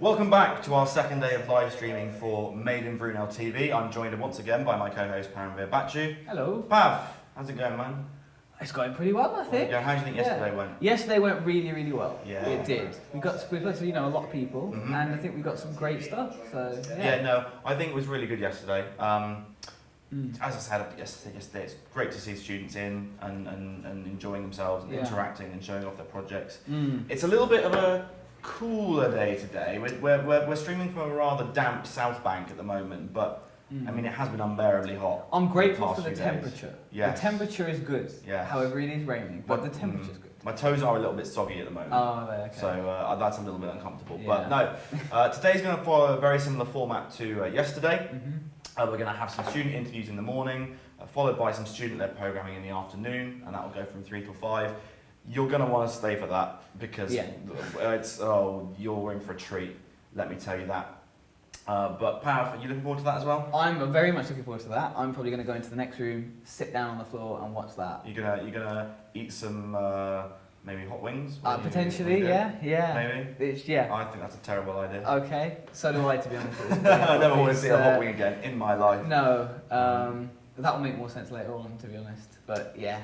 Welcome back to our second day of live streaming for Made in Brunel TV. I'm joined once again by my co-host Paramveer Bachu. Hello. Pav, how's it going, man? It's going pretty well, I think. Yeah, how do you think yesterday went? Yesterday went really, really well. Yeah. It did. We got to, a lot of people, and I think we got some great stuff. So yeah, no, I think it was really good yesterday. As I said yesterday, it's great to see students in and enjoying themselves and interacting and showing off their projects. It's a little bit of a cooler day today. We're streaming from a rather damp South Bank at the moment, but I mean, it has been unbearably hot. I'm grateful for the temperature. Yes. The temperature is good. Yes. However, it is raining, but the temperature's good. My toes are a little bit soggy at the moment. Oh, okay. So that's a little bit uncomfortable. Yeah. But no, today's going to follow a very similar format to yesterday. We're going to have some student interviews in the morning, followed by some student-led programming in the afternoon, and that will go from 3 till 5. You're going to want to stay for that because you're in for a treat, let me tell you that. But Pav, are you looking forward to that as well? I'm very much looking forward to that. I'm probably going to go into the next room, sit down on the floor and watch that. You're gonna eat some maybe hot wings? Potentially, yeah. Maybe? Yeah. I think that's a terrible idea. Okay, so do I, to be honest with you. I never want to see a hot wing again in my life. No, that will make more sense later on, to be honest. But yeah,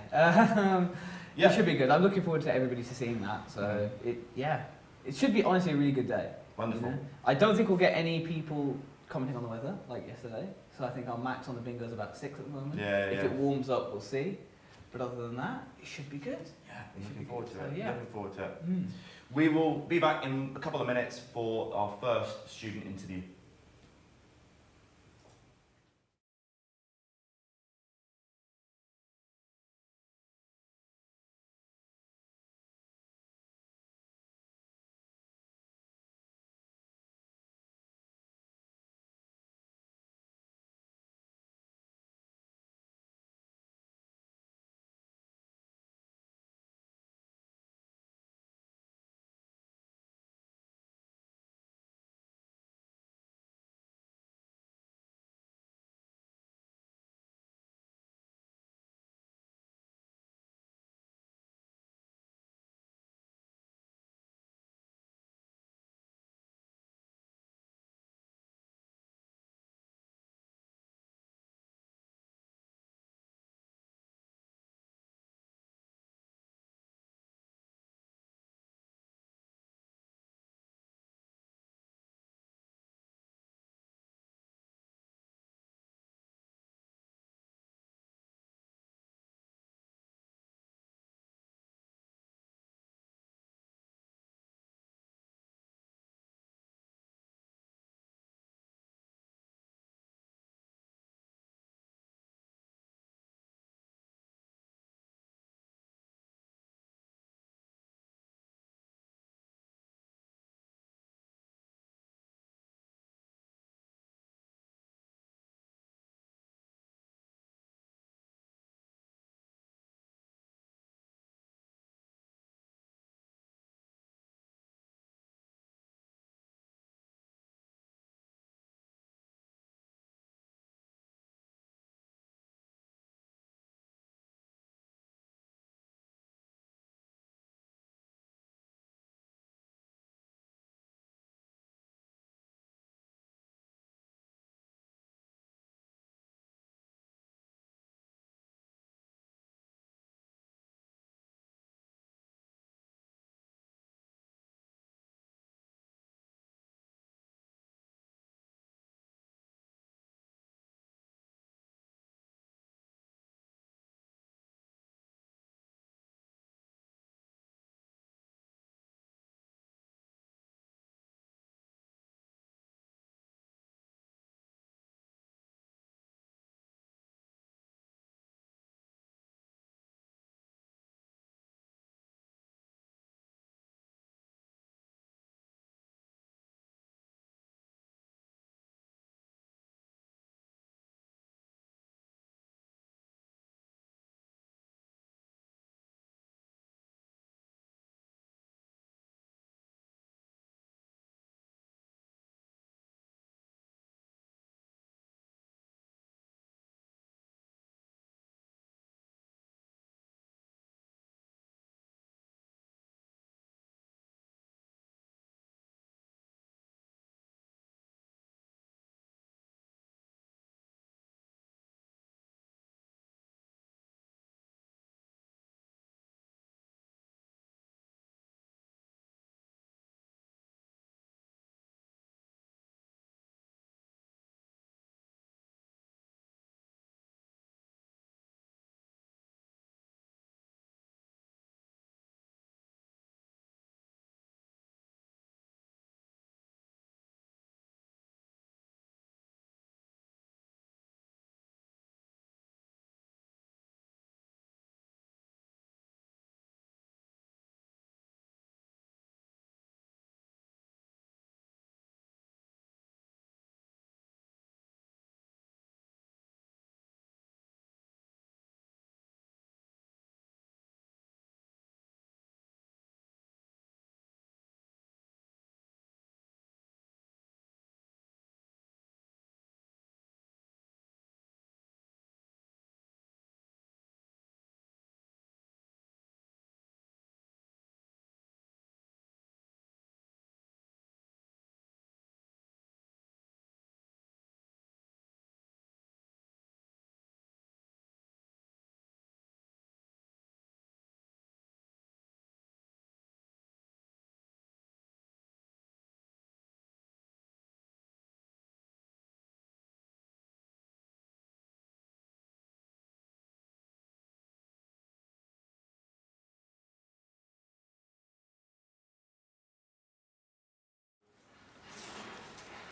it should be good. I'm looking forward to everybody seeing that. So it should be honestly a really good day. Wonderful. You know? I don't think we'll get any people commenting on the weather like yesterday. So I think our max on the bingo is about 6 at the moment. If it warms up, we'll see. But other than that, it should be good. Yeah, looking forward to it. Yeah. Looking forward to it. We will be back in a couple of minutes for our first student interview.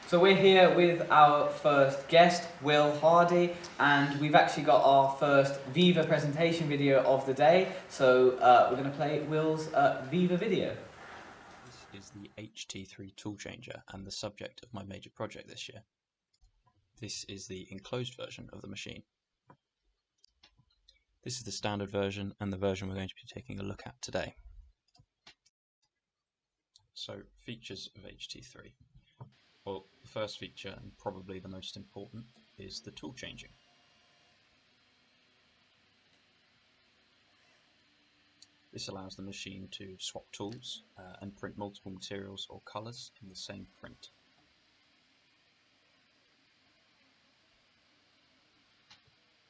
So we're here with our first guest, Will Hardy, and we've actually got our first Viva presentation video of the day. So we're going to play Will's Viva video. This is the HT3 tool changer and the subject of my major project this year. This is the enclosed version of the machine. This is the standard version and the version we're going to be taking a look at today. So, features of HT3. Well, the first feature, and probably the most important, is the tool changing. This allows the machine to swap tools and print multiple materials or colours in the same print.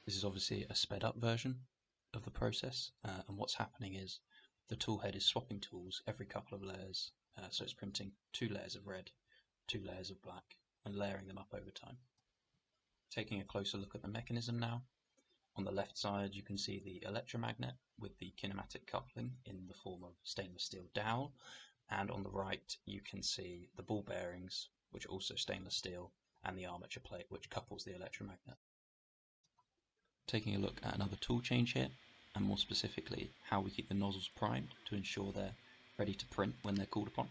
This is obviously a sped up version of the process, and what's happening is the tool head is swapping tools every couple of layers, so it's printing 2 layers of red, 2 layers of black, and layering them up over time. Taking a closer look at the mechanism now, on the left side you can see the electromagnet with the kinematic coupling in the form of stainless steel dowel, and on the right you can see the ball bearings, which are also stainless steel, and the armature plate which couples the electromagnet. Taking a look at another tool change here, and more specifically how we keep the nozzles primed to ensure they're ready to print when they're called upon.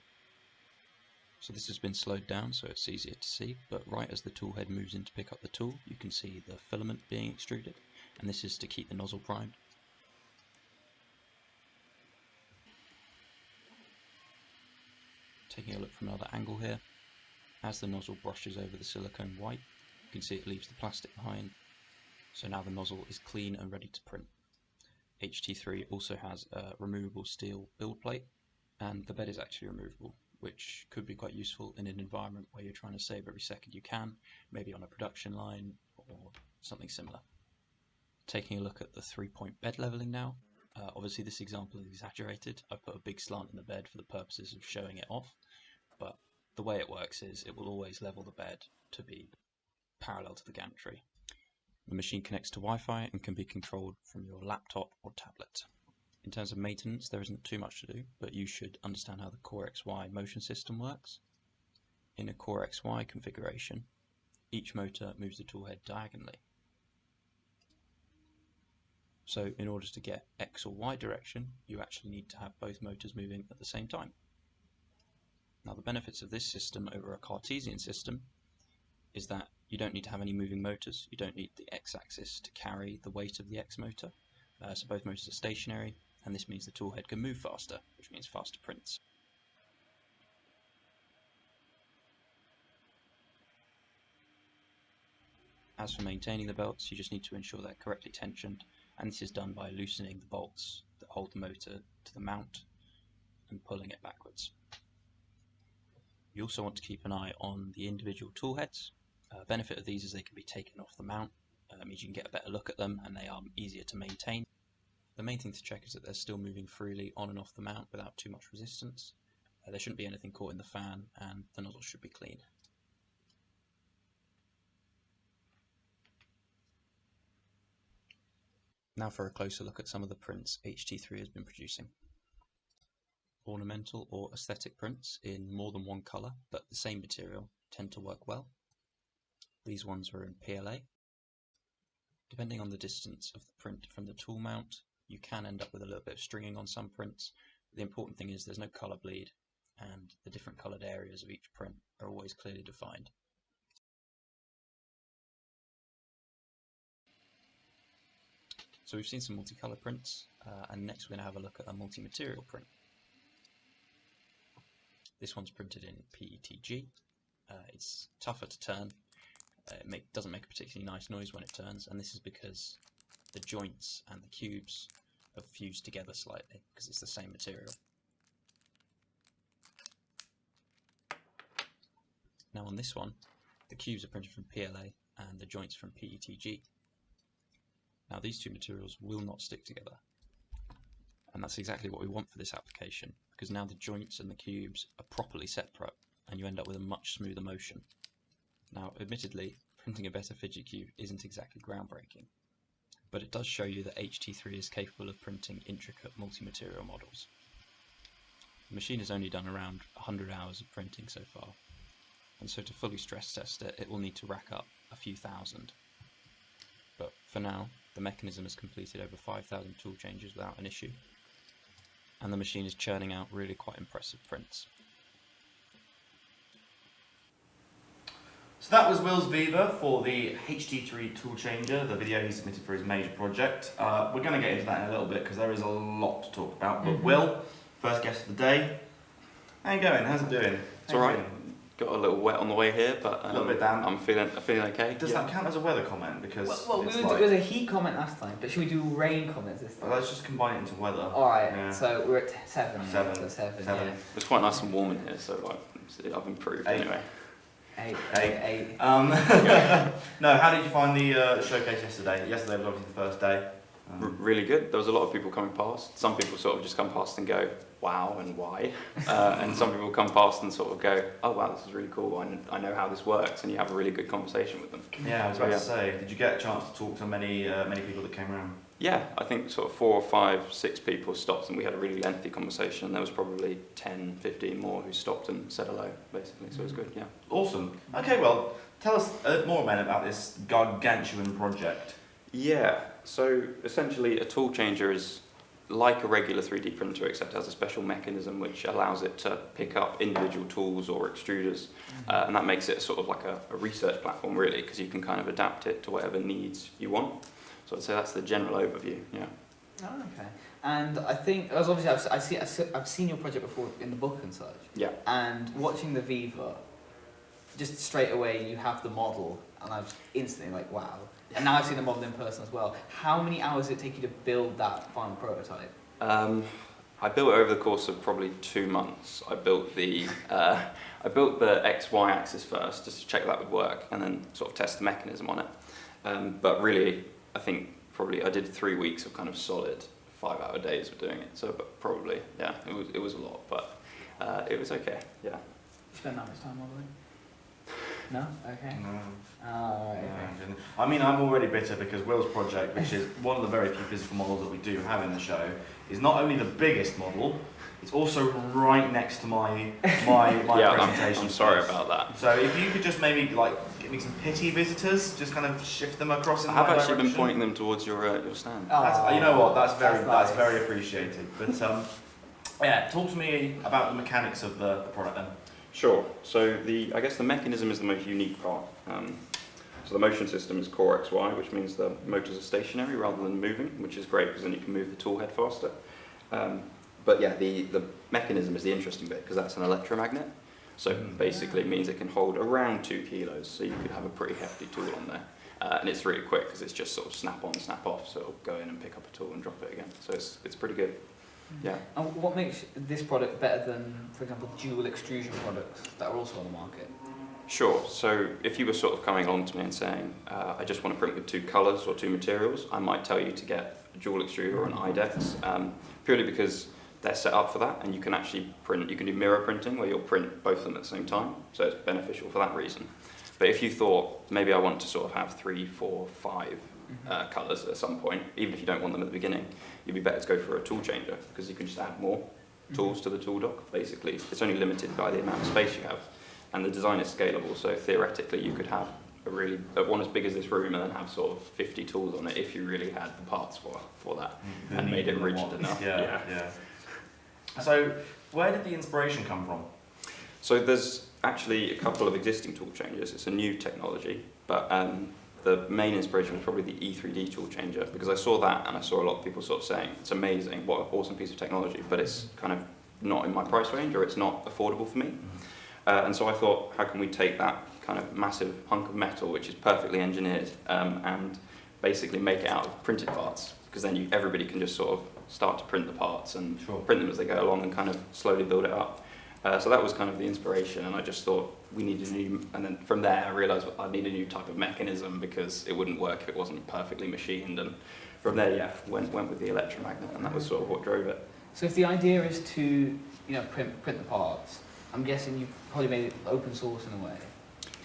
So this has been slowed down so it's easier to see, but right as the tool head moves in to pick up the tool you can see the filament being extruded, and this is to keep the nozzle primed. Taking a look from another angle here, as the nozzle brushes over the silicone white you can see it leaves the plastic behind. So now the nozzle is clean and ready to print. HT3 also has a removable steel build plate, and the bed is actually removable, which could be quite useful in an environment where you're trying to save every second you can, maybe on a production line or something similar. Taking a look at the 3-point bed leveling now. Obviously this example is exaggerated. I've put a big slant in the bed for the purposes of showing it off, but the way it works is it will always level the bed to be parallel to the gantry. The machine connects to Wi-Fi and can be controlled from your laptop or tablet. In terms of maintenance, there isn't too much to do, but you should understand how the Core XY motion system works. In a Core XY configuration, each motor moves the tool head diagonally. So in order to get X or Y direction, you actually need to have both motors moving at the same time. Now the benefits of this system over a Cartesian system is that you don't need to have any moving motors, you don't need the X-axis to carry the weight of the X motor, so both motors are stationary, and this means the tool head can move faster, which means faster prints. As for maintaining the belts, you just need to ensure they're correctly tensioned, and this is done by loosening the bolts that hold the motor to the mount and pulling it backwards. You also want to keep an eye on the individual tool heads. Benefit of these is they can be taken off the mount, means you can get a better look at them and they are easier to maintain. The main thing to check is that they're still moving freely on and off the mount without too much resistance. There shouldn't be anything caught in the fan, and the nozzle should be clean. Now for a closer look at some of the prints HT3 has been producing. Ornamental or aesthetic prints in more than one colour but the same material tend to work well. These ones were in PLA. Depending on the distance of the print from the tool mount, you can end up with a little bit of stringing on some prints. The important thing is there's no colour bleed, and the different coloured areas of each print are always clearly defined. So we've seen some multicolour prints, and next we're going to have a look at a multi-material print. This one's printed in PETG. It's tougher to turn. It doesn't make a particularly nice noise when it turns, and this is because the joints and the cubes have fused together slightly because it's the same material. Now on this one, the cubes are printed from PLA and the joints from PETG. Now these two materials will not stick together, and that's exactly what we want for this application, because now the joints and the cubes are properly separate and you end up with a much smoother motion. Now admittedly, printing a better fidget cube isn't exactly groundbreaking, but it does show you that HT3 is capable of printing intricate multi-material models. The machine has only done around 100 hours of printing so far, and so to fully stress test it, it will need to rack up a few thousand. But for now, the mechanism has completed over 5,000 tool changes without an issue, and the machine is churning out really quite impressive prints. So that was Will's Viva for the HT3 tool changer, the video he submitted for his major project. We're going to get into that in a little bit because there is a lot to talk about. But Will, first guest of the day, how you going? How's it doing? It's alright. Got a little wet on the way here, but a little bit damp. I'm feeling okay. Does that count as a weather comment? Because well it was a heat comment last time, but should we do rain comments this time? Well, let's just combine it into weather. Alright, Yeah. so we're at 7. Seven. So 7. Seven. Yeah. It's quite nice and warm in here, so like I've improved 8. anyway. 8. No, how did you find the showcase yesterday? Yesterday was obviously the first day. Really good. There was a lot of people coming past. Some people sort of just come past and go, wow, and why? And some people come past and sort of go, oh wow, this is really cool. I know how this works, and you have a really good conversation with them. Yeah, I was about to say, did you get a chance to talk to many people that came around? Yeah, I think sort of 4 or 5, 6 people stopped, and we had a really lengthy conversation. There was probably 10, 15 more who stopped and said hello, basically. So it was good. Yeah. Awesome. Okay, well, tell us more, man, about this gargantuan project. Yeah, so essentially a tool changer is like a regular 3D printer, except has a special mechanism which allows it to pick up individual tools or extruders, and that makes it sort of like a research platform really, because you can kind of adapt it to whatever needs you want. So I'd say that's the general overview, yeah. Oh, okay. And I think, as obviously I've seen your project before in the book and such. Yeah. And watching the Viva, just straight away you have the model, and I was instantly like, wow. And now I've seen the model in person as well. How many hours did it take you to build that final prototype? I built it over the course of probably 2 months. I built the X-Y axis first, just to check that would work, and then sort of test the mechanism on it. But really, I think probably I did 3 weeks of kind of solid 5-hour days of doing it. So but probably, yeah, it was a lot, but it was okay. Yeah. You spend that much time modeling? No? Okay. No. Oh, right, No, I mean, I'm already bitter because Will's project, which is one of the very few physical models that we do have in the show, is not only the biggest model, it's also right next to my Yeah, presentation. I'm sorry space. about that. So if you could just maybe like give me some pity visitors, just kind of shift them across in I have my actually direction. been pointing them towards your stand. That's, you know what? That's nice. very appreciated. But yeah, talk to me about the mechanics of the product then. Sure. So I guess the mechanism is the most unique part. So the motion system is core XY, which means the motors are stationary rather than moving, which is great because then you can move the tool head faster. But yeah, the mechanism is the interesting bit because that's an electromagnet. So basically it means it can hold around 2 kilos, so you could have a pretty hefty tool on there. And it's really quick because it's just sort of snap on, snap off, so it'll go in and pick up a tool and drop it again. So it's pretty good. Yeah. And what makes this product better than, for example, dual extrusion products that are also on the market? Sure. So if you were sort of coming along to me and saying, I just want to print with 2 colours or 2 materials, I might tell you to get a dual extruder or an IDEX, purely because they're set up for that, and you can actually print, you can do mirror printing where you'll print both of them at the same time, so it's beneficial for that reason. But if you thought, maybe I want to sort of have 3, 4, 5 colours at some point, even if you don't want them at the beginning, you'd be better to go for a tool changer, because you can just add more tools to the tool dock. Basically, it's only limited by the amount of space you have, and the design is scalable, so theoretically you could have one as big as this room and then have sort of 50 tools on it if you really had the parts for that and made it rigid enough. Yeah. So where did the inspiration come from? So there's actually a couple of existing tool changers. It's a new technology, but the main inspiration was probably the E3D tool changer, because I saw that and I saw a lot of people sort of saying, it's amazing, what an awesome piece of technology, but it's kind of not in my price range, or it's not affordable for me. And so I thought, how can we take that kind of massive hunk of metal, which is perfectly engineered, and basically make it out of printed parts, because then everybody can just sort of start to print the parts and print them as they go along and kind of slowly build it up. So that was kind of the inspiration, and I just thought we needed a new, and then from there I realised I need a new type of mechanism because it wouldn't work if it wasn't perfectly machined, and from there, yeah, went with the electromagnet, and that was sort of what drove it. So if the idea is to, print the parts, I'm guessing you've probably made it open source in a way.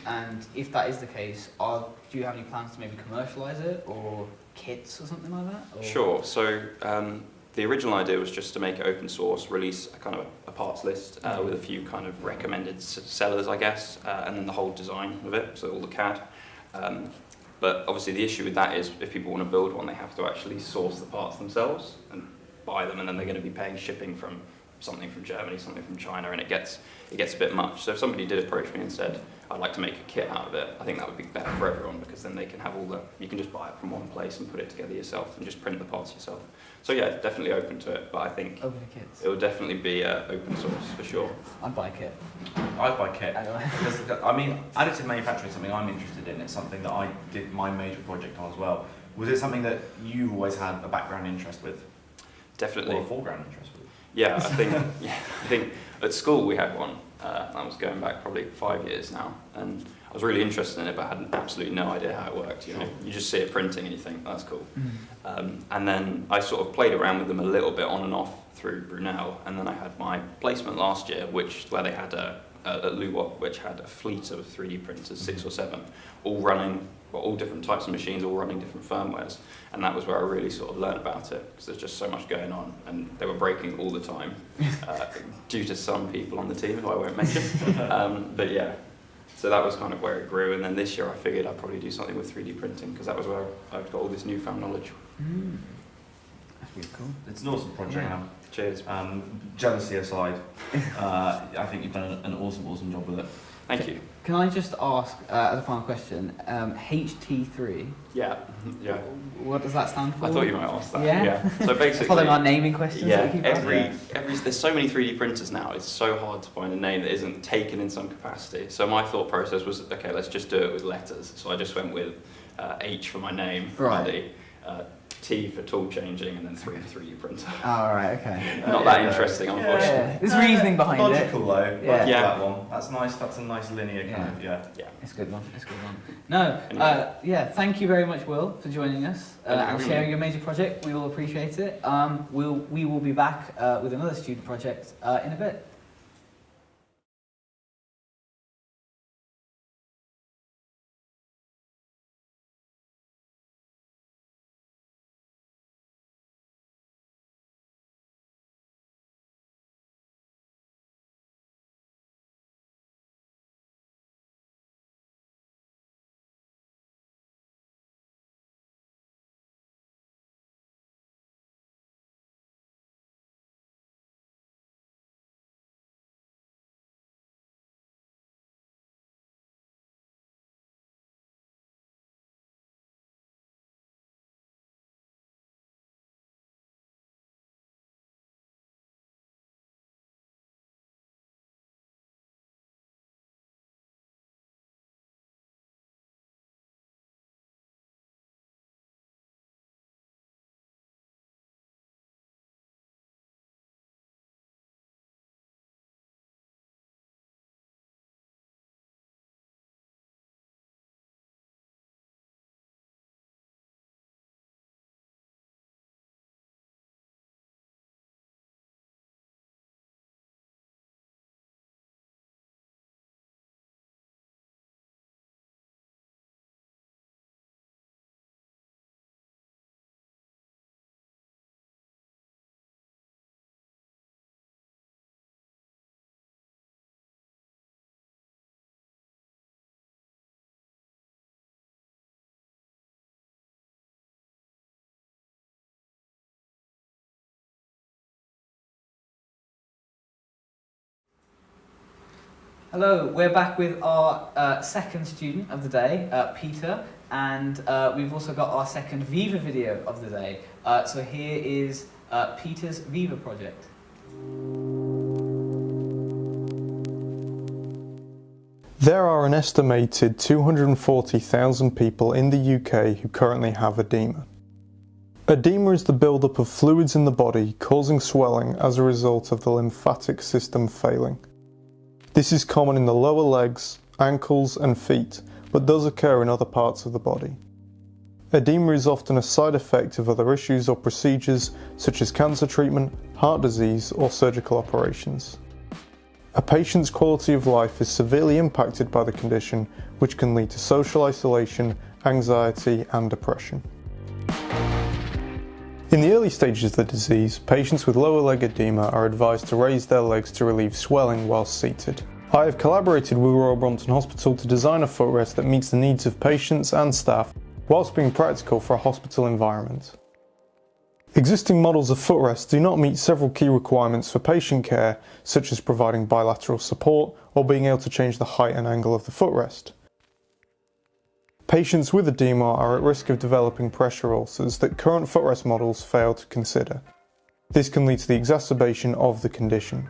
And if that is the case, do you have any plans to maybe commercialise it, or kits or something like that? Or? Sure. So the original idea was just to make it open source, release a kind of a parts list with a few kind of recommended sellers, I guess, and then the whole design of it, so all the CAD. But obviously the issue with that is if people want to build one, they have to actually source the parts themselves and buy them, and then they're going to be paying shipping from something from Germany, something from China, and it gets a bit much. So if somebody did approach me and said, I'd like to make a kit out of it, I think that would be better for everyone, because then they can have you can just buy it from one place and put it together yourself and just print the parts yourself. So yeah, definitely open to it, but I think Open kits. it will definitely be open source for sure. I'd buy a kit. I'd buy kit. Anyway. Because, I mean, additive manufacturing is something I'm interested in. It's something that I did my major project on as well. Was it something that you've always had a background interest with? Definitely. Or a foreground interest with? Yeah, I think at school we had one. That was going back probably 5 years now, and I was really interested in it, but I had absolutely no idea how it worked. You know, you just see it printing and you think that's cool. And then I sort of played around with them a little bit on and off through Brunel, and then I had my placement last year, where they had at Luwot, which had a fleet of 3D printers, 6 or 7, all running, well, all different types of machines, all running different firmwares, and that was where I really sort of learned about it, because there's just so much going on, and they were breaking all the time, due to some people on the team who I won't mention. But yeah, so that was kind of where it grew, and then this year I figured I'd probably do something with 3D printing, because that was where I've got all this newfound knowledge. That's really cool. It's an awesome project. Yeah. Cheers. Jealousy aside, I think you've done an awesome job with it. Thank you. Can I just ask, as a final question, HT3, Yeah. what does that stand for? I thought you might ask that. Yeah? So basically, Following our naming questions. yeah, that we keep asking. there's so many 3D printers now, it's so hard to find a name that isn't taken in some capacity. So my thought process was, okay, let's just do it with letters. So I just went with H for my name, Right. T for tool changing, and then 3 for 3D printer. Oh, right, okay. Not that interesting, unfortunately. Yeah, there's reasoning behind Logical though. Yeah. Yeah. That one. That's nice. That's a nice linear kind of Yeah. It's a good one, it's a good one. No, Anyway. thank you very much, Will, for joining us Thank you for and having sharing me. your major project. We will appreciate it. We will be back with another student project in a bit. Hello, we're back with our second student of the day, Peter, and we've also got our second Viva video of the day. So here is Peter's Viva project. There are an estimated 240,000 people in the UK who currently have edema. Edema is the buildup of fluids in the body causing swelling as a result of the lymphatic system failing. This is common in the lower legs, ankles and feet, but does occur in other parts of the body. Edema is often a side effect of other issues or procedures such as cancer treatment, heart disease or surgical operations. A patient's quality of life is severely impacted by the condition, which can lead to social isolation, anxiety and depression. In the early stages of the disease, patients with lower leg edema are advised to raise their legs to relieve swelling while seated. I have collaborated with Royal Brompton Hospital to design a footrest that meets the needs of patients and staff whilst being practical for a hospital environment. Existing models of footrests do not meet several key requirements for patient care, such as providing bilateral support or being able to change the height and angle of the footrest. Patients with edema are at risk of developing pressure ulcers that current footrest models fail to consider. This can lead to the exacerbation of the condition.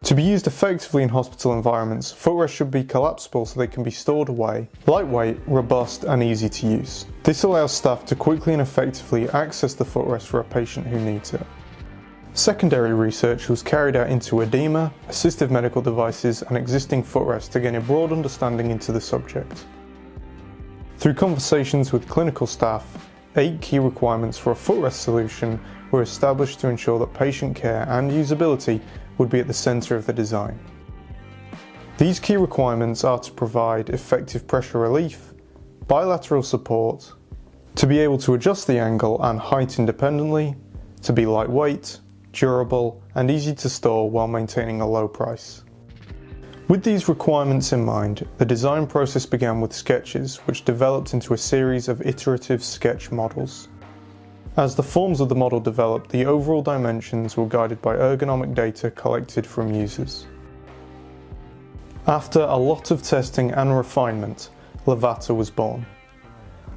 To be used effectively in hospital environments, footrests should be collapsible so they can be stored away, lightweight, robust and easy to use. This allows staff to quickly and effectively access the footrest for a patient who needs it. Secondary research was carried out into edema, assistive medical devices and existing footrests to gain a broad understanding into the subject. Through conversations with clinical staff, 8 key requirements for a footrest solution were established to ensure that patient care and usability would be at the centre of the design. These key requirements are to provide effective pressure relief, bilateral support, to be able to adjust the angle and height independently, to be lightweight, durable and easy to store while maintaining a low price. With these requirements in mind, the design process began with sketches which developed into a series of iterative sketch models. As the forms of the model developed, the overall dimensions were guided by ergonomic data collected from users. After a lot of testing and refinement, Levata was born.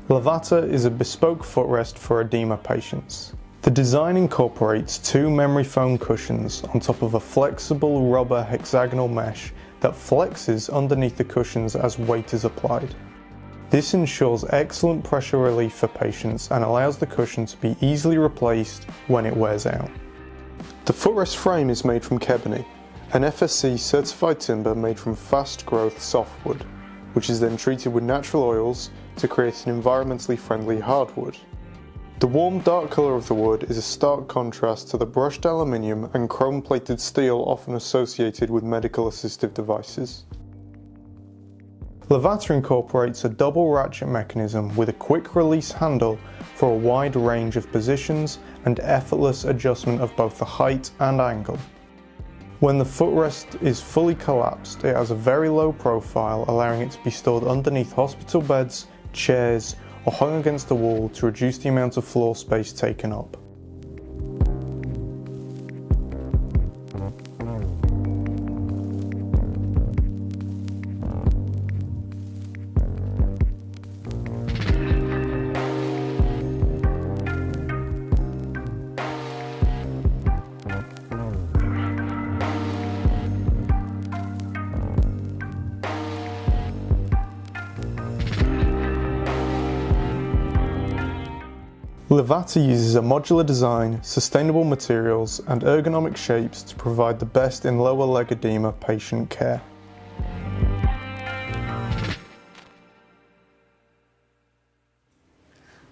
Levata is a bespoke footrest for edema patients. The design incorporates 2 memory foam cushions on top of a flexible rubber hexagonal mesh that flexes underneath the cushions as weight is applied. This ensures excellent pressure relief for patients and allows the cushion to be easily replaced when it wears out. The footrest frame is made from Kebony, an FSC certified timber made from fast growth softwood, which is then treated with natural oils to create an environmentally friendly hardwood. The warm dark colour of the wood is a stark contrast to the brushed aluminium and chrome plated steel often associated with medical assistive devices. Levata incorporates a double ratchet mechanism with a quick release handle for a wide range of positions and effortless adjustment of both the height and angle. When the footrest is fully collapsed, it has a very low profile, allowing it to be stored underneath hospital beds, chairs, or hung against the wall to reduce the amount of floor space taken up. Levata uses a modular design, sustainable materials and ergonomic shapes to provide the best in lower leg edema patient care.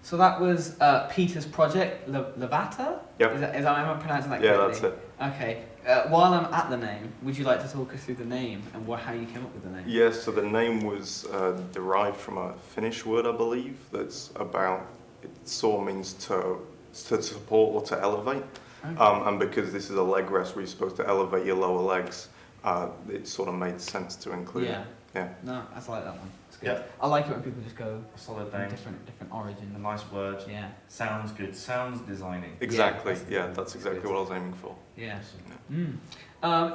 So that was Peter's project, Levata? Yep. Am I pronouncing that correctly? Yeah, that's it. Okay. While I'm at the name, would you like to talk us through the name and how you came up with the name? Yes, so the name was derived from a Finnish word, I believe, that's about, it sort of means to support or to elevate. Okay. And because this is a leg rest where you're supposed to elevate your lower legs, it sort of made sense to include it. Yeah. No, I like that one. It's good. Yeah. I like it when people just go A solid from name. different origins. A nice word. Yeah. Sounds good. Sounds designing. Exactly, Yeah, that's exactly what I was aiming for. Yeah.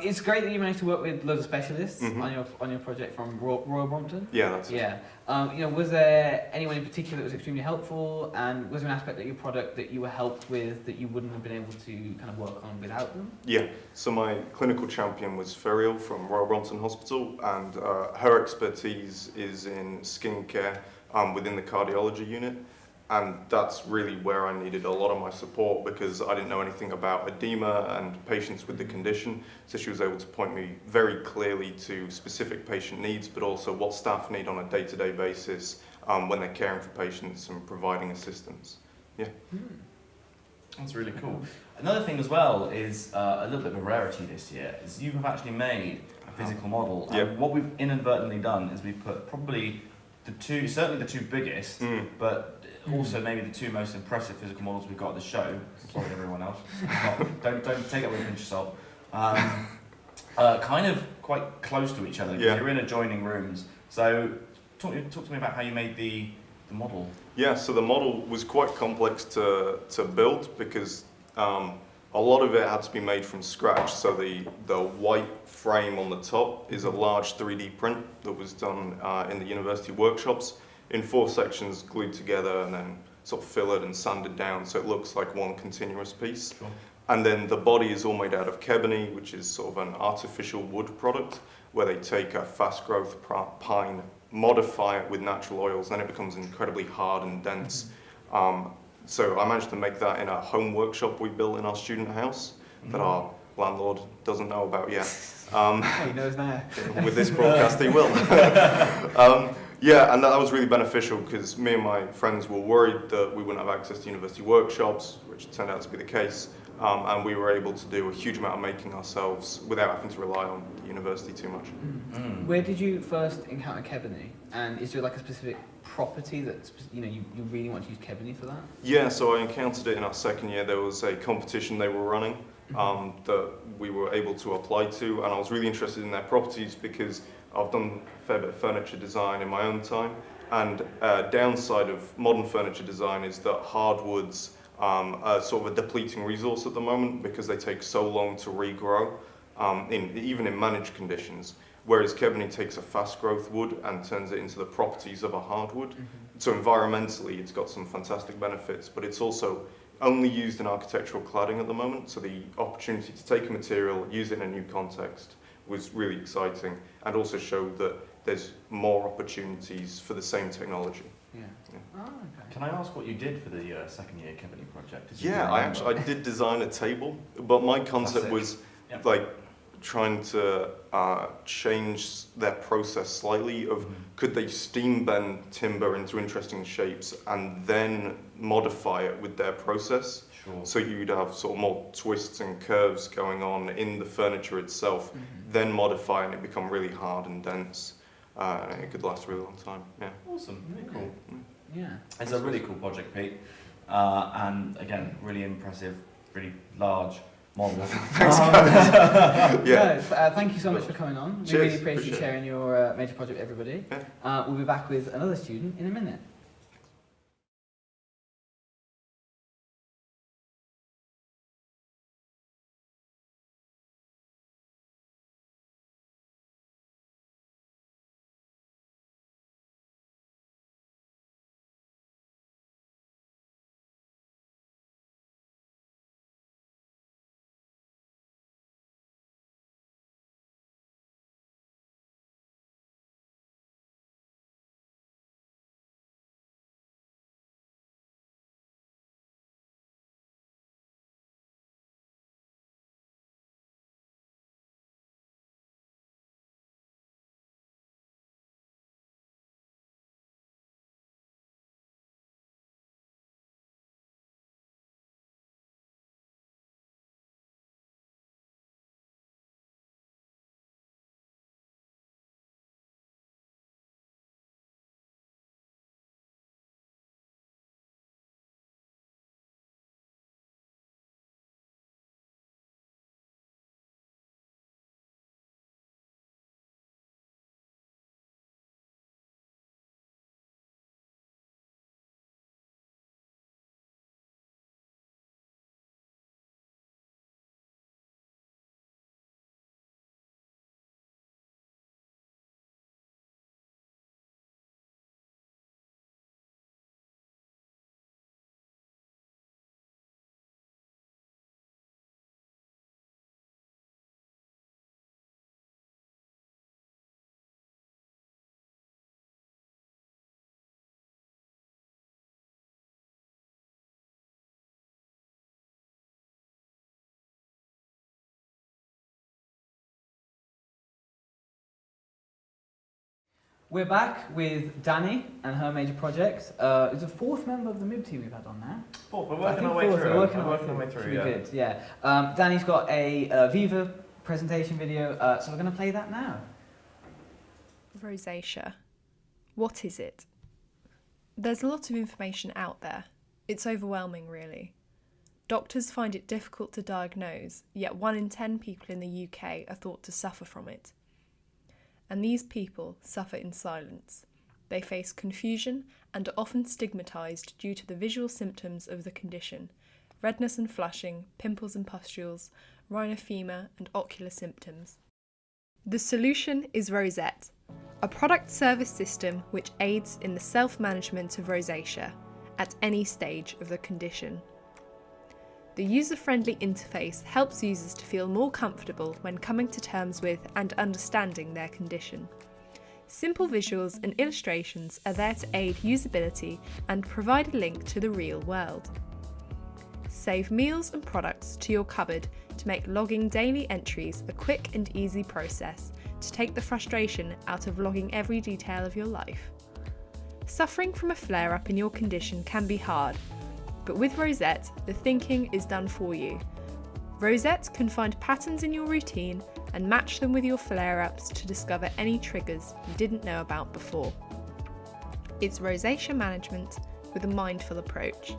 It's great that you managed to work with loads of specialists on your project from Royal Brompton. Yeah, that's it. Yeah. Was there anyone in particular that was extremely helpful, and was there an aspect of your product that you were helped with that you wouldn't have been able to kind of work on without them? Yeah, so my clinical champion was Ferial from Royal Brompton Hospital, and her expertise is in skincare within the cardiology unit. And that's really where I needed a lot of my support because I didn't know anything about edema and patients with the condition. So she was able to point me very clearly to specific patient needs, but also what staff need on a day-to-day basis when they're caring for patients and providing assistance. Yeah. That's really cool. Another thing as well is a little bit of a rarity this year is you have actually made a physical model. Yep. And what we've inadvertently done is we've put probably certainly the two biggest, but also maybe the two most impressive physical models we've got at the show. Sorry, everyone else. Don't take that with a pinch of salt. Kind of quite close to each other. Yeah. You're in adjoining rooms. So talk to me about how you made the model. Yeah, so the model was quite complex to build because a lot of it had to be made from scratch. So the white frame on the top is a large 3D print that was done in the university workshops in 4 sections glued together and then sort of fillered and sanded down so it looks like one continuous piece. Cool. And then the body is all made out of kebony, which is sort of an artificial wood product where they take a fast growth pine, modify it with natural oils, then it becomes incredibly hard and dense. So I managed to make that in a home workshop we built in our student house that our landlord doesn't know about yet. He knows now. With this broadcast he will. Yeah, and that was really beneficial because me and my friends were worried that we wouldn't have access to university workshops, which turned out to be the case. And we were able to do a huge amount of making ourselves without having to rely on the university too much. Where did you first encounter kebony? And is there like a specific property that you really want to use kebony for that? Yeah, so I encountered it in our second year. There was a competition they were running that we were able to apply to, and I was really interested in their properties because I've done a fair bit of furniture design in my own time, and downside of modern furniture design is that hardwoods are sort of a depleting resource at the moment because they take so long to regrow, even in managed conditions. Whereas kebony takes a fast growth wood and turns it into the properties of a hardwood. So environmentally, it's got some fantastic benefits, but it's also only used in architectural cladding at the moment. So the opportunity to take a material, use it in a new context was really exciting, and also showed that there's more opportunities for the same technology. Yeah. Oh, okay. Can I ask what you did for the second year kebony project? Yeah, I did design a table, but my concept was like trying to change their process slightly of could they steam bend timber into interesting shapes and then modify it with their process. Sure. So you'd have sort of more twists and curves going on in the furniture itself, then modify and it become really hard and dense. And it could last a really long time. Yeah. Awesome. Really cool. Yeah. It's a really cool project, Pete. And again, really impressive, really large model. Yeah. Thank you so much for coming on. We Cheers. really appreciate Appreciate it. sharing your major project with everybody. Yeah. We'll be back with another student in a minute. We're back with Danny and her major project. It's the 4th member of the Mib Tv we've had on now. We're I working think our way fourth, through. We're working our way Should through. be Yeah. good, yeah. Danny's got a Viva presentation video, so we're going to play that now. Rosacea, What is it? There's a lot of information out there. It's overwhelming, really. Doctors find it difficult to diagnose, yet 1 in 10 people in the UK are thought to suffer from it. And these people suffer in silence. They face confusion and are often stigmatised due to the visual symptoms of the condition: redness and flushing, pimples and pustules, rhinophema and ocular symptoms. The solution is Rosette, a product-service system which aids in the self-management of rosacea at any stage of the condition. The user-friendly interface helps users to feel more comfortable when coming to terms with and understanding their condition. Simple visuals and illustrations are there to aid usability and provide a link to the real world. Save meals and products to your cupboard to make logging daily entries a quick and easy process to take the frustration out of logging every detail of your life. Suffering from a flare-up in your condition can be hard, but with Rosette, the thinking is done for you. Rosette can find patterns in your routine and match them with your flare-ups to discover any triggers you didn't know about before. It's rosacea management with a mindful approach.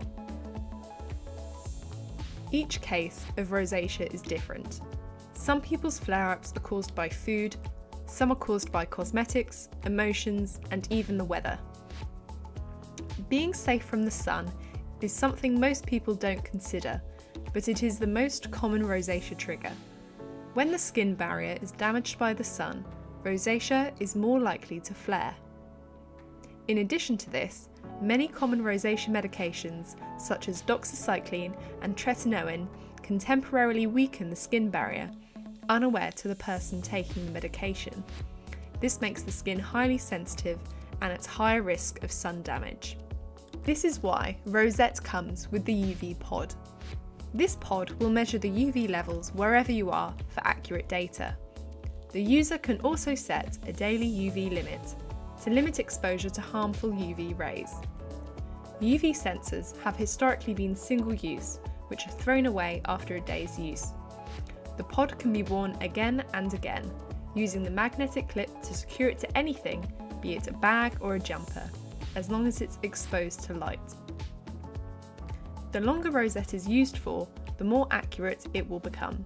Each case of rosacea is different. Some people's flare-ups are caused by food, some are caused by cosmetics, emotions, and even the weather. Being safe from the sun is something most people don't consider, but it is the most common rosacea trigger. When the skin barrier is damaged by the sun, rosacea is more likely to flare. In addition to this, many common rosacea medications, such as doxycycline and tretinoin, can temporarily weaken the skin barrier, unaware to the person taking the medication. This makes the skin highly sensitive and at higher risk of sun damage. This is why Rosette comes with the UV pod. This pod will measure the UV levels wherever you are for accurate data. The user can also set a daily UV limit to limit exposure to harmful UV rays. UV sensors have historically been single-use, which are thrown away after a day's use. The pod can be worn again and again, using the magnetic clip to secure it to anything, be it a bag or a jumper, as long as it's exposed to light. The longer Rosette is used for, the more accurate it will become.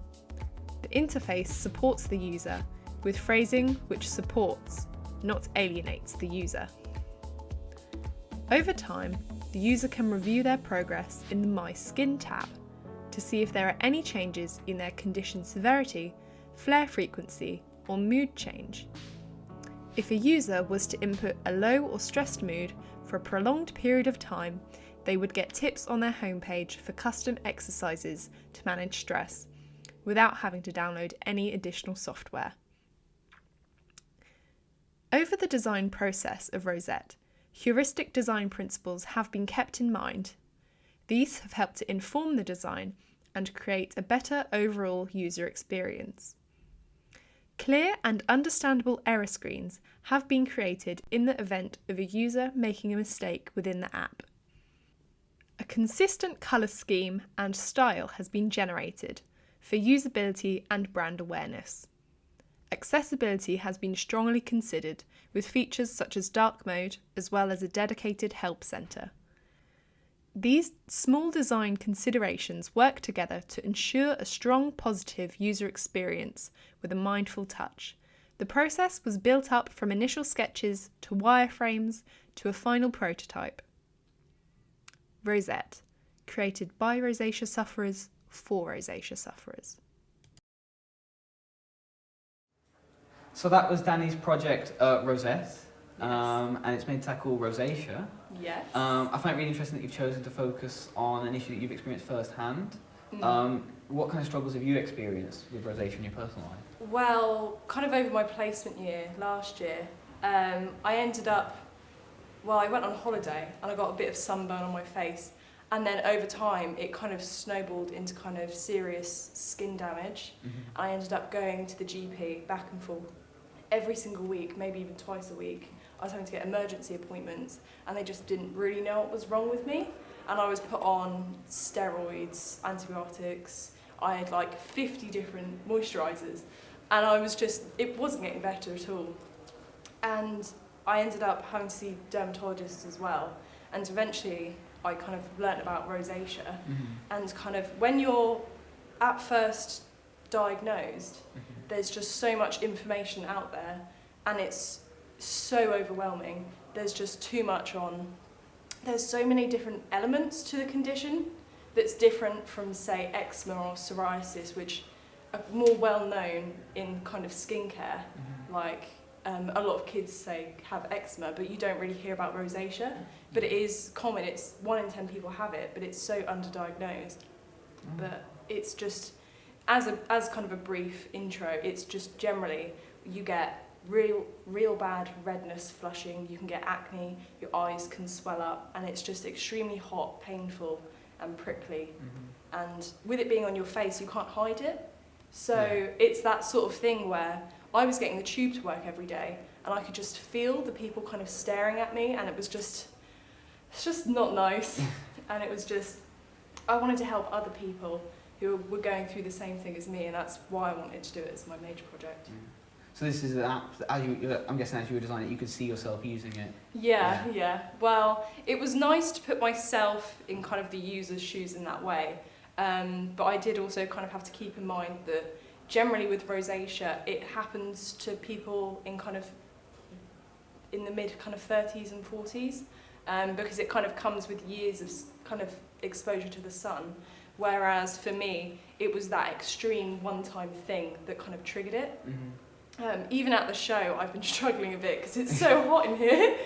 The interface supports the user with phrasing which supports, not alienates the user. Over time, the user can review their progress in the My Skin tab to see if there are any changes in their condition severity, flare frequency, or mood change. If a user was to input a low or stressed mood for a prolonged period of time, they would get tips on their homepage for custom exercises to manage stress, without having to download any additional software. Over the design process of Rosette, heuristic design principles have been kept in mind. These have helped to inform the design and create a better overall user experience. Clear and understandable error screens have been created in the event of a user making a mistake within the app. A consistent colour scheme and style has been generated for usability and brand awareness. Accessibility has been strongly considered with features such as dark mode as well as a dedicated help centre. These small design considerations work together to ensure a strong positive user experience with a mindful touch. The process was built up from initial sketches to wireframes to a final prototype. Rosette, created by rosacea sufferers for rosacea sufferers. So that was Danny's project, Rosette, and it's meant to tackle rosacea. Yes. I find it really interesting that you've chosen to focus on an issue that you've experienced firsthand. What kind of struggles have you experienced with rosacea in your personal life? Well, kind of over my placement year, last year, I ended up, I went on holiday and I got a bit of sunburn on my face, and then over time it kind of snowballed into kind of serious skin damage. I ended up going to the GP back and forth every single week, maybe even twice a week. I was having to get emergency appointments and they just didn't really know what was wrong with me. And I was put on steroids, antibiotics, I had like 50 different moisturisers, and I was just, it wasn't getting better at all. And I ended up having to see dermatologists as well, and eventually I kind of learnt about rosacea, and kind of when you're at first diagnosed, there's just so much information out there, and it's so overwhelming. There's just too much on. There's so many different elements to the condition that's different from, say, eczema or psoriasis, which are more well known in kind of skincare. Like a lot of kids say have eczema, but you don't really hear about rosacea. But it is common. It's 1 in 10 people have it, but it's so underdiagnosed. But it's just, as kind of a brief intro, it's just generally you get real bad redness, flushing, you can get acne, your eyes can swell up, and it's just extremely hot, painful and prickly. And with it being on your face, you can't hide it. So it's that sort of thing where I was getting the tube to work every day, and I could just feel the people kind of staring at me, and it's just not nice. And it was just, I wanted to help other people who were going through the same thing as me, and that's why I wanted to do it as my major project. So this is an app that I'm guessing as you were designing it, you could see yourself using it. Yeah. Well, it was nice to put myself in kind of the user's shoes in that way. But I did also kind of have to keep in mind that generally with rosacea, it happens to people in the mid kind of 30s and 40s, because it kind of comes with years of kind of exposure to the sun. Whereas for me, it was that extreme one-time thing that kind of triggered it. Even at the show, I've been struggling a bit because it's so hot in here.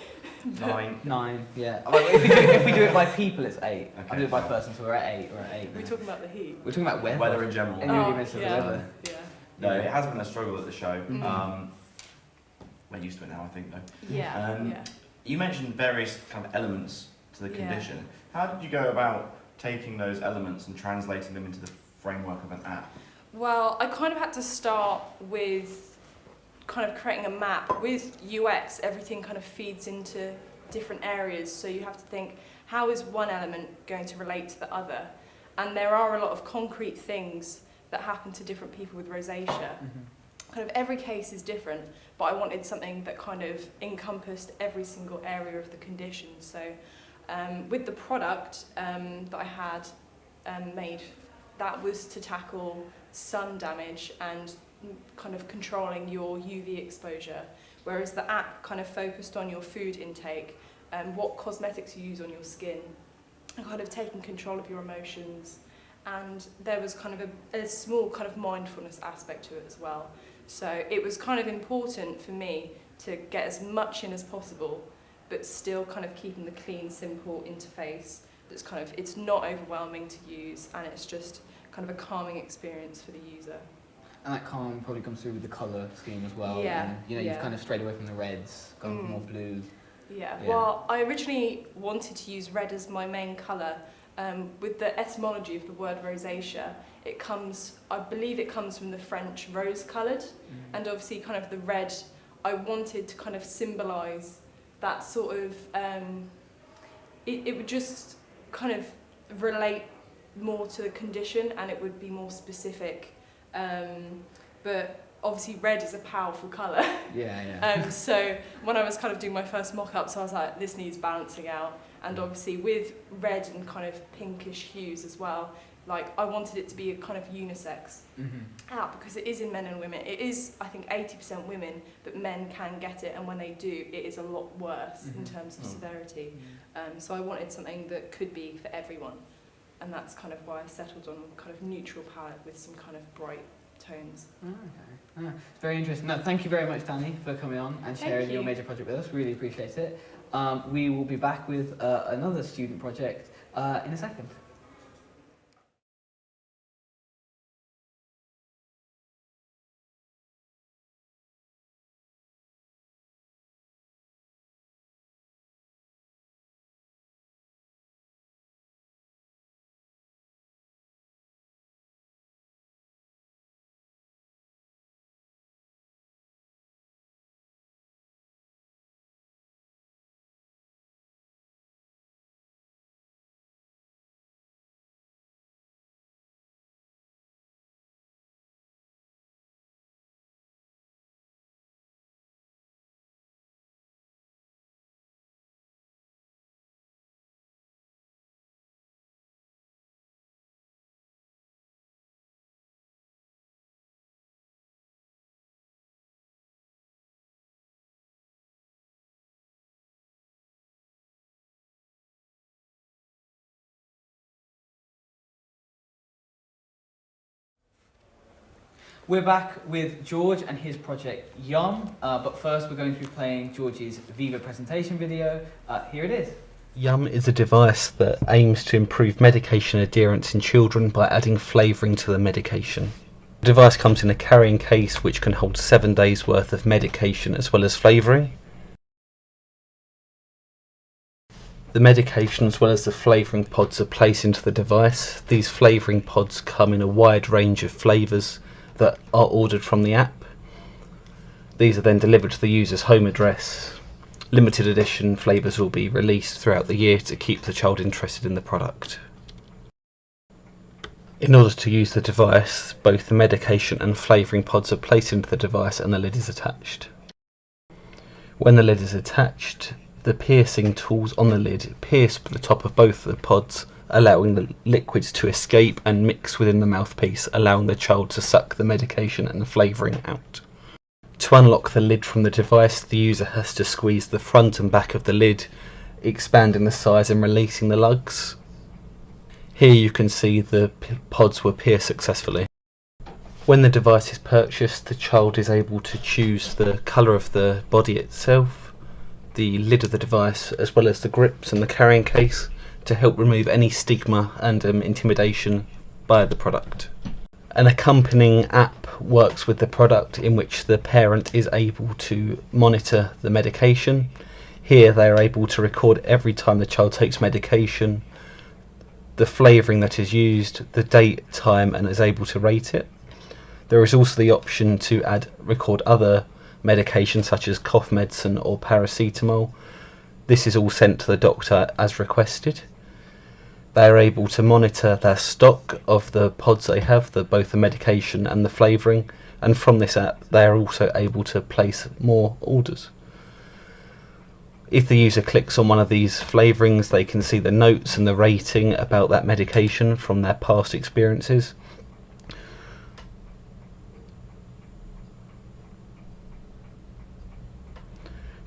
9, yeah. If we do it by people, it's 8. Okay, I do it by person, so we're at 8. We're at 8. We're talking about the heat. We're talking about weather. Weather in general. And you already mentioned the weather. Yeah. No, it has been a struggle at the show. We're used to it now, I think, though. Yeah. You mentioned various kind of elements to the condition. How did you go about taking those elements and translating them into the framework of an app? Well, I kind of had to start with kind of creating a map. With UX, everything kind of feeds into different areas, so you have to think, how is one element going to relate to the other? And there are a lot of concrete things that happen to different people with rosacea. Kind of every case is different, but I wanted something that kind of encompassed every single area of the condition. So with the product that I had made, that was to tackle sun damage and kind of controlling your UV exposure, whereas the app kind of focused on your food intake and what cosmetics you use on your skin, and kind of taking control of your emotions. And there was kind of a small kind of mindfulness aspect to it as well. So it was kind of important for me to get as much in as possible, but still kind of keeping the clean, simple interface that's kind of, it's not overwhelming to use, and it's just kind of a calming experience for the user. And that calm probably comes through with the colour scheme as well. Yeah. And, you've kind of strayed away from the reds, gone for more blue. Yeah, well, I originally wanted to use red as my main colour. With the etymology of the word rosacea, it comes, I believe it comes from the French rose-coloured, and obviously kind of the red, I wanted to kind of symbolise that sort of, it would just kind of relate more to the condition, and it would be more specific. But obviously red is a powerful colour. So when I was kind of doing my first mock-ups, I was like, this needs balancing out. And obviously with red and kind of pinkish hues as well, like I wanted it to be a kind of unisex app, because it is in men and women. It is, I think, 80% women, but men can get it, and when they do, it is a lot worse in terms of severity. So I wanted something that could be for everyone, and that's kind of why I settled on kind of neutral palette with some kind of bright tones. Okay. It's very interesting. No, thank you very much, Danny, for coming on and sharing your major project with us. Really appreciate it. We will be back with another student project in a second. We're back with George and his project Yum, but first we're going to be playing George's Viva presentation video. Here it is. Yum is a device that aims to improve medication adherence in children by adding flavouring to the medication. The device comes in a carrying case which can hold 7 days worth of medication as well as flavouring. The medication as well as the flavouring pods are placed into the device. These flavouring pods come in a wide range of flavours that are ordered from the app. These are then delivered to the user's home address. Limited edition flavours will be released throughout the year to keep the child interested in the product. In order to use the device, both the medication and flavouring pods are placed into the device and the lid is attached. When the lid is attached, the piercing tools on the lid pierce the top of both the pods, allowing the liquids to escape and mix within the mouthpiece, allowing the child to suck the medication and the flavouring out. To unlock the lid from the device, the user has to squeeze the front and back of the lid, expanding the size and releasing the lugs. Here you can see the pods were pierced successfully. When the device is purchased, the child is able to choose the colour of the body itself, the lid of the device, as well as the grips and the carrying case to help remove any stigma and intimidation by the product. An accompanying app works with the product in which the parent is able to monitor the medication. Here they are able to record every time the child takes medication, the flavouring that is used, the date, time, and is able to rate it. There is also the option to record other medications such as cough medicine or paracetamol. This is all sent to the doctor as requested. They are able to monitor their stock of the pods they have, both the medication and the flavouring, and from this app they are also able to place more orders. If the user clicks on one of these flavourings, they can see the notes and the rating about that medication from their past experiences.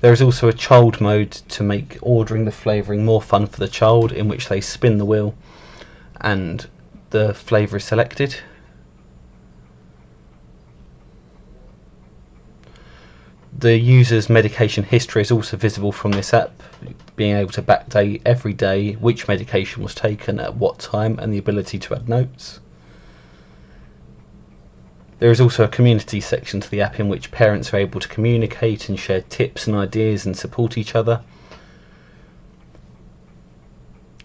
There is also a child mode to make ordering the flavouring more fun for the child, in which they spin the wheel and the flavour is selected. The user's medication history is also visible from this app, being able to backdate every day which medication was taken at what time and the ability to add notes. There is also a community section to the app in which parents are able to communicate and share tips and ideas and support each other.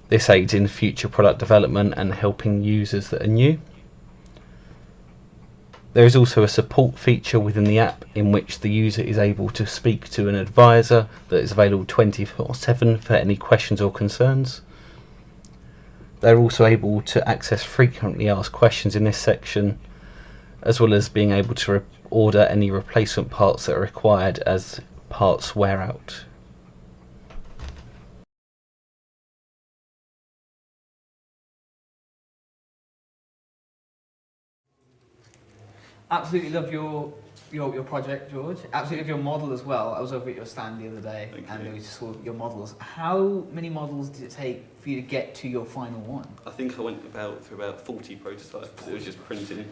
This aids in future product development and helping users that are new. There is also a support feature within the app in which the user is able to speak to an advisor that is available 24/7 for any questions or concerns. They're also able to access frequently asked questions in this section, as well as being able to order any replacement parts that are required as parts wear out. Absolutely love your project, George. Absolutely love your model as well. I was over at your stand the other day and we saw your models. How many models did it take for you to get to your final one? I think I went through about 40 prototypes. It was just printing.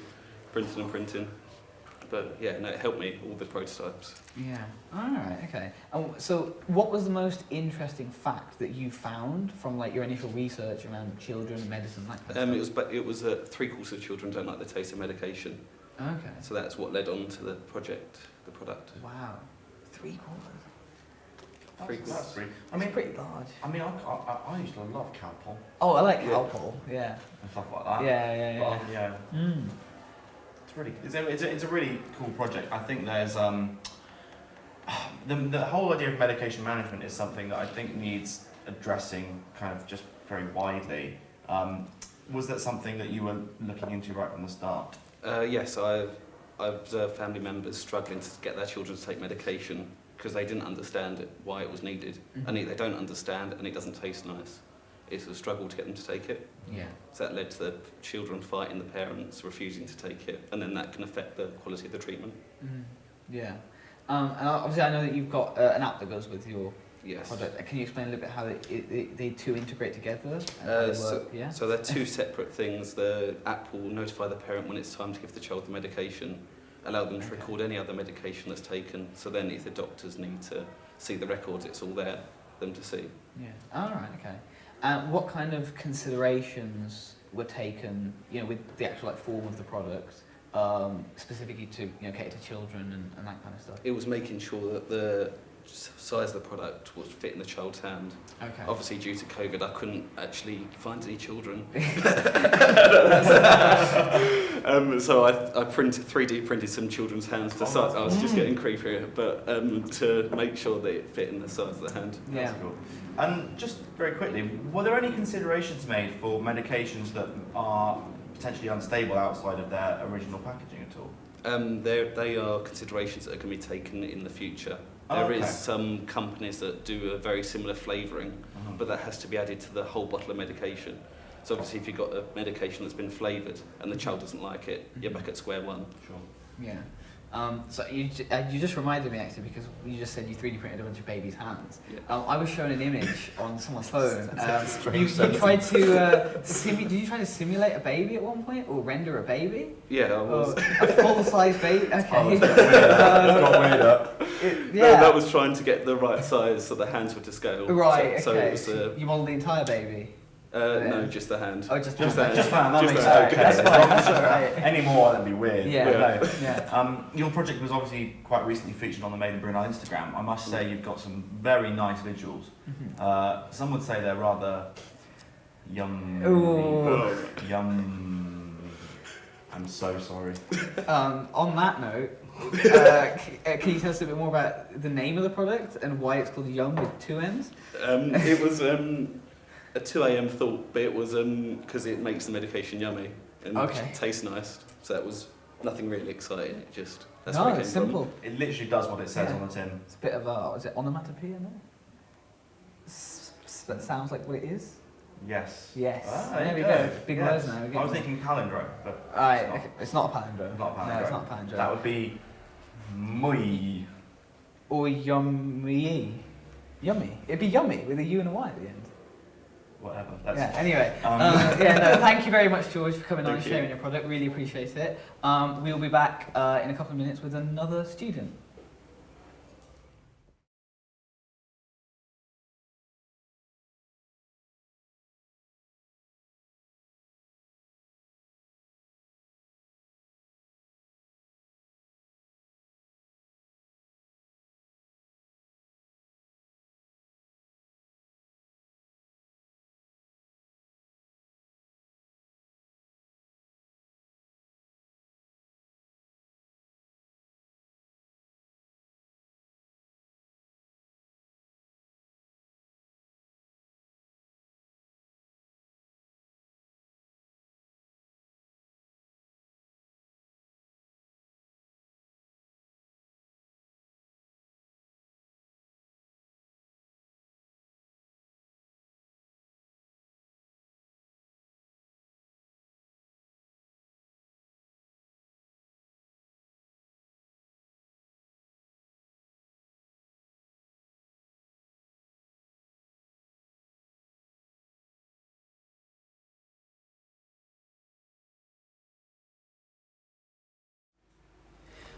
But yeah, no, it helped me, all the prototypes. Yeah. Alright, okay. So what was the most interesting fact that you found from like your initial research around children, medicine, that kind of stuff? It was 3/4 of children don't like the taste of medication. Okay. So that's what led on to the product. Wow. 3/4. That's pretty. I mean, pretty large. I mean, I used to love Calpol Oh, I like Calpol, yeah. and stuff like that. Yeah. But, yeah. Mm. It's really, it's a really cool project. I think there's the whole idea of medication management is something that I think needs addressing kind of just very widely. Was that something that you were looking into right from the start? Yes, I've observed family members struggling to get their children to take medication because they didn't understand why it was needed. Mm-hmm. And they don't understand and it doesn't taste nice. It's a struggle to get them to take it. Yeah. So that led to the children fighting the parents, refusing to take it, and then that can affect the quality of the treatment. Mm. Yeah. And obviously I know that you've got an app that goes with your Yes. product. Can you explain a little bit how they two integrate together? And how they work? Yeah. So they're two separate things. The app will notify the parent when it's time to give the child the medication, allow them to record any other medication that's taken. So then if the doctors need to see the records, it's all there for them to see. Yeah. All right. Okay. And what kind of considerations were taken, with the actual form of the product, specifically to cater to children and that kind of stuff? It was making sure that the size of the product was fit in the child's hand. Okay. Obviously, due to COVID, I couldn't actually find any children. So I 3D printed some children's hands to size. I was just getting creepier, but to make sure that it fit in the size of the hand. Yeah. That's cool. And just very quickly, were there any considerations made for medications that are potentially unstable outside of their original packaging at all? They are considerations that are going to be taken in the future. Oh, There is okay. some companies that do a very similar flavouring, Mhm. but that has to be added to the whole bottle of medication. So obviously if you've got a medication that's been flavoured and the child doesn't like it, you're back at square one. Sure. Yeah. So you just reminded me actually, because you just said you 3D printed a bunch of babies' hands. Yeah. I was shown an image on someone's phone. You strange tried to did you try to simulate a baby at one point, or render a baby? Yeah, I was. A full-size baby. Okay. Oh, it's got weirder. Yeah. That was trying to get the right size so the hands were to scale. Right. So Okay. it was, You modelled the entire baby. no, just the hand. Oh, just the hand. That Just makes the sense. hand. Okay, That's fine. That's all right. Any more, that'd be weird. Yeah. But no. Yeah. Your project was obviously quite recently featured on the Made in Brunei Instagram. I must say you've got some very nice visuals. Some would say they're rather yum. Ooh. Yum. I'm so sorry. On that note, can you tell us a bit more about the name of the product and why it's called Yum with two M's? It was a 2 a.m. thought, but it was because it makes the medication yummy and tastes nice. So that was nothing really exciting. It just that's where it came it's simple. from. It literally does what it says Yeah. on the tin. It's a bit of a, is it onomatopoeia? No? That sounds like what it is. Yes. Yes. Ah, there we you go. Big Yes. words now. We're I getting was thinking palindrome, but Alright, it's not. okay. It's not a palindrome. It's not a No, palindrome. it's not a palindrome. That would be muy. Or yummy. Yummy. It'd be yummy with a U and a Y at the end. Whatever. That's Yeah, anyway. Um, Thank you very much, George, for coming on and Thank you. sharing your product. Really appreciate it. We'll be back in a couple of minutes with another student.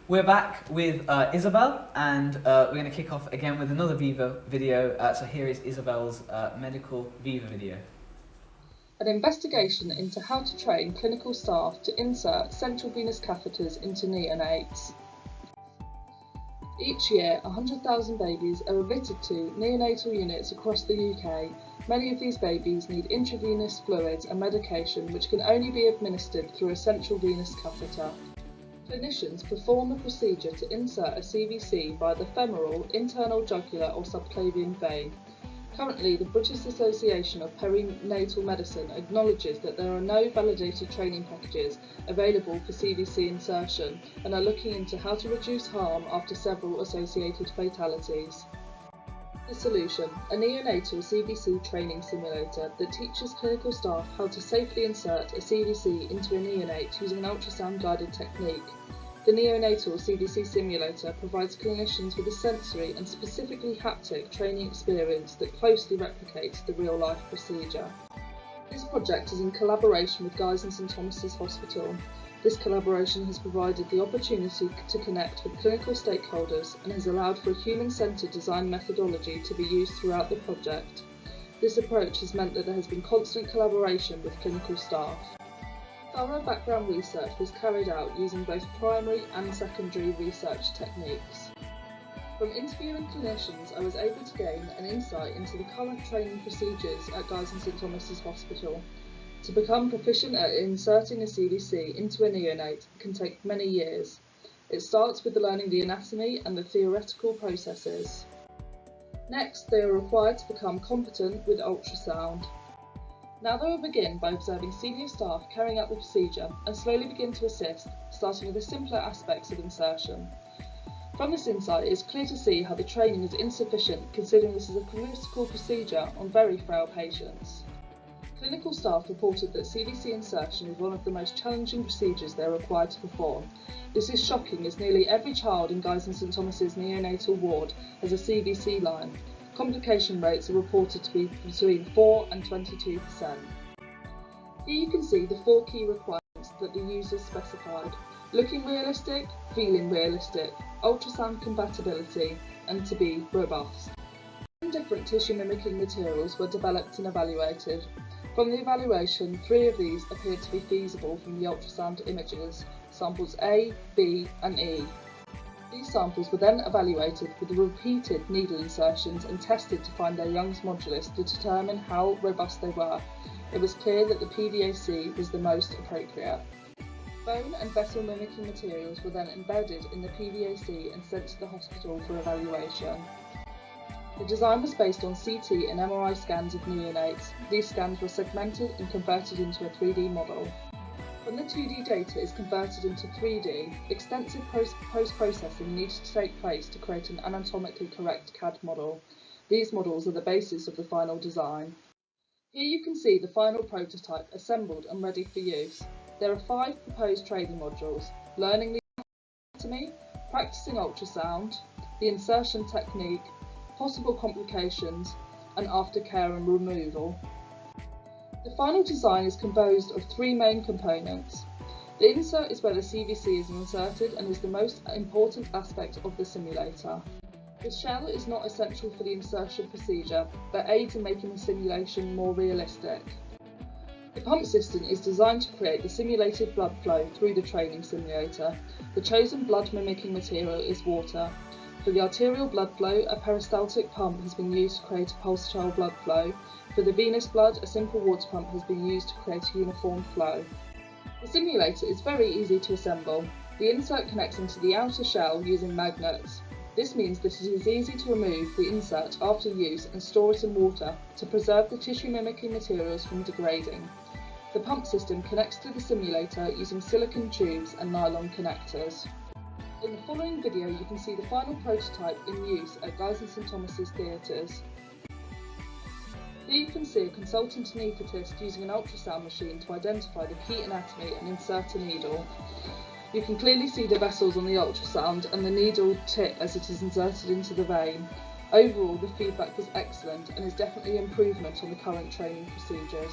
We're back with Isabel, and we're going to kick off again with another Viva video. So here is Isabel's medical Viva video. An investigation into how to train clinical staff to insert central venous catheters into neonates. Each year, 100,000 babies are admitted to neonatal units across the UK. Many of these babies need intravenous fluids and medication which can only be administered through a central venous catheter. Clinicians perform the procedure to insert a CVC via the femoral, internal jugular or subclavian vein. Currently, the British Association of Perinatal Medicine acknowledges that there are no validated training packages available for CVC insertion and are looking into how to reduce harm after several associated fatalities. The solution: a neonatal CVC training simulator that teaches clinical staff how to safely insert a CVC into a neonate using an ultrasound guided technique. The neonatal CVC simulator provides clinicians with a sensory and specifically haptic training experience that closely replicates the real-life procedure. This project is in collaboration with Guy's and St Thomas's Hospital. This collaboration has provided the opportunity to connect with clinical stakeholders and has allowed for a human-centred design methodology to be used throughout the project. This approach has meant that there has been constant collaboration with clinical staff. Thorough background research was carried out using both primary and secondary research techniques. From interviewing clinicians, I was able to gain an insight into the current training procedures at Guy's and St Thomas's Hospital. To become proficient at inserting a CVC into a neonate can take many years. It starts with learning the anatomy and the theoretical processes. Next, they are required to become competent with ultrasound. Now they will begin by observing senior staff carrying out the procedure and slowly begin to assist, starting with the simpler aspects of insertion. From this insight, it is clear to see how the training is insufficient considering this is a critical procedure on very frail patients. Clinical staff reported that CVC insertion is one of the most challenging procedures they are required to perform. This is shocking as nearly every child in Guy's and St Thomas's neonatal ward has a CVC line. Complication rates are reported to be between 4 and 22%. Here you can see the 4 key requirements that the users specified: looking realistic, feeling realistic, ultrasound compatibility, and to be robust. Different tissue mimicking materials were developed and evaluated. From the evaluation, 3 of these appeared to be feasible from the ultrasound images, samples A, B and E. These samples were then evaluated with repeated needle insertions and tested to find their Young's modulus to determine how robust they were. It was clear that the PDAC was the most appropriate. Bone and vessel mimicking materials were then embedded in the PDAC and sent to the hospital for evaluation. The design was based on CT and MRI scans of neonates. These scans were segmented and converted into a 3D model. When the 2D data is converted into 3D, extensive post-processing needs to take place to create an anatomically correct CAD model. These models are the basis of the final design. Here you can see the final prototype assembled and ready for use. There are 5 proposed training modules: learning the anatomy, practicing ultrasound, the insertion technique, possible complications, and aftercare and removal. The final design is composed of 3 main components. The insert is where the CVC is inserted and is the most important aspect of the simulator. The shell is not essential for the insertion procedure, but aids in making the simulation more realistic. The pump system is designed to create the simulated blood flow through the training simulator. The chosen blood mimicking material is water. For the arterial blood flow, a peristaltic pump has been used to create a pulsatile blood flow. For the venous blood, a simple water pump has been used to create a uniform flow. The simulator is very easy to assemble. The insert connects into the outer shell using magnets. This means that it is easy to remove the insert after use and store it in water to preserve the tissue mimicking materials from degrading. The pump system connects to the simulator using silicone tubes and nylon connectors. In the following video you can see the final prototype in use at Guy's and St Thomas's theatres. Here you can see a consultant anaesthetist using an ultrasound machine to identify the key anatomy and insert a needle. You can clearly see the vessels on the ultrasound and the needle tip as it is inserted into the vein. Overall, the feedback was excellent and is definitely an improvement on the current training procedures.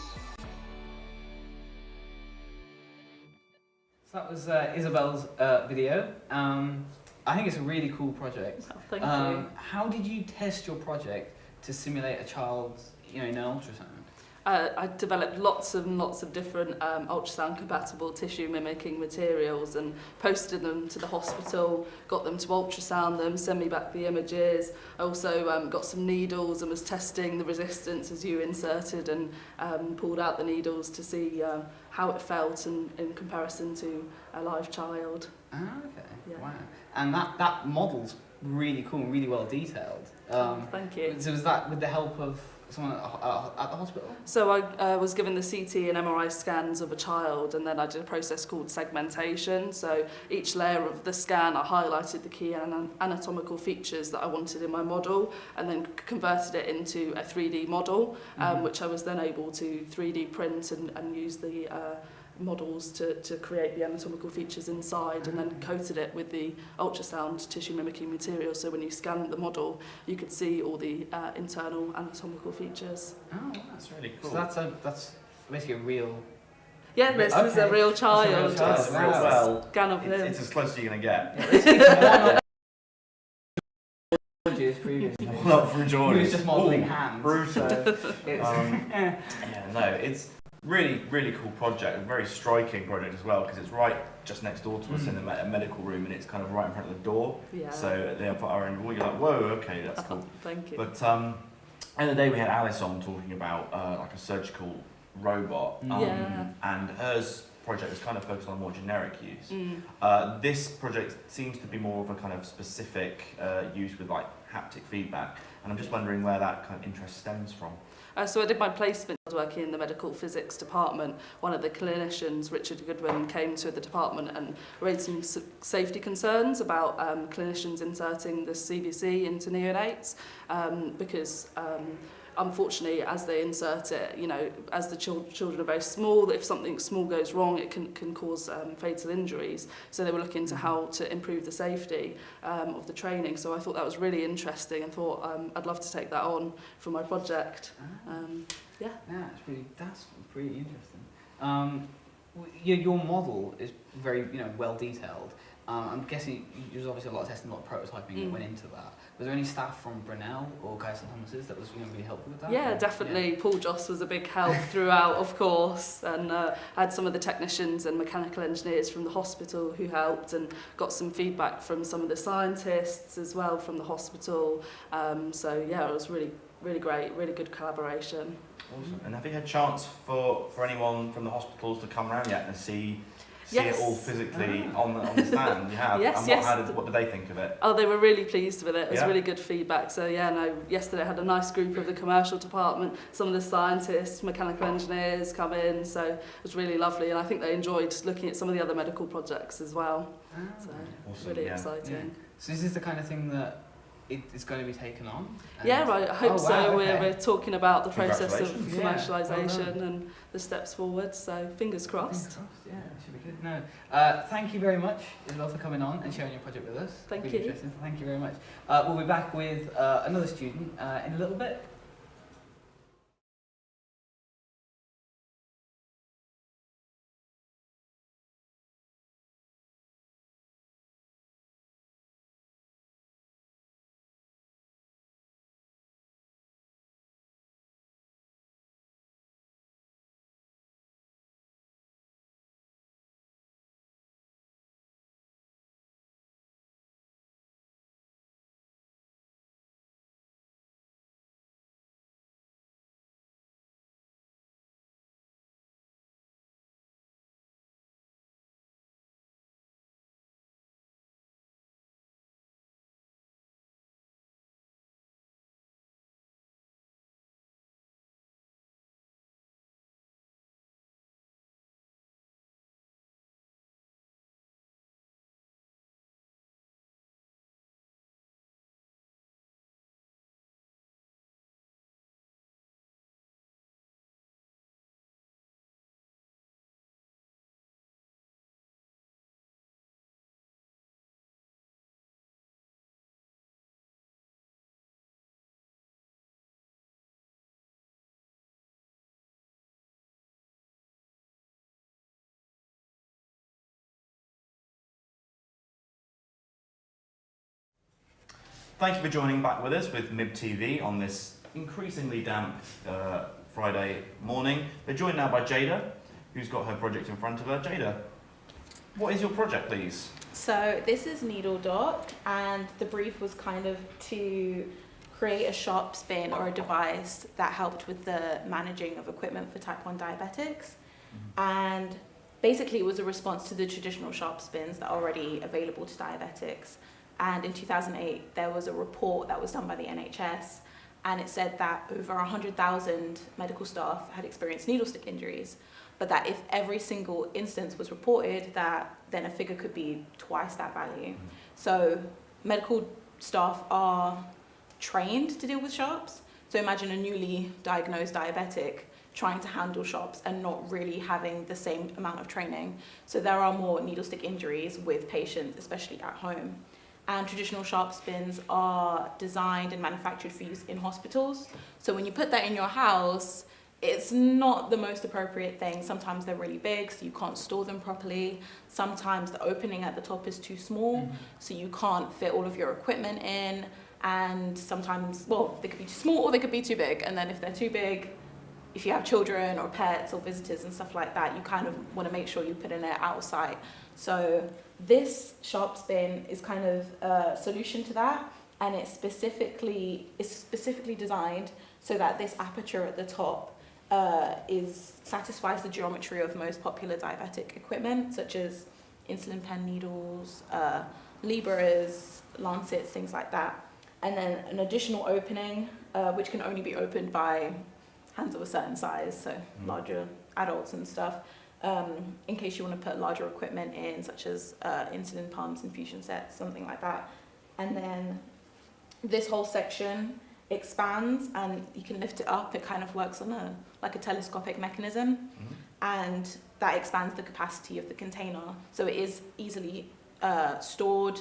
So that was Isabel's video. I think it's a really cool project. Oh, thank you. How did you test your project to simulate a child's, in an ultrasound? I developed lots and lots of different ultrasound compatible tissue mimicking materials and posted them to the hospital, got them to ultrasound them, send me back the images. I also got some needles and was testing the resistance as you inserted and pulled out the needles to see how it felt in comparison to a live child. Ah, okay. Yeah. Wow. And that model's really cool and really well detailed. Thank you. So was that with the help of someone at the hospital? So I was given the CT and MRI scans of a child, and then I did a process called segmentation. So each layer of the scan, I highlighted the key anatomical features that I wanted in my model, and then converted it into a 3D model, which I was then able to 3D print and use the models to create the anatomical features inside, and then coated it with the ultrasound tissue mimicking material, so when you scanned the model you could see all the internal anatomical features. Oh, That's really cool. so that's basically a real... Yeah, this is a real child. That's a real child. Well, Scan of him. it's as close as you're going to get. Previously. Not from George. He was just modelling hands. Brutal. So it's, Yeah, no, it's really, really cool project, a very striking project as well, because it's right just next door to us in a medical room, and it's kind of right in front of the door. Yeah. So they put our own wall, you're like, whoa, okay, that's cool. Thank you. But end of the day, we had Alice on talking about like a surgical robot, and hers project is kind of focused on more generic use. This project seems to be more of a kind of specific use with like haptic feedback, and I'm just wondering where that kind of interest stems from. So I did my placement working in the medical physics department. One of the clinicians, Richard Goodwin, came to the department and raised some safety concerns about clinicians inserting the CVC into neonates because unfortunately, as they insert it, you know, as the children are very small, if something small goes wrong, it can cause fatal injuries. So they were looking into how to improve the safety of the training. So I thought that was really interesting and thought I'd love to take that on for my project. Yeah, that's pretty interesting. Your model is very well detailed. I'm guessing there's obviously a lot of testing, a lot of prototyping that went into that. Was there any staff from Brunel or Guy's St Thomas's that was really helpful with that? Yeah, definitely. Yeah. Paul Joss was a big help throughout, of course, and I had some of the technicians and mechanical engineers from the hospital who helped, and got some feedback from some of the scientists as well from the hospital. So yeah, it was really great, really good collaboration. Awesome. And have you had a chance for anyone from the hospitals to come around yet and see it all physically on the stand? You have? Yes, and what did they think of it? Oh, they were really pleased with it. It was really good feedback. So yeah, no, yesterday I had a nice group of the commercial department, some of the scientists, mechanical engineers come in, so it was really lovely, and I think they enjoyed looking at some of the other medical projects as well. So awesome, really exciting. Yeah. So is this the kind of thing that it's going to be taken on? Yeah, right. I hope so. Okay. We're talking about the process of commercialisation and the steps forward. So fingers crossed. Yeah, it should be good. No, thank you very much, Isabel, for coming on and sharing your project with us. Thank really you. Interesting. Thank you very much. We'll be back with another student in a little bit. Thank you for joining back with us with Mib Tv on this increasingly damp Friday morning. We're joined now by Jada, who's got her project in front of her. Jada, what is your project, please? So this is Needle Doc, and the brief was kind of to create a sharp spin or a device that helped with the managing of equipment for type 1 diabetics. And basically it was a response to the traditional sharp spins that are already available to diabetics. And in 2008, there was a report that was done by the NHS, and it said that over 100,000 medical staff had experienced needle stick injuries, but that if every single instance was reported, that then a figure could be twice that value. So medical staff are trained to deal with sharps. So imagine a newly diagnosed diabetic trying to handle shops and not really having the same amount of training. So there are more needle stick injuries with patients, especially at home. And traditional sharp spins are designed and manufactured for use in hospitals. So when you put that in your house, it's not the most appropriate thing. Sometimes they're really big, so you can't store them properly. Sometimes the opening at the top is too small, so you can't fit all of your equipment in. And sometimes, well, they could be too small or they could be too big. And then if they're too big, if you have children or pets or visitors and stuff like that, you kind of want to make sure you put in it out of sight. So this sharp spin is kind of a solution to that, and it's specifically designed so that this aperture at the top satisfies the geometry of most popular diabetic equipment, such as insulin pen needles, Libras, lancets, things like that. And then an additional opening, which can only be opened by hands of a certain size, so larger adults and stuff, in case you want to put larger equipment in, such as insulin pumps, infusion sets, something like that. And then this whole section expands and you can lift it up. It kind of works on like a telescopic mechanism, and that expands the capacity of the container. So it is easily stored,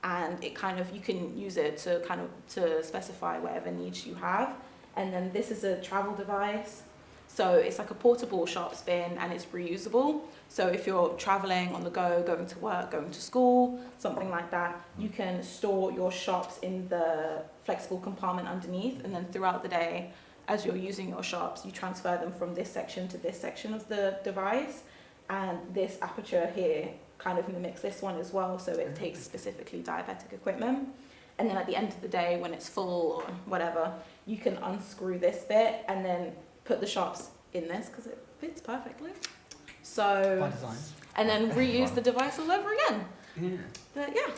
and it kind of, you can use it to specify whatever needs you have. And then this is a travel device. So it's like a portable sharp spin, and it's reusable. So if you're traveling on the go, going to work, going to school, something like that, you can store your sharps in the flexible compartment underneath, and then throughout the day, as you're using your sharps, you transfer them from this section to this section of the device. And this aperture here kind of mimics this one as well, so it takes specifically diabetic equipment. And then at the end of the day, when it's full or whatever, you can unscrew this bit and then put the sharps in this because it fits perfectly. So, by design. And then reuse the device all over again. Yeah. But yeah.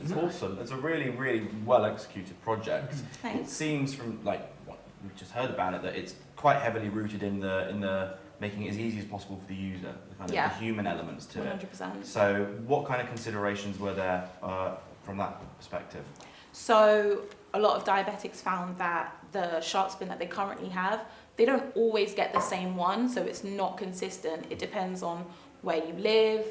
It's awesome. It's a really, really well executed project. Thanks. It seems from like what we've just heard about it that it's quite heavily rooted in the making it as easy as possible for the user, the kind of the human elements to 100%. it. So what kind of considerations were there from that perspective? So a lot of diabetics found that the sharp spin that they currently have, they don't always get the same one, so it's not consistent. It depends on where you live,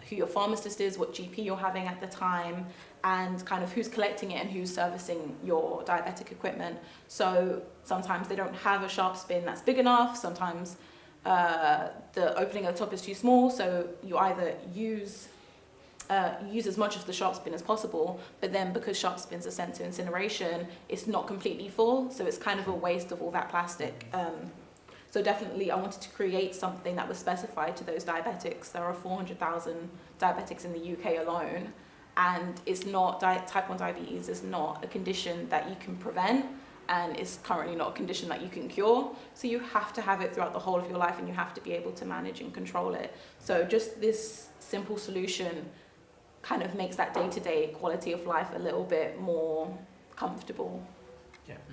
who your pharmacist is, what GP you're having at the time, and kind of who's collecting it and who's servicing your diabetic equipment. So sometimes they don't have a sharp spin that's big enough, sometimes the opening at the top is too small, so you either use as much of the sharp spin as possible, but then because sharp spins are sent to incineration, it's not completely full, so it's kind of a waste of all that plastic. So definitely I wanted to create something that was specified to those diabetics. There are 400,000 diabetics in the UK alone, and it's not, type 1 diabetes is not a condition that you can prevent, and it's currently not a condition that you can cure. So you have to have it throughout the whole of your life, and you have to be able to manage and control it. So just this simple solution kind of makes that day-to-day quality of life a little bit more comfortable.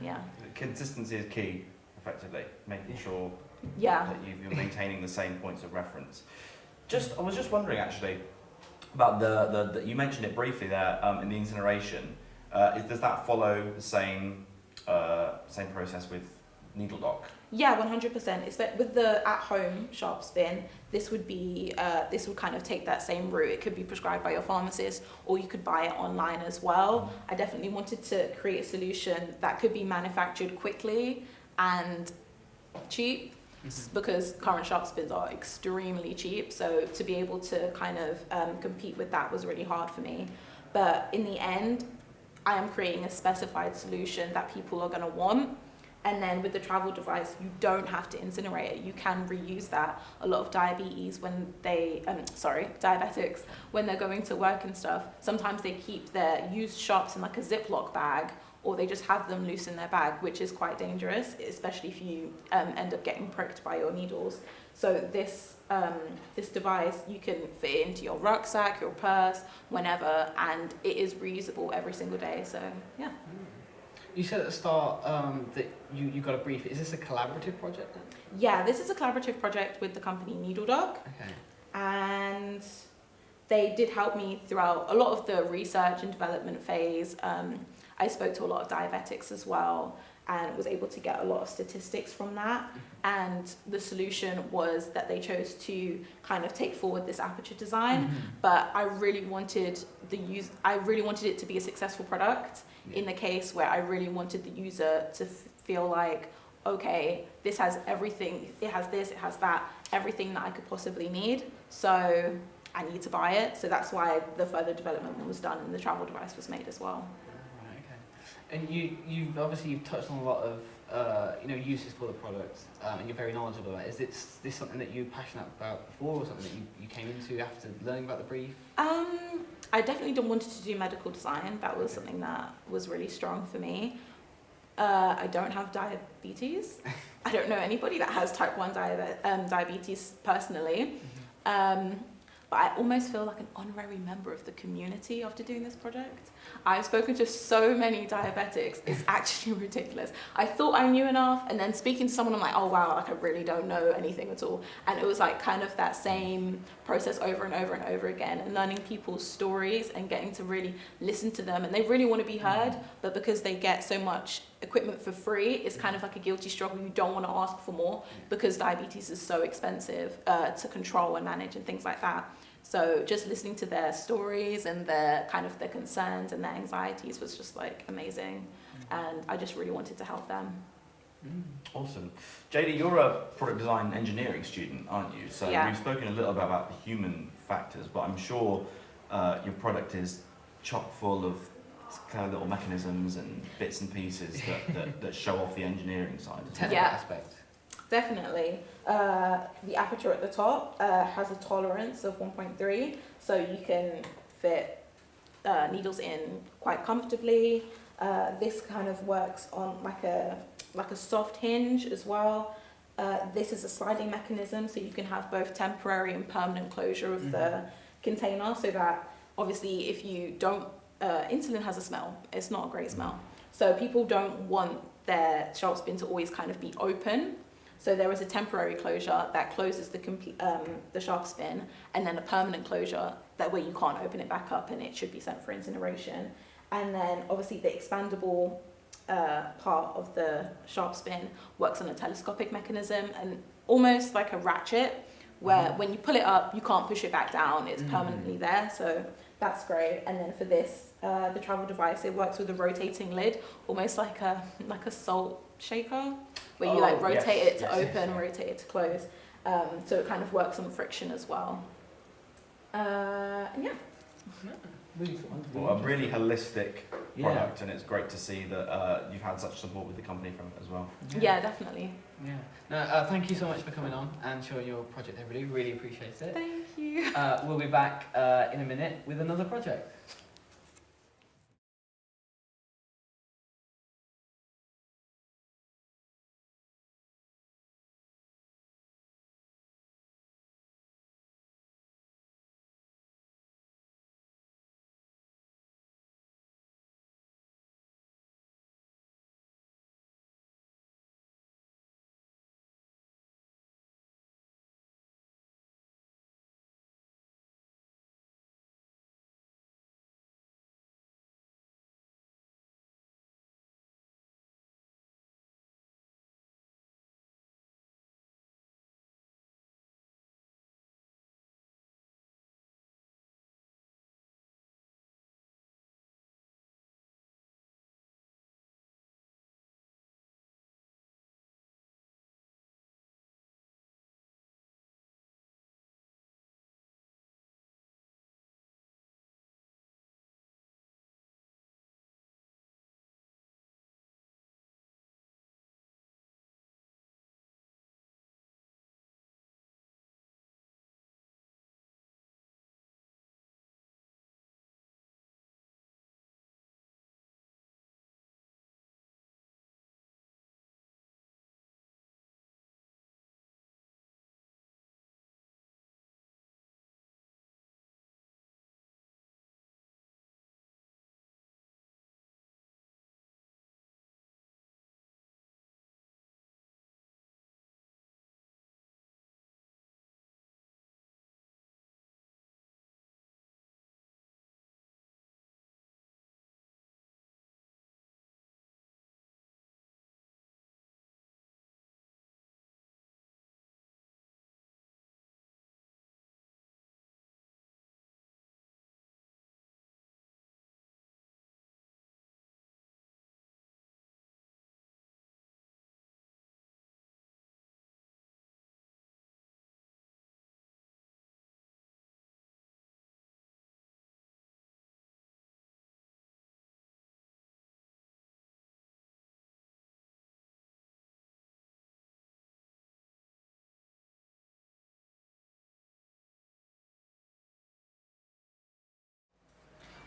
Yeah. Consistency is key, effectively, making sure that you're maintaining the same points of reference. I was just wondering actually about the you mentioned it briefly there in the incineration. Does that follow the same process with needle dock? Yeah, 100%. It's with the at-home sharp spin, this would kind of take that same route. It could be prescribed by your pharmacist, or you could buy it online as well. I definitely wanted to create a solution that could be manufactured quickly and cheap, because current sharp spins are extremely cheap. So to be able to kind of compete with that was really hard for me. But in the end, I am creating a specified solution that people are going to want. And then with the travel device, you don't have to incinerate it. You can reuse that. A lot of diabetics, when they're going to work and stuff, sometimes they keep their used sharps in like a Ziploc bag, or they just have them loose in their bag, which is quite dangerous, especially if you end up getting pricked by your needles. So this device, you can fit it into your rucksack, your purse, whenever, and it is reusable every single day. So yeah. You said at the start that you got a brief. Is this a collaborative project then? Yeah, this is a collaborative project with the company NeedleDoc. Okay. And they did help me throughout a lot of the research and development phase. I spoke to a lot of diabetics as well, and was able to get a lot of statistics from that. And the solution was that they chose to kind of take forward this aperture design, but I really wanted it to be a successful product in the case where I really wanted the user to feel like, okay, this has everything, it has this, it has that, everything that I could possibly need, so I need to buy it. So that's why the further development was done and the travel device was made as well. Right, okay. And you've touched on a lot of uses for the product, and you're very knowledgeable about it. Is this something that you were passionate about before, or something that you came into after learning about the brief? I definitely wanted to do medical design. That was something that was really strong for me. I don't have diabetes. I don't know anybody that has type 1 diabetes personally. But I almost feel like an honorary member of the community after doing this project. I've spoken to so many diabetics, it's actually ridiculous. I thought I knew enough, and then speaking to someone, I'm like, oh wow, like I really don't know anything at all. And it was like kind of that same process over and over and over again, and learning people's stories and getting to really listen to them. And they really want to be heard, but because they get so much equipment for free, it's kind of like a guilty struggle. You don't want to ask for more because diabetes is so expensive to control and manage and things like that. So just listening to their stories and their concerns and their anxieties was just like amazing, and I just really wanted to help them. Awesome. JD, you're a product design engineering student, aren't you? So Yeah. we've spoken a little bit about the human factors, but I'm sure your product is chock full of kind of little mechanisms and bits and pieces that show off the engineering side. Technical aspect. Definitely. The aperture at the top has a tolerance of 1.3, so you can fit needles in quite comfortably. This kind of works on like a soft hinge as well. This is a sliding mechanism, so you can have both temporary and permanent closure of the container, so that obviously if you don't, insulin has a smell, it's not a great smell. So people don't want their sharp spin to always kind of be open. So there is a temporary closure that closes the sharp spin, and then a permanent closure that way you can't open it back up and it should be sent for incineration. And then obviously the expandable part of the sharp spin works on a telescopic mechanism and almost like a ratchet, where when you pull it up, you can't push it back down, it's permanently there. So that's great. And then for this, the travel device, it works with a rotating lid, almost like a salt shaker, where you rotate it to open, rotate it to close. So it kind of works on friction as well. And yeah. Well, a really holistic product, and it's great to see that you've had such support with the company from it as well. Yeah, definitely. Yeah. No, thank you so much for coming on and showing your project, everybody. Really appreciate it. Thank you. We'll be back in a minute with another project.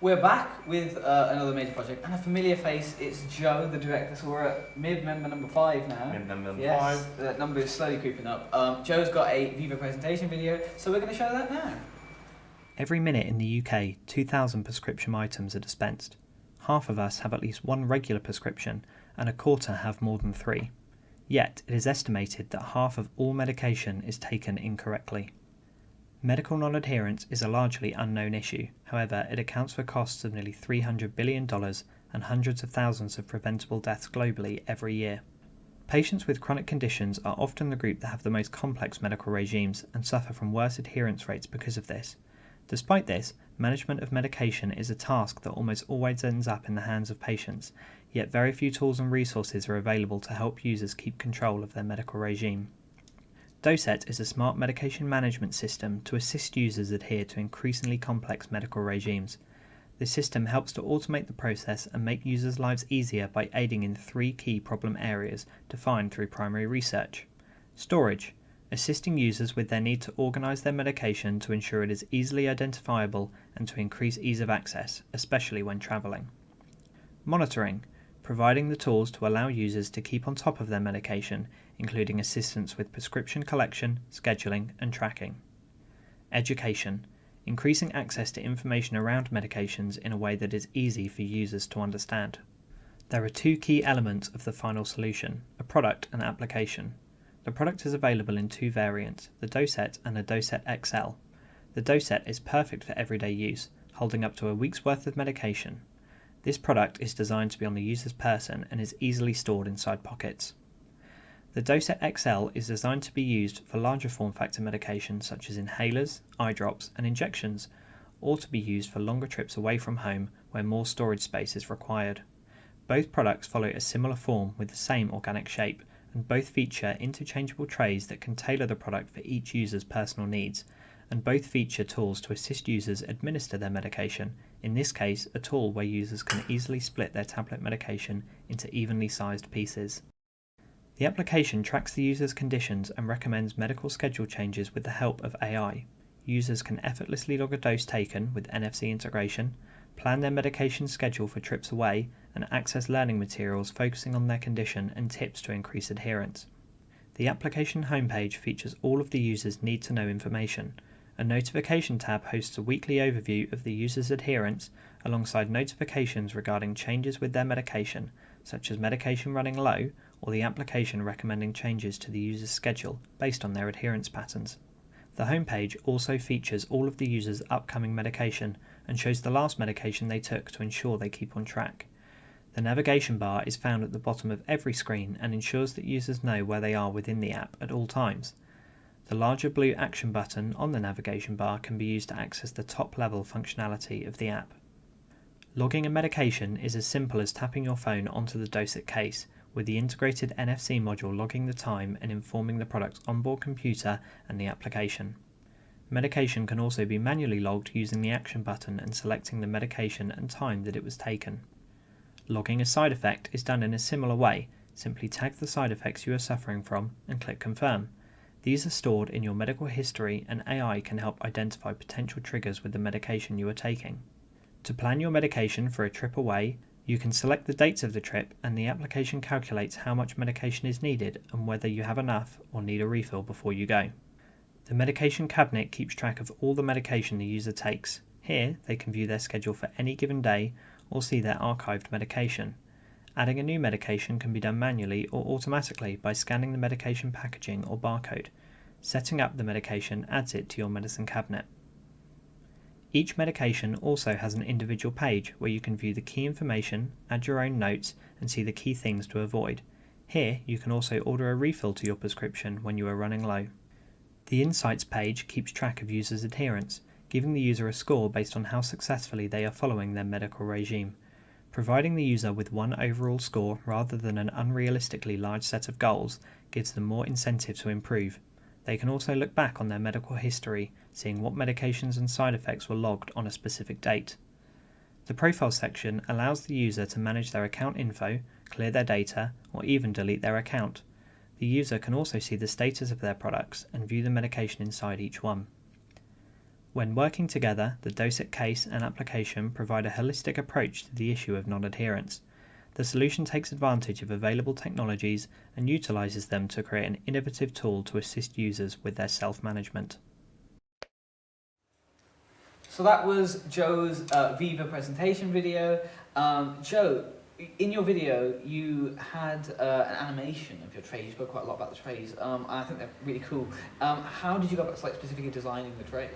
We're back with another major project and a familiar face. It's Joe, the director. So we're at Mib member number 5 now. Mib number 5. Yes, that number is slowly creeping up. Joe's got a Viva presentation video, so we're going to show that now. Every minute in the UK, 2,000 prescription items are dispensed. Half of us have at least one regular prescription, and a quarter have more than 3. Yet, it is estimated that half of all medication is taken incorrectly. Medical non-adherence is a largely unknown issue. However, it accounts for costs of nearly $300 billion and hundreds of thousands of preventable deaths globally every year. Patients with chronic conditions are often the group that have the most complex medical regimes and suffer from worse adherence rates because of this. Despite this, management of medication is a task that almost always ends up in the hands of patients, yet very few tools and resources are available to help users keep control of their medical regime. DoSet is a smart medication management system to assist users adhere to increasingly complex medical regimes. This system helps to automate the process and make users' lives easier by aiding in 3 key problem areas defined through primary research. Storage, assisting users with their need to organize their medication to ensure it is easily identifiable and to increase ease of access, especially when traveling. Monitoring, providing the tools to allow users to keep on top of their medication, including assistance with prescription collection, scheduling, and tracking. Education, increasing access to information around medications in a way that is easy for users to understand. There are 2 key elements of the final solution, a product and application. The product is available in 2 variants, the DoSet and the DoSet XL. The DoSet is perfect for everyday use, holding up to a week's worth of medication. This product is designed to be on the user's person and is easily stored inside pockets. The DoSet XL is designed to be used for larger form factor medications such as inhalers, eye drops, and injections, or to be used for longer trips away from home where more storage space is required. Both products follow a similar form with the same organic shape, and both feature interchangeable trays that can tailor the product for each user's personal needs, and both feature tools to assist users administer their medication, in this case a tool where users can easily split their tablet medication into evenly sized pieces. The application tracks the user's conditions and recommends medical schedule changes with the help of AI. Users can effortlessly log a dose taken with NFC integration, plan their medication schedule for trips away, and access learning materials focusing on their condition and tips to increase adherence. The application homepage features all of the user's need-to-know information. A notification tab hosts a weekly overview of the user's adherence, alongside notifications regarding changes with their medication, such as medication running low, or the application recommending changes to the user's schedule based on their adherence patterns. The homepage also features all of the user's upcoming medication and shows the last medication they took to ensure they keep on track. The navigation bar is found at the bottom of every screen and ensures that users know where they are within the app at all times. The larger blue action button on the navigation bar can be used to access the top-level functionality of the app. Logging a medication is as simple as tapping your phone onto the DoSet case, with the integrated NFC module logging the time and informing the product's onboard computer and the application. Medication can also be manually logged using the action button and selecting the medication and time that it was taken. Logging a side effect is done in a similar way. Simply tag the side effects you are suffering from and click confirm. These are stored in your medical history, and AI can help identify potential triggers with the medication you are taking. To plan your medication for a trip away, you can select the dates of the trip, and the application calculates how much medication is needed and whether you have enough or need a refill before you go. The medication cabinet keeps track of all the medication the user takes. Here, they can view their schedule for any given day or see their archived medication. Adding a new medication can be done manually or automatically by scanning the medication packaging or barcode. Setting up the medication adds it to your medicine cabinet. Each medication also has an individual page where you can view the key information, add your own notes, and see the key things to avoid. Here, you can also order a refill to your prescription when you are running low. The Insights page keeps track of users' adherence, giving the user a score based on how successfully they are following their medical regime. Providing the user with one overall score rather than an unrealistically large set of goals gives them more incentive to improve. They can also look back on their medical history, seeing what medications and side effects were logged on a specific date. The Profile section allows the user to manage their account info, clear their data, or even delete their account. The user can also see the status of their products and view the medication inside each one. When working together, the docet case and application provide a holistic approach to the issue of non-adherence. The solution takes advantage of available technologies and utilises them to create an innovative tool to assist users with their self-management. So that was Joe's Viva presentation video. Joe, in your video, you had an animation of your trays. You spoke quite a lot about the trays. I think they're really cool. How did you go about specifically designing the trays?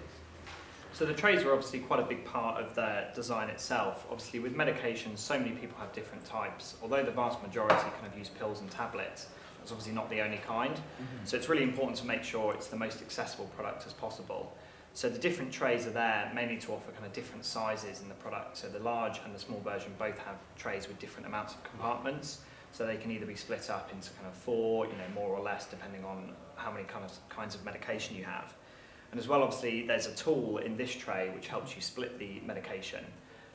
So the trays were obviously quite a big part of the design itself. Obviously with medications, so many people have different types. Although the vast majority kind of use pills and tablets, that's obviously not the only kind. So it's really important to make sure it's the most accessible product as possible. So the different trays are there mainly to offer kind of different sizes in the product. So the large and the small version both have trays with different amounts of compartments. So they can either be split up into kind of 4, more or less, depending on how many kinds of medication you have. And as well, obviously, there's a tool in this tray which helps you split the medication.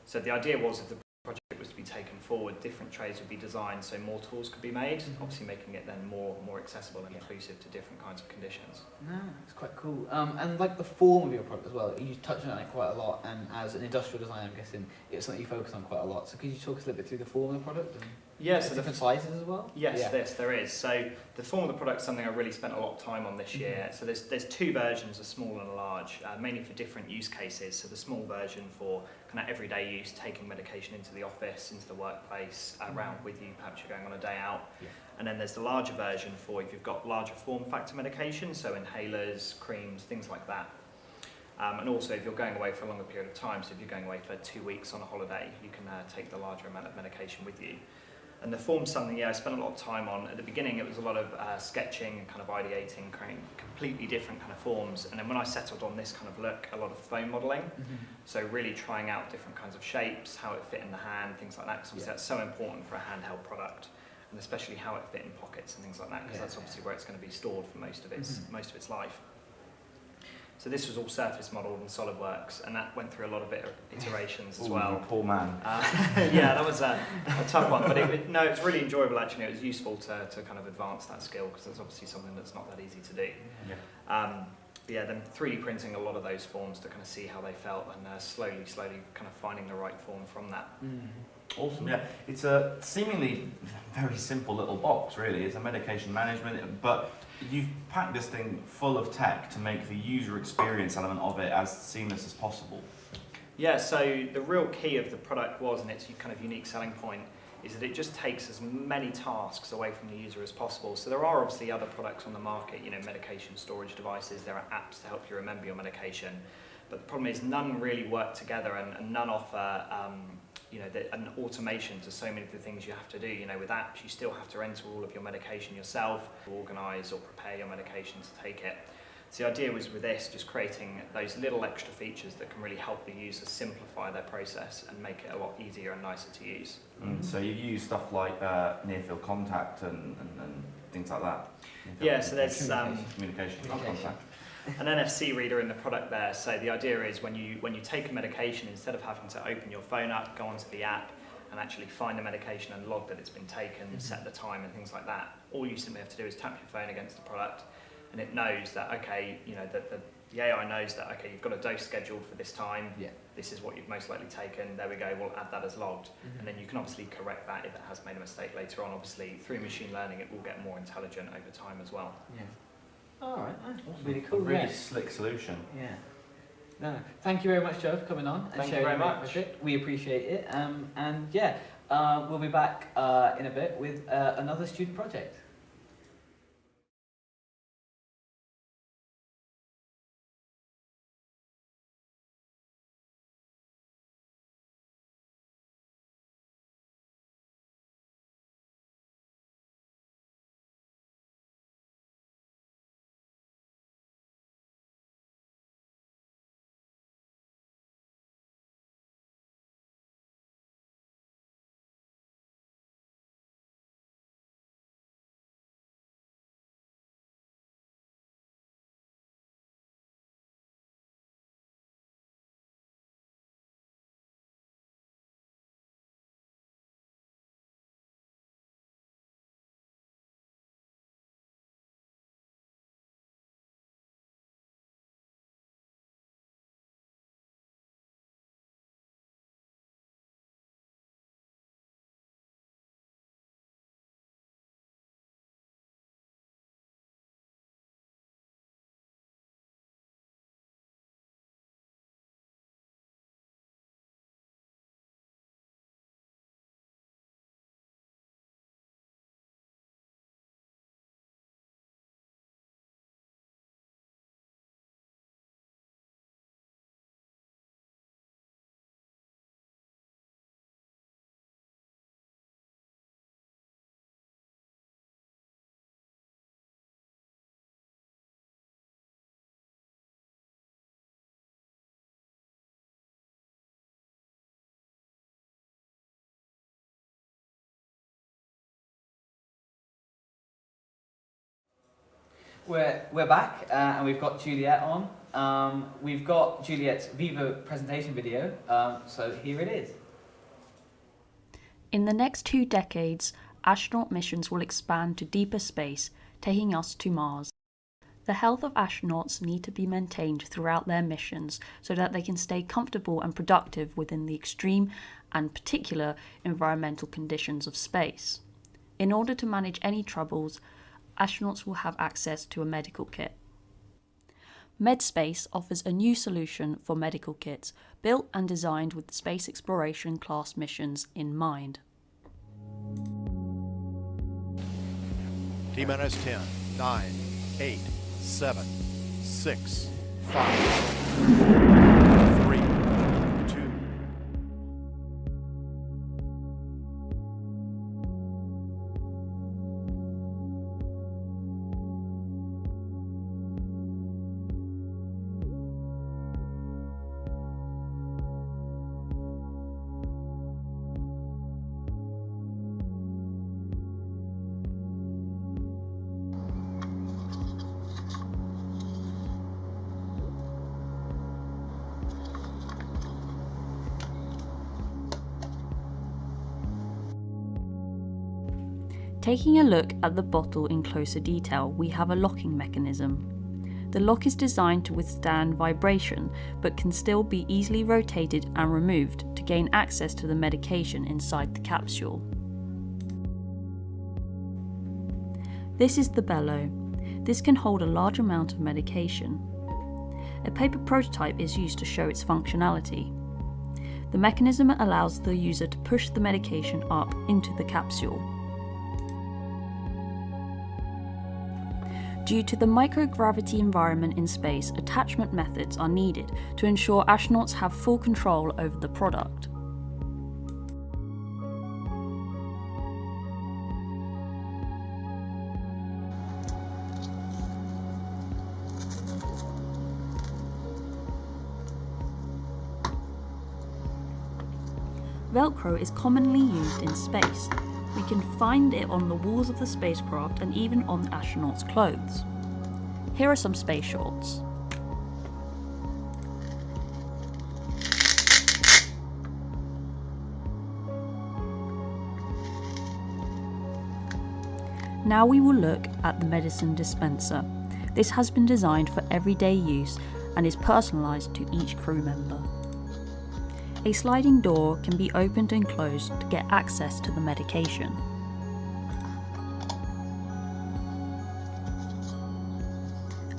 So the idea was if the project was to be taken forward, different trays would be designed so more tools could be made, obviously making it then more accessible and inclusive to different kinds of conditions. No, it's quite cool. And like the form of your product as well, you touched on it quite a lot, and as an industrial designer, I'm guessing it's something you focus on quite a lot. So could you talk us a little bit through the form of the product? Yes, so different sizes as well? Yes, there is. So the form of the product is something I really spent a lot of time on this year. So there's 2 versions, a small and a large, mainly for different use cases. So the small version for kind of everyday use, taking medication into the office, into the workplace, around with you, perhaps you're going on a day out. Yeah. And then there's the larger version for if you've got larger form factor medication, so inhalers, creams, things like that. And also if you're going away for a longer period of time, so if you're going away for 2 weeks on a holiday, you can take the larger amount of medication with you. And the form's something, I spent a lot of time on. At the beginning, it was a lot of sketching and kind of ideating, creating completely different kind of forms. And then when I settled on this kind of look, a lot of foam modelling. So really trying out different kinds of shapes, how it fit in the hand, things like that. Because obviously that's so important for a handheld product, and especially how it fit in pockets and things like that. Because that's obviously where it's going to be stored for most of its life. So this was all surface modelled in SolidWorks, and that went through a lot of iterations as well. Poor man. Yeah, that was a tough one, but it's really enjoyable actually. It was useful to kind of advance that skill, because it's obviously something that's not that easy to do. Then 3D printing a lot of those forms to kind of see how they felt, and slowly kind of finding the right form from that. Awesome, yeah. It's a seemingly very simple little box, really. It's a medication management, but you've packed this thing full of tech to make the user experience element of it as seamless as possible. Yeah, so the real key of the product was, and its kind of unique selling point, is that it just takes as many tasks away from the user as possible. So there are obviously other products on the market, medication storage devices, there are apps to help you remember your medication, but the problem is none really work together, and none offer an automation to so many of the things you have to do. With apps, you still have to enter all of your medication yourself, organise or prepare your medication to take it. So the idea was with this, just creating those little extra features that can really help the user simplify their process and make it a lot easier and nicer to use. So you use stuff like near-field contact and things like that? Yeah, so there's communication, not contact. An NFC reader in the product there. So the idea is when you take a medication, instead of having to open your phone up, go onto the app and actually find the medication and log that it's been taken, set the time and things like that, all you simply have to do is tap your phone against the product, and it knows that, okay, the AI knows that, okay, you've got a dose scheduled for this time, this is what you've most likely taken, there we go, we'll add that as logged. And then you can obviously correct that if it has made a mistake later on. Obviously, through machine learning, it will get more intelligent over time as well. All right, really cool. Really slick solution. Yeah. No, thank you very much, Joe, for coming on and sharing your project. We appreciate it. We'll be back in a bit with another student project. We're back and we've got Juliet on. We've got Juliet's Viva presentation video, so here it is. In the next 2 decades, astronaut missions will expand to deeper space, taking us to Mars. The health of astronauts need to be maintained throughout their missions so that they can stay comfortable and productive within the extreme and particular environmental conditions of space. In order to manage any troubles, astronauts will have access to a medical kit. MedSpace offers a new solution for medical kits, built and designed with space exploration class missions in mind. T-minus 10, 9, 8, 7, 6, 5, 3, 2. Taking a look at the bottle in closer detail, we have a locking mechanism. The lock is designed to withstand vibration, but can still be easily rotated and removed to gain access to the medication inside the capsule. This is the bellow. This can hold a large amount of medication. A paper prototype is used to show its functionality. The mechanism allows the user to push the medication up into the capsule. Due to the microgravity environment in space, attachment methods are needed to ensure astronauts have full control over the product. Velcro is commonly used in space. We can find it on the walls of the spacecraft and even on the astronauts' clothes. Here are some space shorts. Now we will look at the medicine dispenser. This has been designed for everyday use and is personalised to each crew member. A sliding door can be opened and closed to get access to the medication.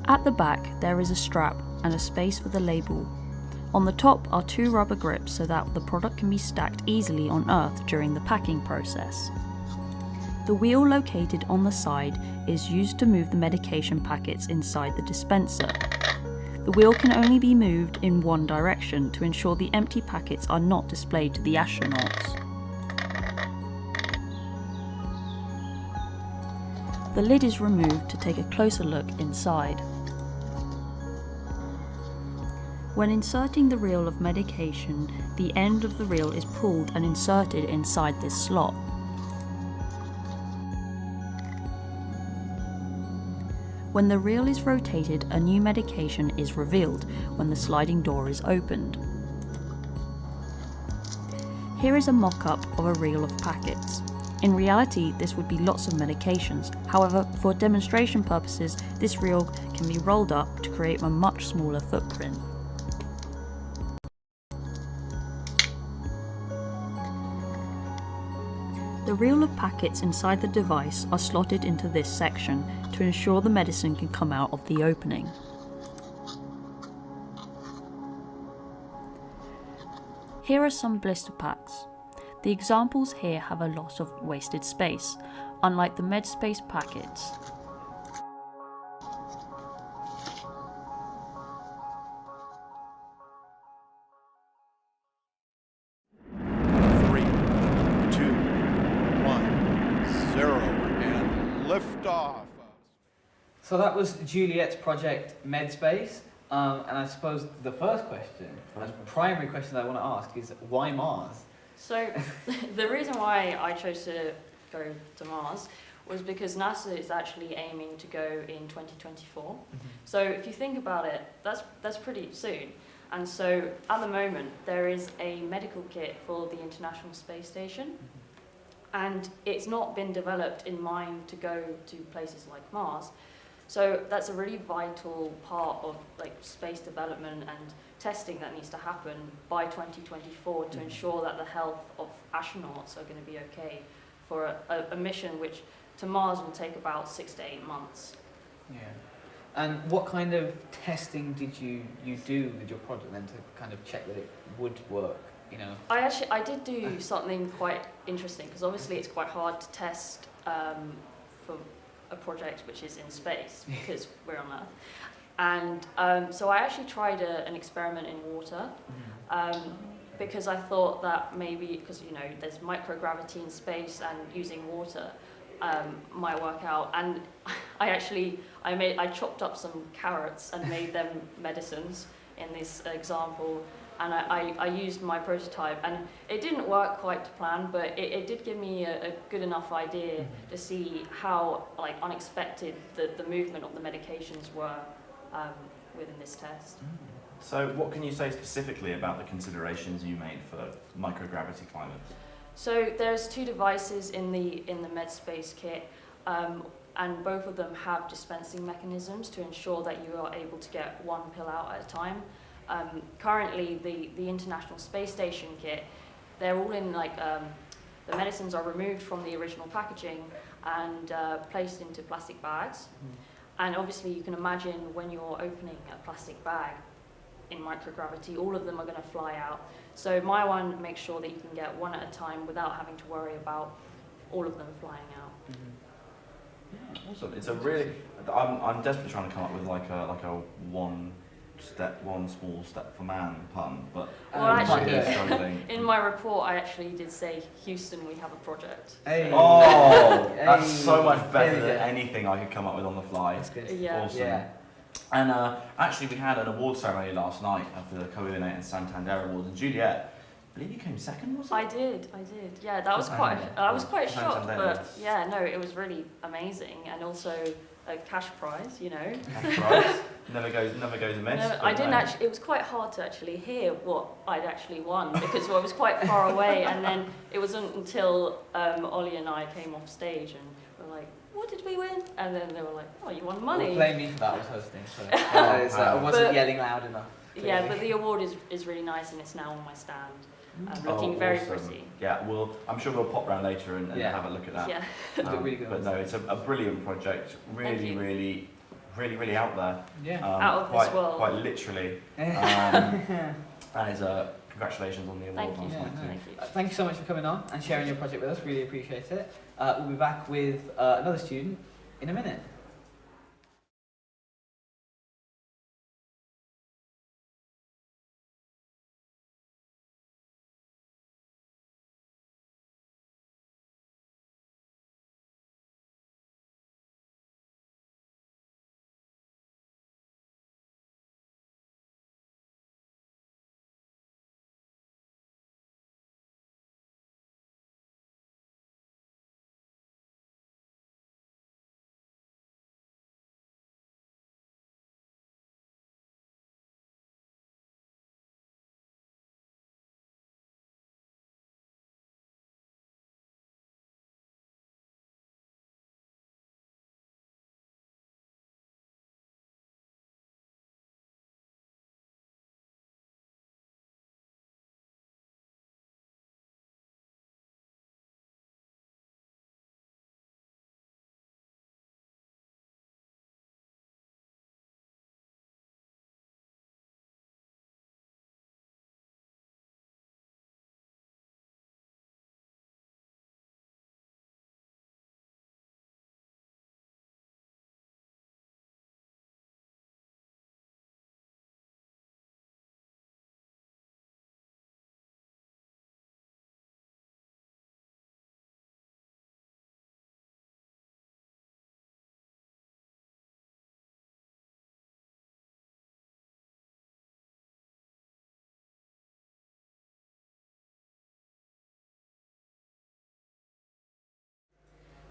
At the back there is a strap and a space for the label. On the top are 2 rubber grips so that the product can be stacked easily on Earth during the packing process. The wheel located on the side is used to move the medication packets inside the dispenser. The wheel can only be moved in one direction to ensure the empty packets are not displayed to the astronauts. The lid is removed to take a closer look inside. When inserting the reel of medication, the end of the reel is pulled and inserted inside this slot. When the reel is rotated, a new medication is revealed when the sliding door is opened. Here is a mock-up of a reel of packets. In reality, this would be lots of medications. However, for demonstration purposes, this reel can be rolled up to create a much smaller footprint. The reel of packets inside the device are slotted into this section to ensure the medicine can come out of the opening. Here are some blister packs. The examples here have a lot of wasted space, unlike the MedSpace packets. So that was Juliet's project MedSpace, and I suppose the first question, the primary question that I want to ask is, why Mars? So the reason why I chose to go to Mars was because NASA is actually aiming to go in 2024. So if you think about it, that's pretty soon. And so at the moment, there is a medical kit for the International Space Station. And it's not been developed in mind to go to places like Mars. So that's a really vital part of like space development and testing that needs to happen by 2024 to ensure that the health of astronauts are going to be okay for a mission which to Mars will take about 6 to 8 months. Yeah. And what kind of testing did you do with your project then to kind of check that it would work? You know, I did do something quite interesting because obviously it's quite hard to test for a project which is in space because we're on Earth. And so I actually tried an experiment in water because I thought that maybe, because you know there's microgravity in space and using water might work out. And I chopped up some carrots and made them medicines in this example. And I used my prototype, and it didn't work quite to plan, but it did give me a good enough idea to see how like unexpected the movement of the medications were within this test. So what can you say specifically about the considerations you made for microgravity climates? So there's 2 devices in the MedSpace kit, and both of them have dispensing mechanisms to ensure that you are able to get 1 pill out at a time. Currently, the International Space Station kit, they're all in like, the medicines are removed from the original packaging and placed into plastic bags. And obviously you can imagine when you're opening a plastic bag in microgravity, all of them are going to fly out. So my one makes sure that you can get 1 at a time without having to worry about all of them flying out. Yeah, awesome. It's a really, I'm desperately trying to come up with like a one small step for man pun, but well, actually, struggling. in my report, I actually did say, Houston, we have a project. Hey. Oh, that's so much better than anything I could come up with on the fly. That's good. Yeah. Awesome. Yeah. And actually, we had an award ceremony last night for the Co-Illuminate and Santander Awards, and Juliet, I believe you came second, was it? I did. Yeah, that was quite. I was quite shocked, Santander. but yeah, no, it was really amazing, and also a cash prize, you know. Cash prize never goes amiss. No, I didn't actually. It was quite hard to actually hear what I'd actually won because I was quite far away, and then it wasn't until Ollie and I came off stage and were like, "What did we win?" And then they were like, "Oh, you won money." Well, blame me for that. I was hosting, so I wasn't yelling loud enough. Clearly. Yeah, but the award is really nice, and it's now on my stand. Looking very pretty. Yeah, I'm sure we'll pop round later and have a look at that. Yeah. Really good. But no, it's a brilliant project. Really out there. Yeah. Out of this world. Quite literally. And congratulations on the award last night too. Thank you. Thank you so much for coming on and sharing your project with us. Really appreciate it. We'll be back with another student in a minute.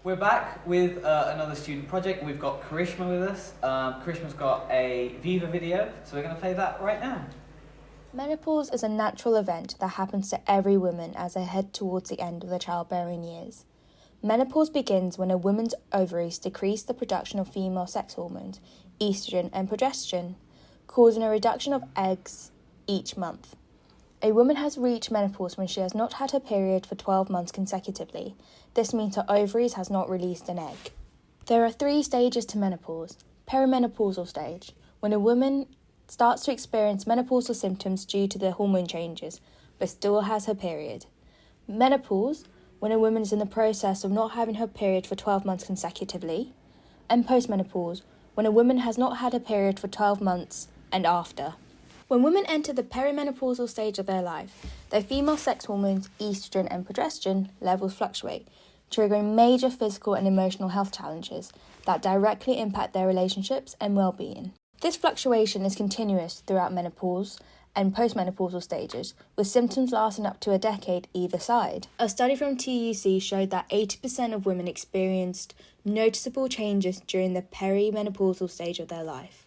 We're back with another student project. We've got Karishma with us. Karishma's got a Viva video, so we're going to play that right now. Menopause is a natural event that happens to every woman as they head towards the end of their childbearing years. Menopause begins when a woman's ovaries decrease the production of female sex hormones, estrogen and progesterone, causing a reduction of eggs each month. A woman has reached menopause when she has not had her period for 12 months consecutively. This means her ovaries has not released an egg. There are 3 stages to menopause. Perimenopausal stage, when a woman starts to experience menopausal symptoms due to the hormone changes, but still has her period. Menopause, when a woman is in the process of not having her period for 12 months consecutively. And postmenopause, when a woman has not had her period for 12 months and after. When women enter the perimenopausal stage of their life, their female sex hormones, estrogen and progesterone levels fluctuate, triggering major physical and emotional health challenges that directly impact their relationships and well-being. This fluctuation is continuous throughout menopause and postmenopausal stages, with symptoms lasting up to a decade either side. A study from TUC showed that 80% of women experienced noticeable changes during the perimenopausal stage of their life.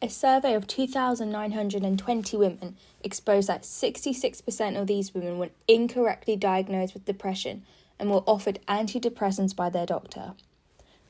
A survey of 2,920 women exposed that 66% of these women were incorrectly diagnosed with depression and were offered antidepressants by their doctor.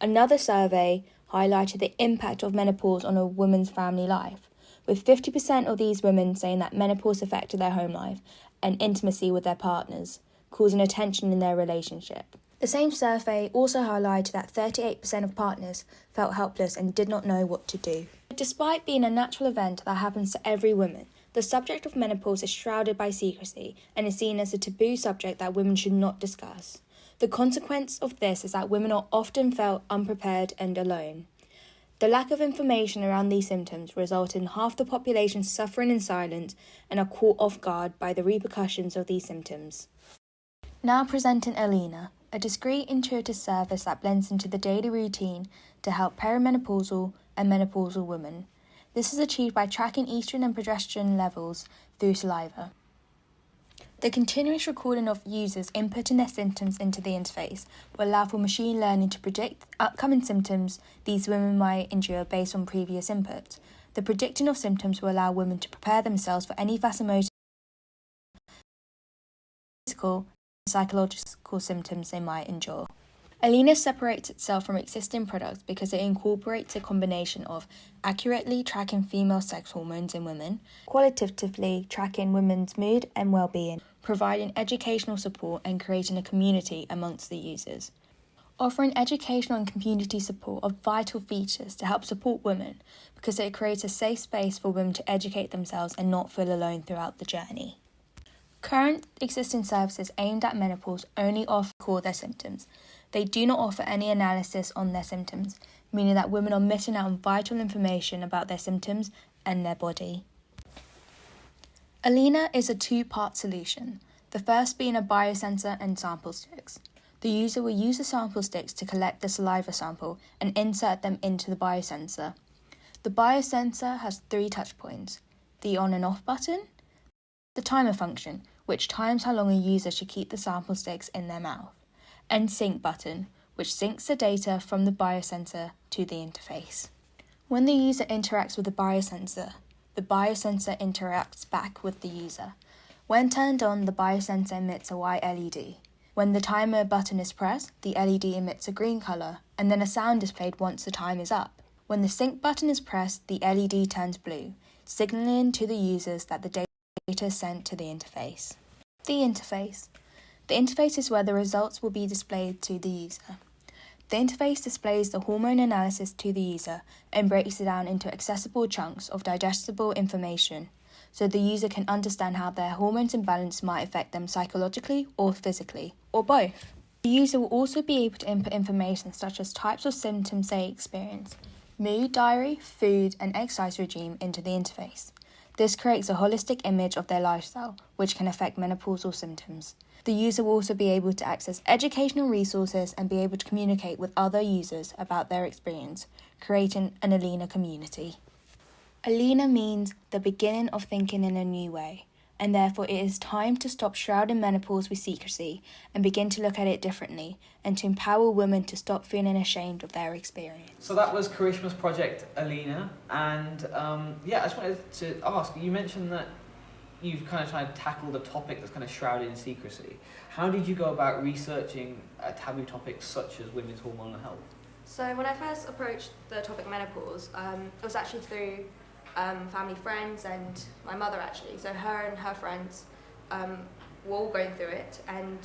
Another survey highlighted the impact of menopause on a woman's family life, with 50% of these women saying that menopause affected their home life and intimacy with their partners, causing a tension in their relationship. The same survey also highlighted that 38% of partners felt helpless and did not know what to do. Despite being a natural event that happens to every woman, the subject of menopause is shrouded by secrecy and is seen as a taboo subject that women should not discuss. The consequence of this is that women are often felt unprepared and alone. The lack of information around these symptoms results in half the population suffering in silence and are caught off guard by the repercussions of these symptoms. Now presenting Alina, a discreet intuitive service that blends into the daily routine to help perimenopausal and menopausal women. This is achieved by tracking estrogen and progesterone levels through saliva. The continuous recording of users inputting their symptoms into the interface will allow for machine learning to predict upcoming symptoms these women might endure based on previous input. The predicting of symptoms will allow women to prepare themselves for any vasomotor, physical and psychological symptoms they might endure. Alina separates itself from existing products because it incorporates a combination of accurately tracking female sex hormones in women, qualitatively tracking women's mood and well-being, providing educational support and creating a community amongst the users. Offering educational and community support are vital features to help support women because it creates a safe space for women to educate themselves and not feel alone throughout the journey. Current existing services aimed at menopause only record their symptoms. They do not offer any analysis on their symptoms, meaning that women are missing out on vital information about their symptoms and their body. Alina is a 2-part solution, the first being a biosensor and sample sticks. The user will use the sample sticks to collect the saliva sample and insert them into the biosensor. The biosensor has 3 touch points: the on and off button, the timer function, which times how long a user should keep the sample sticks in their mouth, and sync button, which syncs the data from the biosensor to the interface. When the user interacts with the biosensor interacts back with the user. When turned on, the biosensor emits a white LED. When the timer button is pressed, the LED emits a green colour, and then a sound is played once the time is up. When the sync button is pressed, the LED turns blue, signalling to the users that the data is sent to the interface. The interface is where the results will be displayed to the user. The interface displays the hormone analysis to the user and breaks it down into accessible chunks of digestible information so the user can understand how their hormones imbalance might affect them psychologically or physically, or both. The user will also be able to input information such as types of symptoms they experience, mood diary, food and exercise regime into the interface. This creates a holistic image of their lifestyle, which can affect menopausal symptoms. The user will also be able to access educational resources and be able to communicate with other users about their experience, creating an Alina community. Alina means the beginning of thinking in a new way. and therefore it is time to stop shrouding menopause with secrecy and begin to look at it differently, and to empower women to stop feeling ashamed of their experience. So that was Karishma's project, Alina, and yeah, I just wanted to ask, you mentioned that you've kind of tried to tackle the topic that's kind of shrouded in secrecy. How did you go about researching taboo topics such as women's hormonal health? So when I first approached the topic menopause, it was actually through family friends and my mother actually. So her and her friends were all going through it, and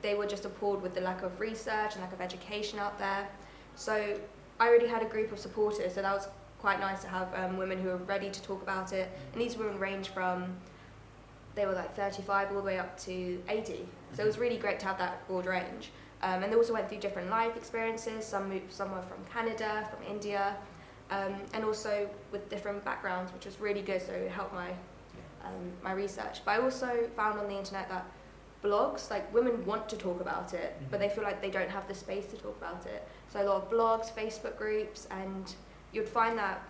they were just appalled with the lack of research and lack of education out there. So I already had a group of supporters, so that was quite nice to have women who were ready to talk about it. And these women range from, they were like 35 all the way up to 80. So it was really great to have that broad range. And they also went through different life experiences. Some were from Canada, from India, and also with different backgrounds, which was really good. So it helped my research. But I also found on the internet that blogs, like women want to talk about it, but they feel like they don't have the space to talk about it. So a lot of blogs, Facebook groups, and you'd find that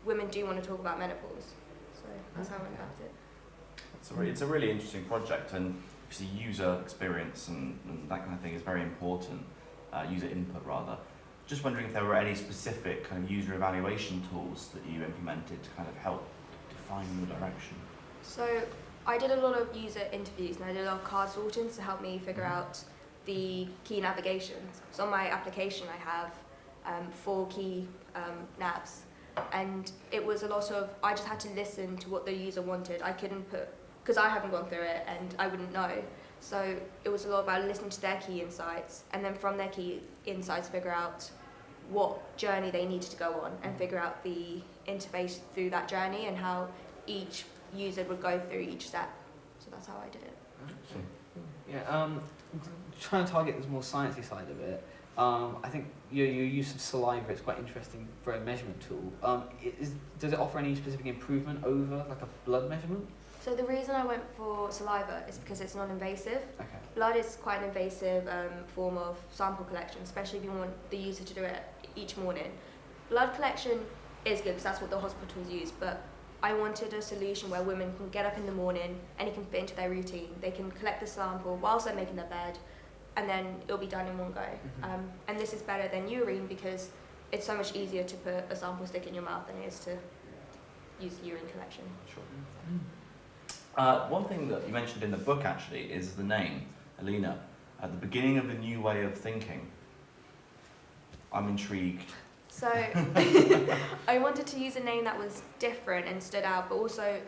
women do want to talk about menopause. So that's how I went about it. It's a really interesting project, and obviously user experience and that kind of thing is very important, user input rather. Just wondering if there were any specific kind of user evaluation tools that you implemented to kind of help define your direction. So I did a lot of user interviews and I did a lot of card sorting to help me figure out the key navigations. So on my application I have 4 key navs, and it was a lot of, I just had to listen to what the user wanted. I couldn't put, because I haven't gone through it and I wouldn't know. So it was a lot about listening to their key insights, and then from their key insights figure out what journey they needed to go on and figure out the interface through that journey and how each user would go through each step. So that's how I did it. Yeah, trying to target this more sciencey side of it. I think your use of saliva is quite interesting for a measurement tool. Does it offer any specific improvement over like a blood measurement? So the reason I went for saliva is because it's non-invasive. Okay. Blood is quite an invasive form of sample collection, especially if you want the user to do it each morning. Blood collection is good because that's what the hospitals use, but I wanted a solution where women can get up in the morning and it can fit into their routine. They can collect the sample whilst they're making their bed, and then it'll be done in one go. And this is better than urine because it's so much easier to put a sample stick in your mouth than it is to use urine collection. Sure. One thing that you mentioned in the book actually is the name, Alina, at the beginning of a new way of thinking. I'm intrigued. So I wanted to use a name that was different and stood out, but also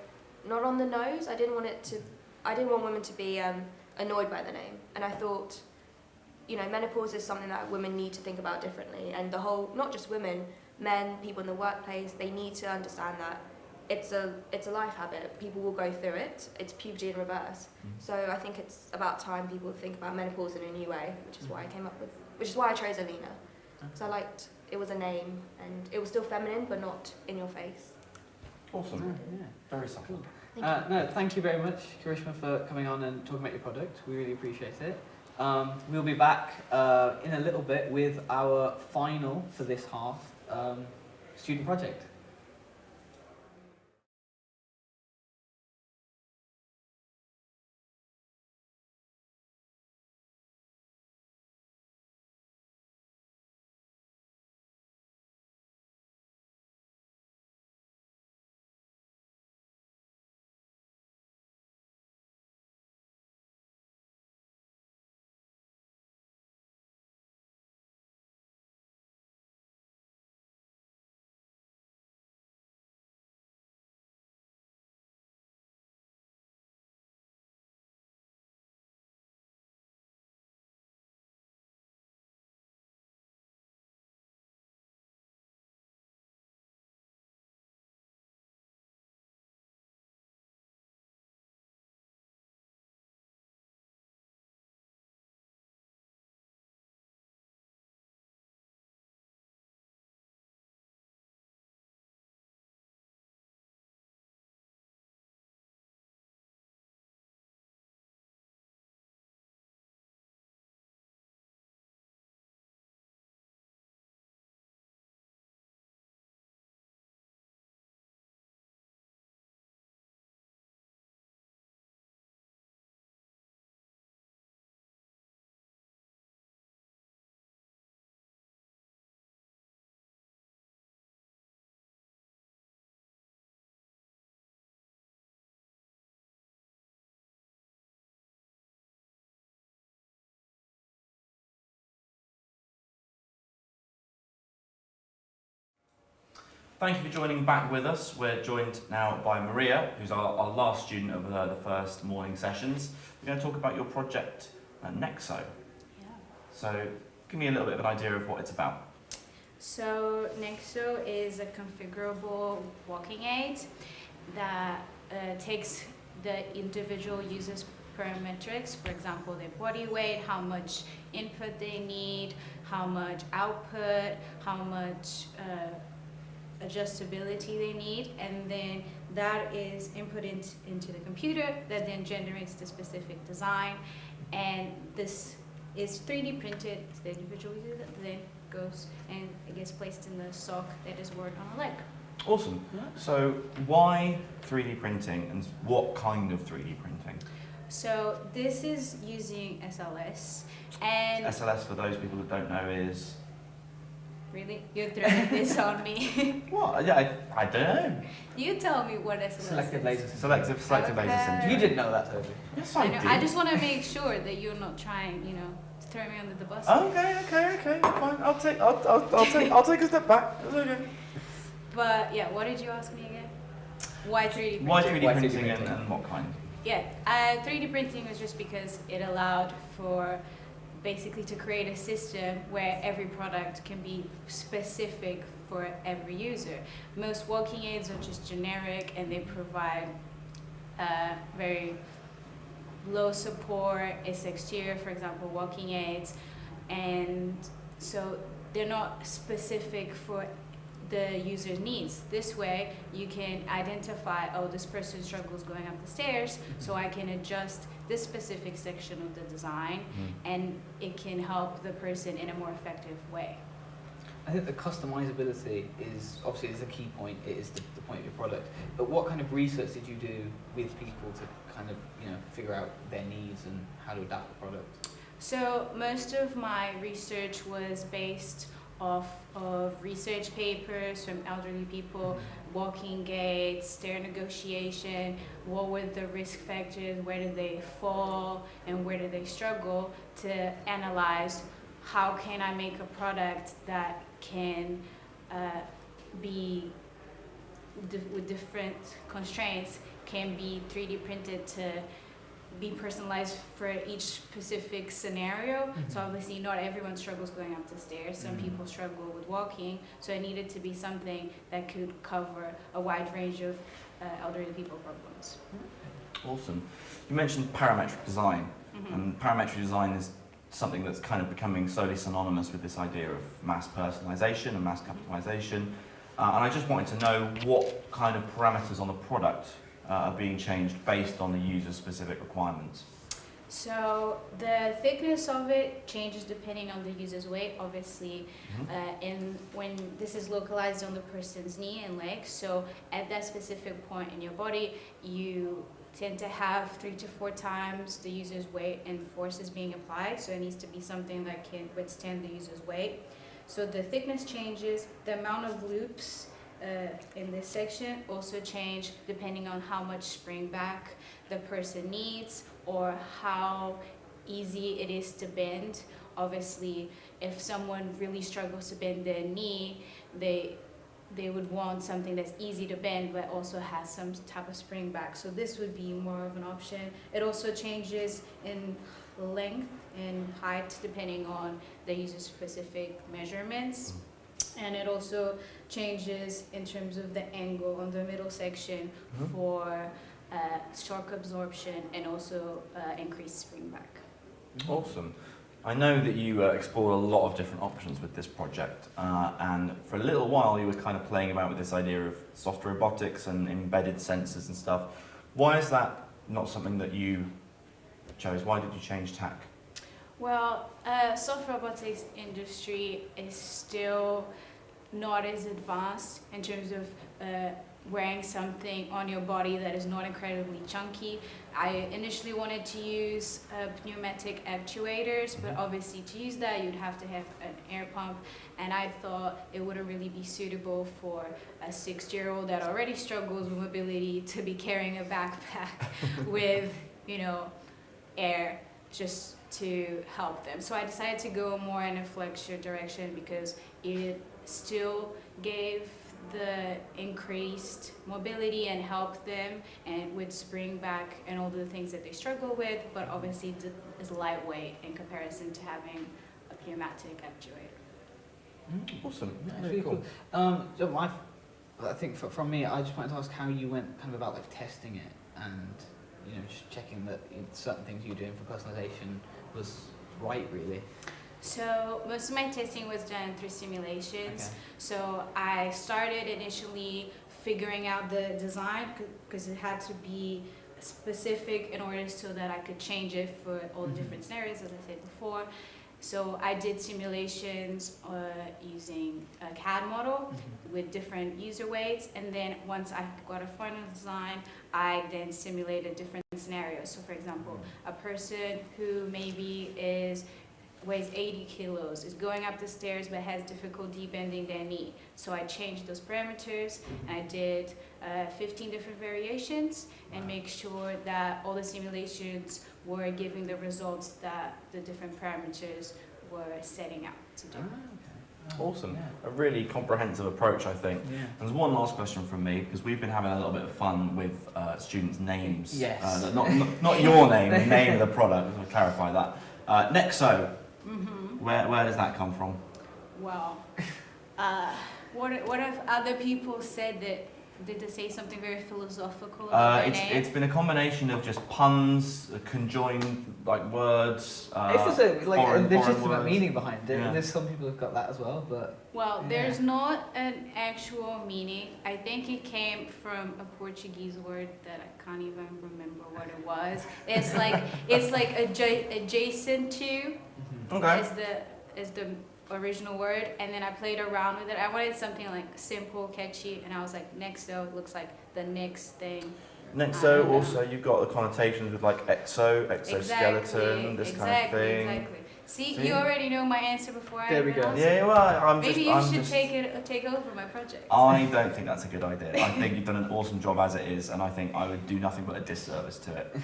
not on the nose. I didn't want women to be annoyed by the name. And I thought, menopause is something that women need to think about differently. And the whole, not just women, men, people in the workplace, they need to understand that it's a life habit. People will go through it. It's puberty in reverse. So I think it's about time people think about menopause in a new way, which is why I chose Alina. Because I liked, it was a name and it was still feminine but not in your face. Awesome. Yeah. Very simple. Thank you very much, Karishma, for coming on and talking about your product. We really appreciate it. We'll be back in a little bit with our final for this half student project. Thank you for joining back with us. We're joined now by Maria, who's our last student of the first morning sessions. We're going to talk about your project at Nexo. Yeah. So give me a little bit of an idea of what it's about. So Nexo is a configurable walking aid that takes the individual user's parametrics, for example, their body weight, how much input they need, how much output, how much adjustability they need, and then that is input into the computer that then generates the specific design, and this is 3D printed to the individual user that then goes and it gets placed in the sock that is worn on a leg. Awesome. So why 3D printing and what kind of 3D printing? So this is using SLS, and SLS, for those people that don't know, is... Really? You're throwing this on me? What? Yeah, I don't know. You tell me what SLS Selective is. laser. Selective laser syndrome. You didn't know that, totally. Yes, I I know. did. I just want to make sure that you're not trying, to throw me under the bus. Okay, fine. I'll take a step back. It's okay. But yeah, what did you ask me again? Why 3D printing? Why 3D printing and what kind? Yeah, 3D printing was just because it allowed for basically to create a system where every product can be specific for every user. Most walking aids are just generic and they provide very low support. It's exterior, for example, walking aids, and so they're not specific for the user's needs. This way you can identify, oh, this person struggles going up the stairs, so I can adjust this specific section of the design, and it can help the person in a more effective way. I think the customizability is obviously a key point. It is the point of your product. But what kind of research did you do with people to kind of figure out their needs and how to adapt the product? So most of my research was based off of research papers from elderly people, walking aids, stair negotiation, what were the risk factors, where did they fall, and where did they struggle, to analyze how can I make a product that can be, with different constraints, can be 3D printed to be personalized for each specific scenario. So obviously not everyone struggles going up the stairs. Some people struggle with walking. So it needed to be something that could cover a wide range of elderly people problems. Awesome. You mentioned parametric design, and parametric design is something that's kind of becoming slowly synonymous with this idea of mass personalization and mass customization. And I just wanted to know what kind of parameters on the product are being changed based on the user's specific requirements. So the thickness of it changes depending on the user's weight, obviously, and when this is localized on the person's knee and leg. So at that specific point in your body, you tend to have 3 to 4 times the user's weight and forces being applied. So it needs to be something that can withstand the user's weight. So the thickness changes, the amount of loops in this section also change depending on how much spring back the person needs or how easy it is to bend. Obviously, if someone really struggles to bend their knee, they would want something that's easy to bend but also has some type of spring back. So this would be more of an option. It also changes in length and height depending on the user's specific measurements. And it also changes in terms of the angle on the middle section for shock absorption and also increased spring back. Awesome. I know that you explored a lot of different options with this project, and for a little while you were kind of playing about with this idea of soft robotics and embedded sensors and stuff. Why is that not something that you chose? Why did you change tack? Well, soft robotics industry is still not as advanced in terms of wearing something on your body that is not incredibly chunky. I initially wanted to use pneumatic actuators, but obviously to use that you'd have to have an air pump, and I thought it wouldn't really be suitable for a 6-year-old that already struggles with mobility to be carrying a backpack with, air just to help them. So I decided to go more in a flexure direction because it still gave the increased mobility and help them and with spring back and all the things that they struggle with, but obviously is lightweight in comparison to having a pneumatic actuator. Awesome. Yeah, Very really cool. So I think from me, I just wanted to ask how you went kind of about like testing it and just checking that certain things you were doing for personalization was right, really. So most of my testing was done through simulations. Okay. So I started initially figuring out the design because it had to be specific in order so that I could change it for all the different scenarios, as I said before. So I did simulations using a CAD model with different user weights, and then once I got a final design, I then simulated different scenarios. So for example, a person who maybe weighs 80 kilos, is going up the stairs but has difficulty bending their knee. So I changed those parameters and I did 15 different variations and make sure that all the simulations were giving the results that the different parameters were setting out to do. Awesome. A really comprehensive approach, I think. Yeah. There's one last question from me, because we've been having a little bit of fun with students' names. Yes. Not your name, the name of the product, to clarify that. Nexo, where does that come from? Well, what if other people said that? Did they say something very philosophical about their name? It's been a combination of just puns, conjoined words. If there's a foreign legitimate words. meaning behind it, Yeah. there's some people who've got that as well, but... Well, yeah. there's not an actual meaning. I think it came from a Portuguese word that I can't even remember what it was. It's like adjacent to is the original word, and then I played around with it. I wanted something like simple, catchy, and I was like, Nexo looks like the next thing. Nexo, also you've got the connotations with like exoskeleton, this kind of thing. Exactly. See, you already know my answer before I even asked Yeah, well, Maybe you should take over my project. I don't think that's a good idea. I think you've done an awesome job as it is, and I think I would do nothing but a disservice to it.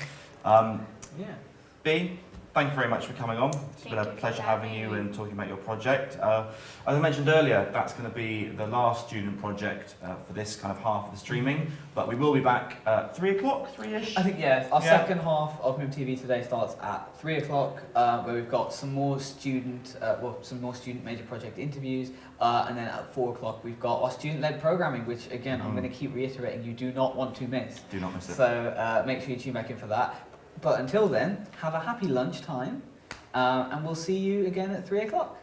B, thank you very much for coming on. It's been a pleasure having you and talking about your project. As I mentioned earlier, that's going to be the last student project for this kind of half of the streaming, but we will be back at 3 o'clock, 3-ish? I think, our second half of Mib TV today starts at 3 o'clock, where we've got some more student major project interviews, and then at 4 o'clock we've got our student-led programming, which again, I'm going to keep reiterating, you do not want to miss. Do not miss it. So make sure you tune back in for that. But until then, have a happy lunchtime, and we'll see you again at 3 o'clock.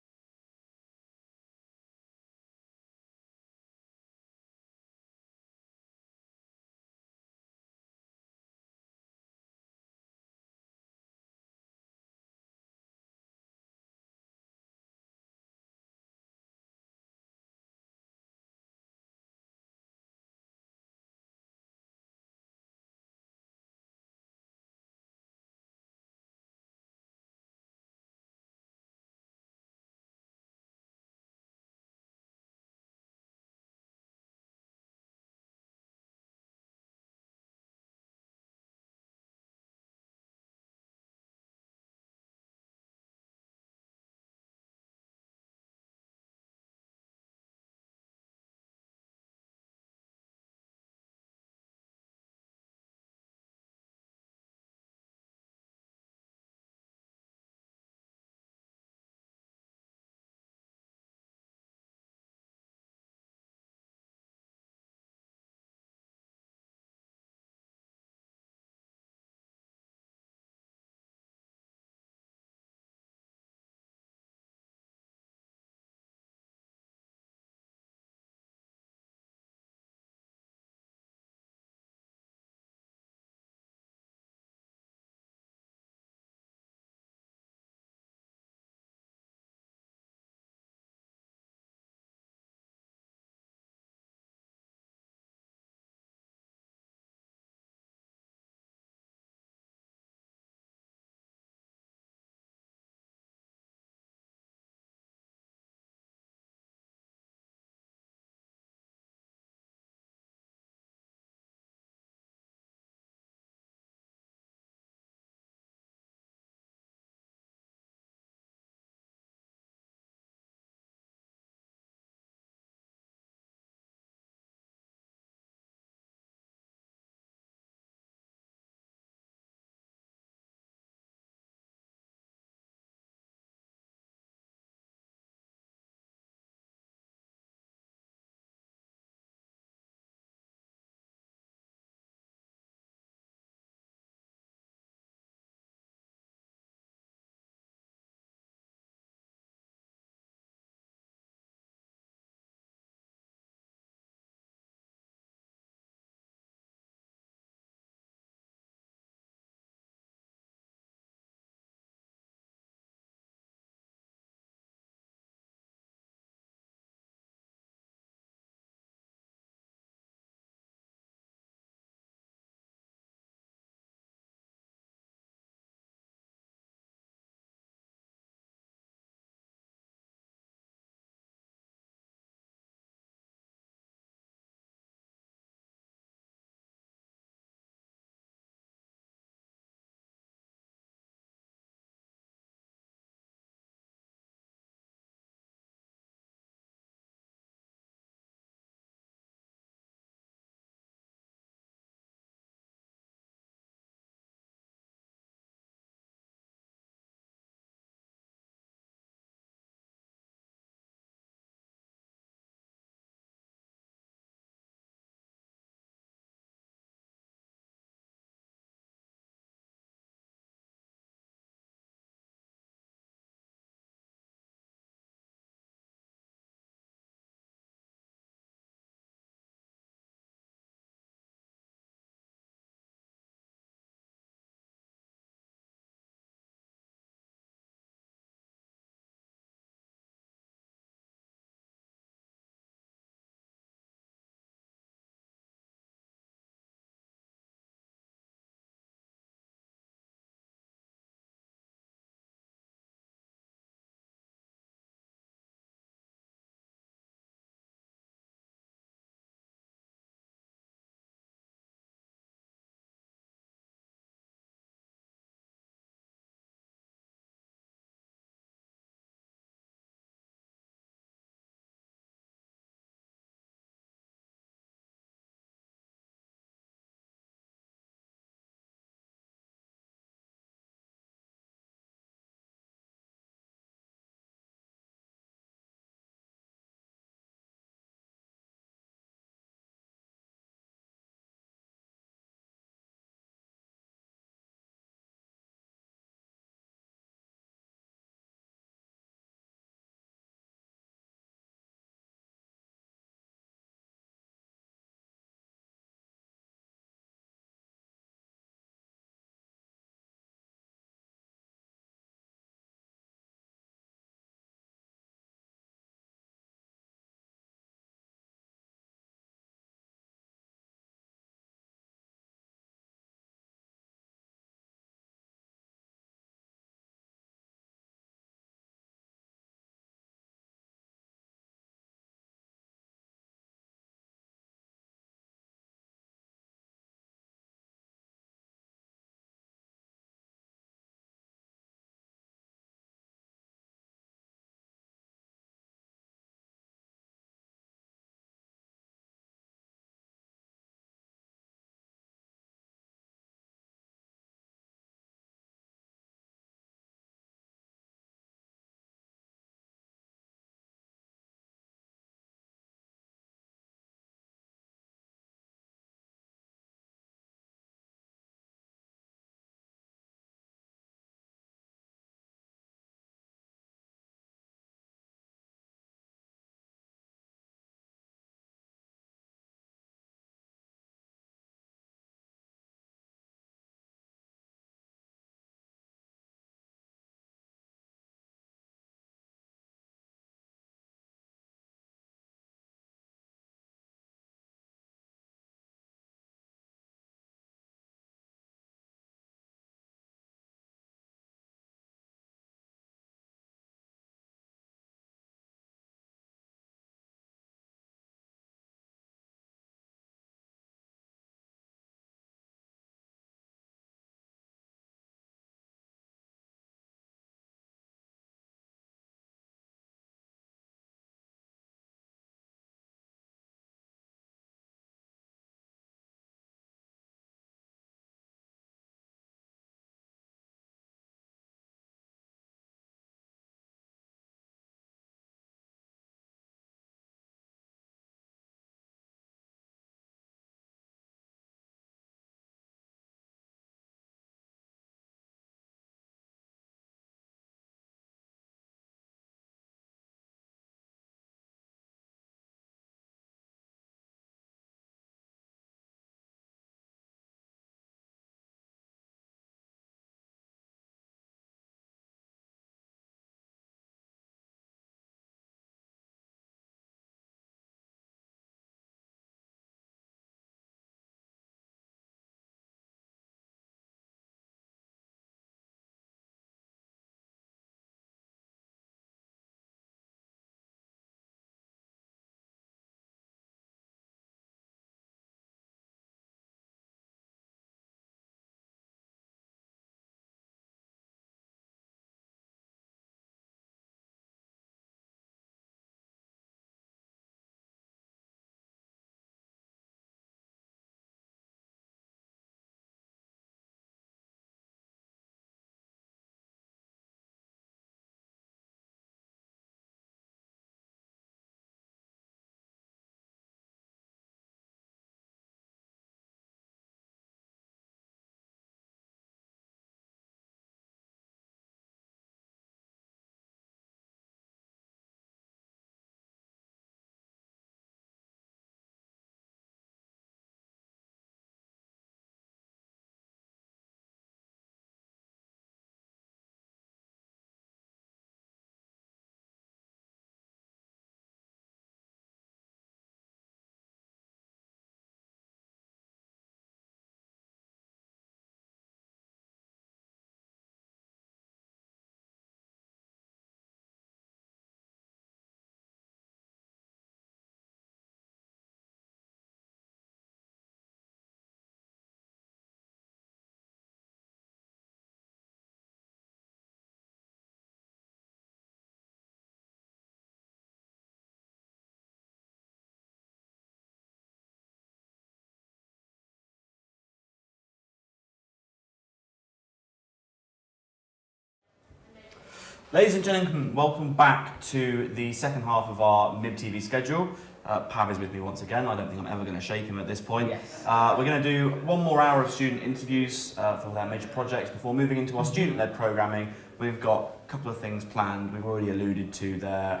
Ladies and gentlemen, welcome back to the second half of our Mib Tv schedule. Pav is with me once again. I don't think I'm ever going to shake him at this point. Yes. We're going to do one more hour of student interviews for their major projects before moving into our student-led programming. We've got a couple of things planned. We've already alluded to their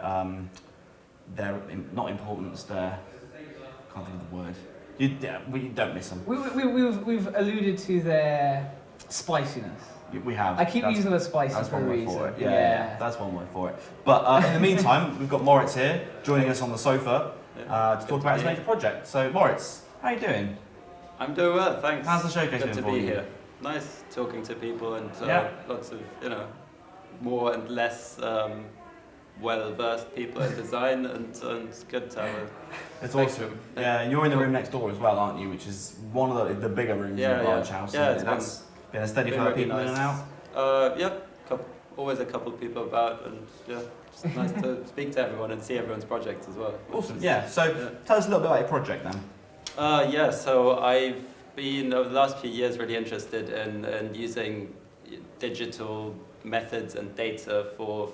not importance, their, I can't think of the word. You don't miss them. We've alluded to their spiciness. We have. I keep using the word spicy that's for one a word reason. for it. Yeah, that's one word for it. But in the meantime, we've got Moritz here joining us on the sofa to talk about his major project. So Moritz, how are you doing? I'm doing well, thanks. How's the showcase Good been to for be you? here. Nice talking to people and lots of more and less well-versed people in design, and it's good to have a. It's awesome. Yeah, and you're in the room next door as well, aren't you? Which is one of the bigger rooms in the large house. Yeah, that's been a steady flow of really people in and nice. out. Always a couple of people about, and it's nice to speak to everyone and see everyone's projects as well. Awesome. Yeah. So tell us a little bit about your project then. So I've been over the last few years really interested in using digital methods and data for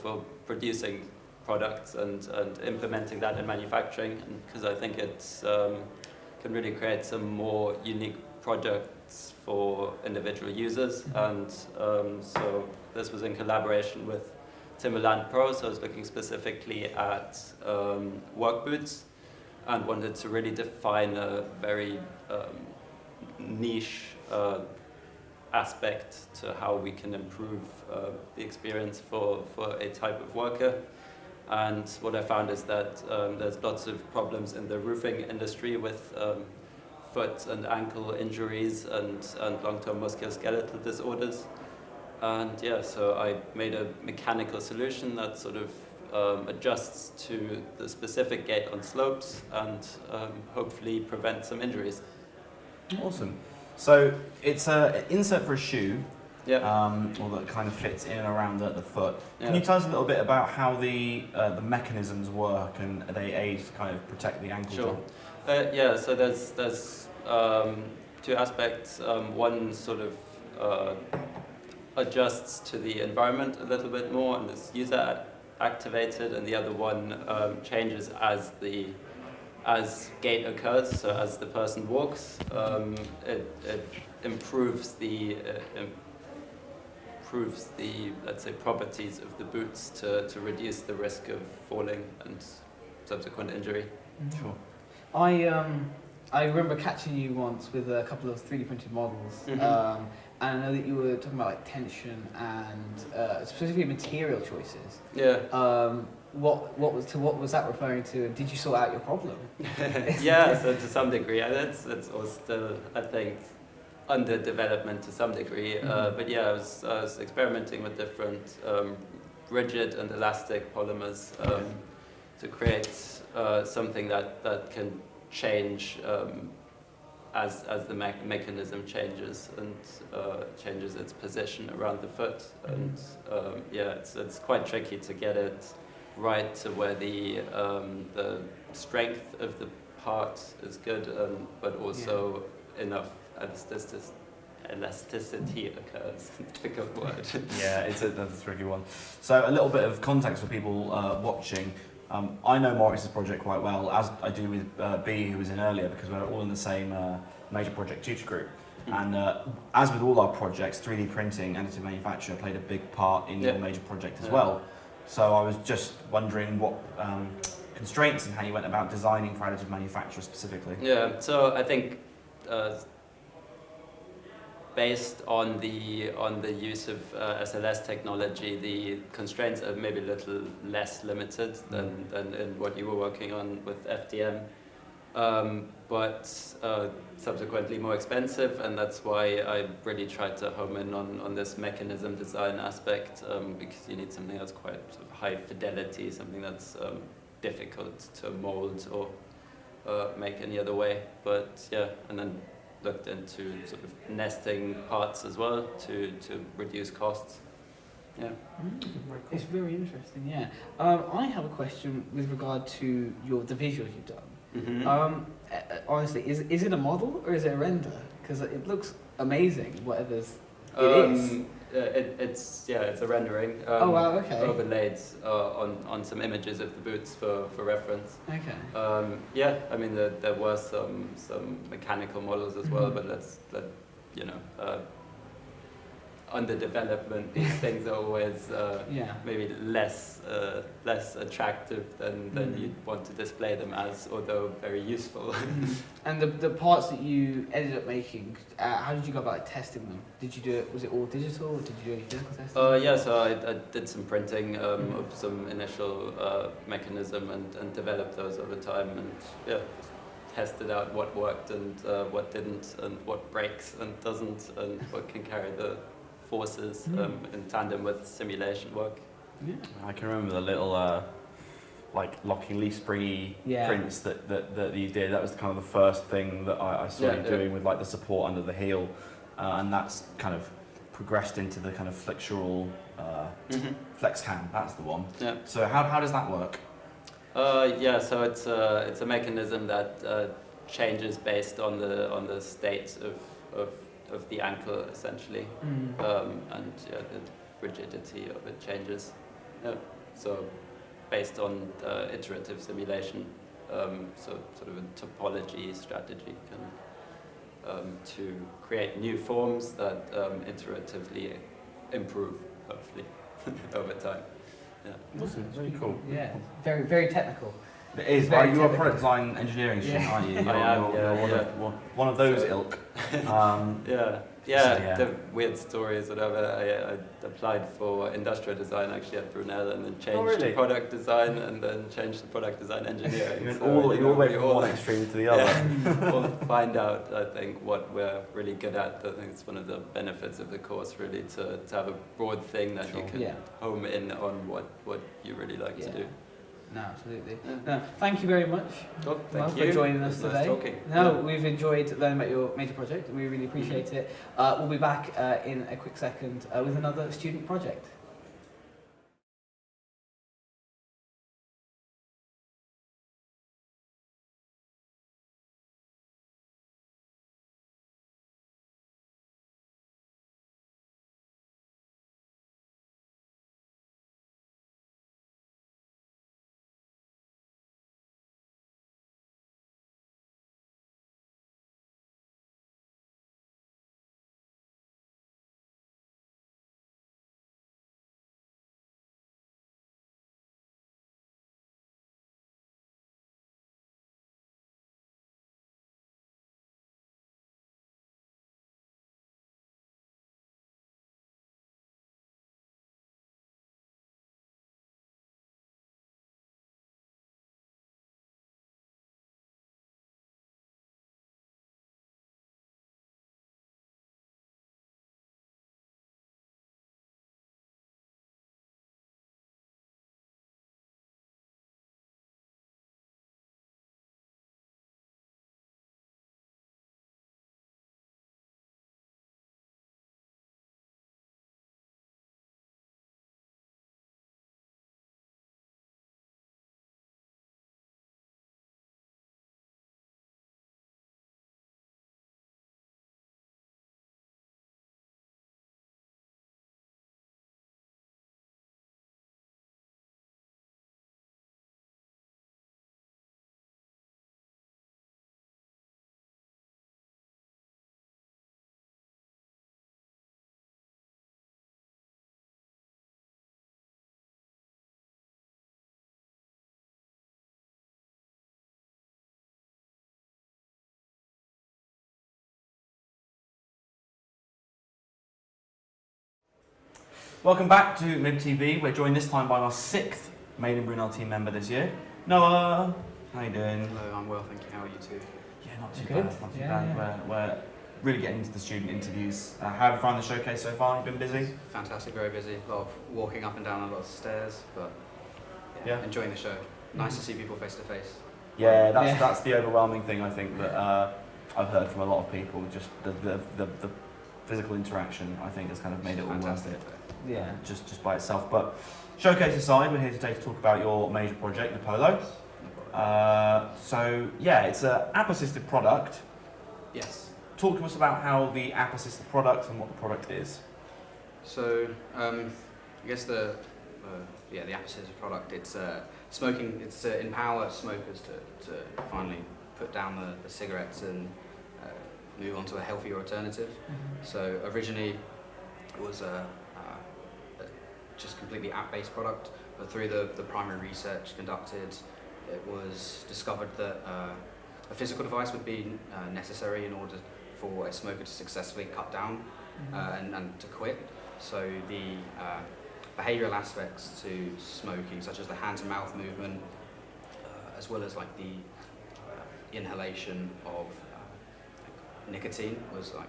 producing products and implementing that in manufacturing, because I think it's can really create some more unique products for individual users. And so this was in collaboration with Timberland Pro, so I was looking specifically at work boots and wanted to really define a very niche aspect to how we can improve the experience for a type of worker. And what I found is that there's lots of problems in the roofing industry with foot and ankle injuries and long-term musculoskeletal disorders. And so I made a mechanical solution that sort of adjusts to the specific gait on slopes and hopefully prevent some injuries. Awesome. So it's an insert for a shoe, or that kind of fits in and around the foot. Can you tell us a little bit about how the mechanisms work and they aid to kind of protect the ankle joint? So there's two aspects. One sort of adjusts to the environment a little bit more and is user activated, and the other one changes as gait occurs. So as the person walks, it improves the let's say properties of the boots to reduce the risk of falling and subsequent injury. Sure. I remember catching you once with a couple of 3D printed models, and I know that you were talking about like tension and specifically material choices. What was that referring to? And did you sort out your problem? So to some degree, it's all still, I think, under development to some degree. But I was experimenting with different rigid and elastic polymers to create something that can change as the mechanism changes and changes its position around the foot. And it's quite tricky to get it right to where the strength of the part is good, but also enough elasticity occurs. Difficult word. That's a tricky one. So a little bit of context for people watching. I know Moritz's project quite well, as I do with B, who was in earlier, because we're all in the same major project tutor group. And as with all our projects, 3D printing, additive manufacture played a big part in your major project as well. So I was just wondering what constraints and how you went about designing for additive manufacture specifically. So I think based on the use of SLS technology, the constraints are maybe a little less limited than in what you were working on with FDM, but subsequently more expensive, and that's why I really tried to home in on this mechanism design aspect, because you need something that's quite sort of high fidelity, something that's difficult to mold or make any other way. But and then looked into sort of nesting parts as well to reduce costs. It's very interesting. I have a question with regard to the visuals you've done. Honestly, is it a model or is it a render? Because it looks amazing, whatever it is. it's a rendering. Oh wow, okay. Overlaid on some images of the boots for reference. Okay. Yeah, I mean there were some mechanical models as well, but under development, these things are always maybe less attractive than you'd want to display them as, although very useful. And the parts that you ended up making, how did you go about testing them? Did you do it? Was it all digital, or did you do any physical testing? Yeah, so I did some printing of some initial mechanism and developed those over time, and tested out what worked and what didn't, and what breaks and doesn't, and what can carry the forces in tandem with simulation work. Yeah. I can remember the little like locking leaf springy prints that you did. That was kind of the first thing that I saw you doing with like the support under the heel, and that's kind of progressed into the kind of flexural flex cam. That's the one. Yeah. So how does that work? So it's a mechanism that changes based on the state of the ankle, essentially, and the rigidity of it changes. So based on iterative simulation, so sort of a topology strategy to create new forms that iteratively improve, hopefully, over time. Yeah. Awesome. Very cool. Yeah. Very, very technical. It is. You're a product design engineering student, aren't you? You're one of those ilk. The weird stories, whatever. I applied for industrial design actually at Brunel, and then changed to product design, and then changed to product design engineering. You went all the way from one extreme to the other. We'll find out, I think, what we're really good at. I think it's one of the benefits of the course, really, to have a broad thing that you can home in on what you really like to do. No, absolutely. No, thank you very much thank for you. joining us It was today. nice talking. We've enjoyed learning about your major project, and we really appreciate it. We'll be back in a quick second with another student project. Welcome back to Mib TV. We're joined this time by our 6th Made in Brunel team member this year. Noah, how you doing? Hello, I'm well, thank you. How are you too? Yeah, not too bad. Not too bad. We're really getting into the student interviews. How have you found the showcase so far? You've been busy? Fantastic, very busy. A lot of walking up and down a lot of stairs, but enjoying the show. Nice to see people face to face. Yeah, that's the overwhelming thing I think that I've heard from a lot of people. Just the physical interaction, I think, has kind of made it all worth it. Yeah. Just by itself. But showcase aside, we're here today to talk about your major project, the Polo. It's an app-assisted product. Yes. Talk to us about how the app-assisted product and what the product is. So I guess the opposite of the product. It's smoking. It's empower smokers to finally put down the cigarettes and move on to a healthier alternative. So originally it was a just completely app-based product, but through the primary research conducted, it was discovered that a physical device would be necessary in order for a smoker to successfully cut down and to quit. So the behavioural aspects to smoking, such as the hand-to-mouth movement, as well as like the inhalation of nicotine, was like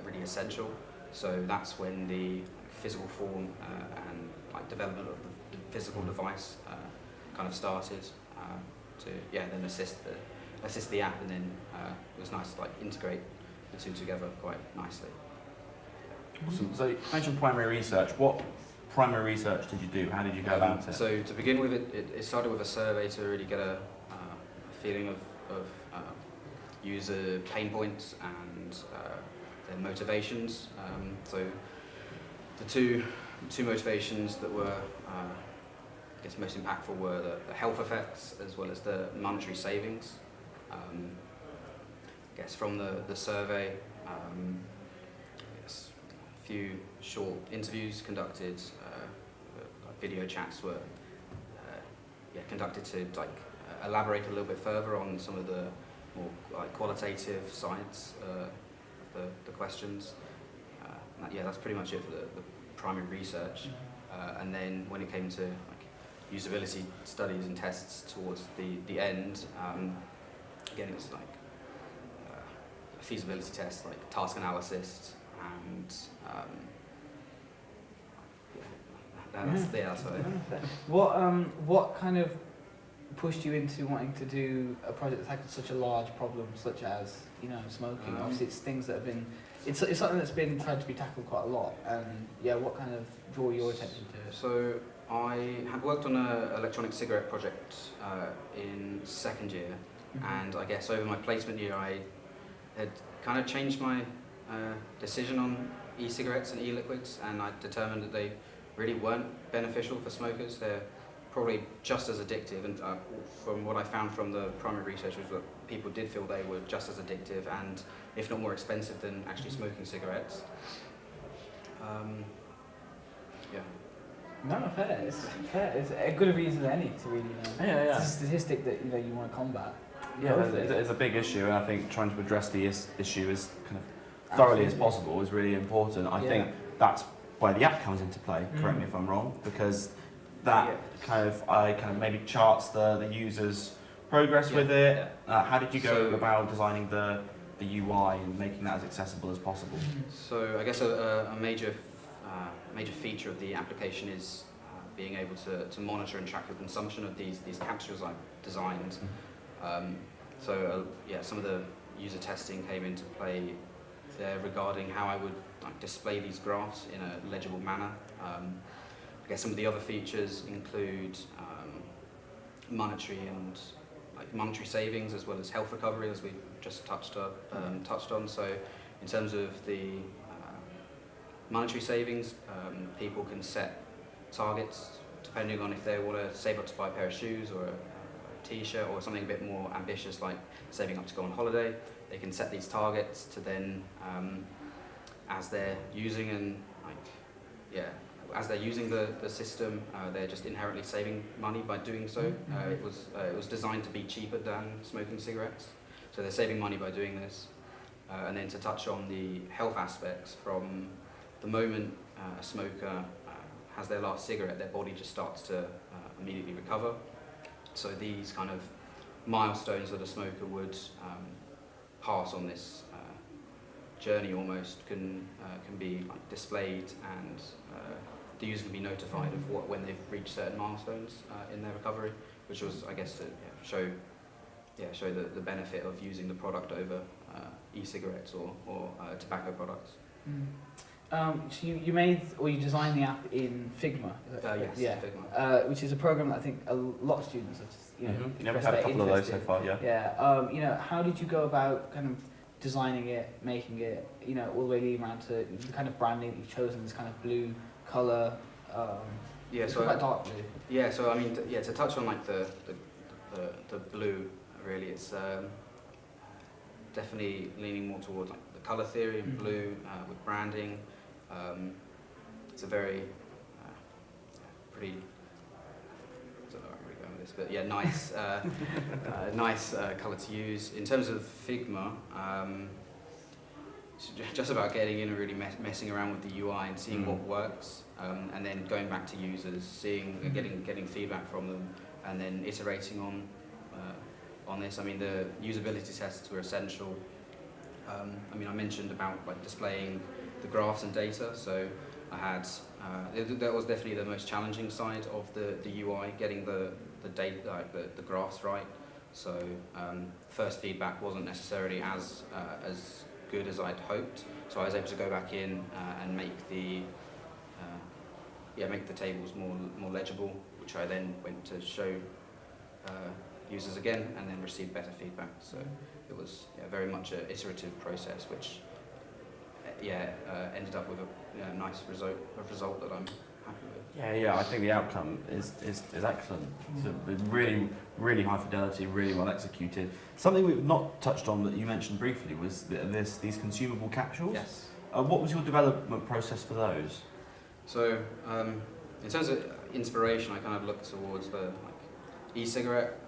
really essential. So that's when the physical form and like development of the physical device kind of started to then assist the app, and then it was nice to like integrate the two together quite nicely. Awesome. So you mentioned primary research. What primary research did you do? How did you go about it? So to begin with, it started with a survey to really get a feeling of user pain points and their motivations. So the two motivations that were I guess most impactful were the health effects as well as the monetary savings. I guess from the survey, a few short interviews conducted, video chats were conducted to like elaborate a little bit further on some of the more like qualitative sides of the questions. That's pretty much it for the primary research. And then when it came to like usability studies and tests towards the end, again it was like a feasibility test, like task analysis, and that's What kind of pushed you into wanting to do a project that tackled such a large problem, such as smoking? Obviously, it's things that have been. It's something that's been tried to be tackled quite a lot. And what kind of drew your attention to it? So I had worked on an electronic cigarette project in second year, and I guess over my placement year I had kind of changed my decision on e-cigarettes and e-liquids, and I determined that they really weren't beneficial for smokers. They're probably just as addictive, and from what I found from the primary research was that people did feel they were just as addictive and if not more expensive than actually smoking cigarettes. No, fair. It's fair. It's a good reason as any to really know. It's a statistic that you want to combat. It's a big issue, and I think trying to address the issue as kind of thoroughly as possible is really important. I think that's where the app comes into play. Correct me if I'm wrong, because that kind of maybe charts the user's progress with it. How did you go about designing the UI and making that as accessible as possible? So I guess a major feature of the application is being able to monitor and track the consumption of these capsules I've designed. Some of the user testing came into play there regarding how I would display these graphs in a legible manner. I guess some of the other features include monetary savings as well as health recovery, as we just touched on. So in terms of the monetary savings, people can set targets depending on if they want to save up to buy a pair of shoes or a t-shirt or something a bit more ambitious like saving up to go on holiday. They can set these targets to then, as they're using the system, they're just inherently saving money by doing so. It was designed to be cheaper than smoking cigarettes, so they're saving money by doing this. And then to touch on the health aspects, from the moment a smoker has their last cigarette, their body just starts to immediately recover. So these kind of milestones that a smoker would pass on this journey almost can be displayed, and the user can be notified of when they've reached certain milestones in their recovery, which was, I guess, to show the benefit of using the product over e-cigarettes or tobacco products. So you made or you designed the app in Figma? Yes, Figma. Which is a program that I think a lot of students have We've had a couple of those so far, how did you go about kind of designing it, making it, you know, all the way leading around to the kind of branding that you've chosen, this kind of blue colour. Yeah, it's so quite dark blue. Yeah, so I mean, to touch on like the blue, really, it's definitely leaning more towards like the colour theory of blue with branding. It's a very pretty. I don't know where I'm really going with this, but yeah, nice, nice colour to use. In terms of Figma, it's just about getting in and really messing around with the UI and seeing what works, and then going back to users, seeing, getting feedback from them, and then iterating on this. I mean, the usability tests were essential. I mean, I mentioned about like displaying the graphs and data, so I had that was definitely the most challenging side of the UI, getting the data, like the graphs right. So first feedback wasn't necessarily as good as I'd hoped, so I was able to go back in and make the tables more legible, which I then went to show users again, and then received better feedback. So it was very much an iterative process, which ended up with a nice result that I'm happy with. Yeah, I think the outcome is excellent. It's a really, really high fidelity, really well executed. Something we've not touched on that you mentioned briefly was these consumable capsules. Yes. What was your development process for those? So in terms of inspiration, I kind of looked towards the e-cigarette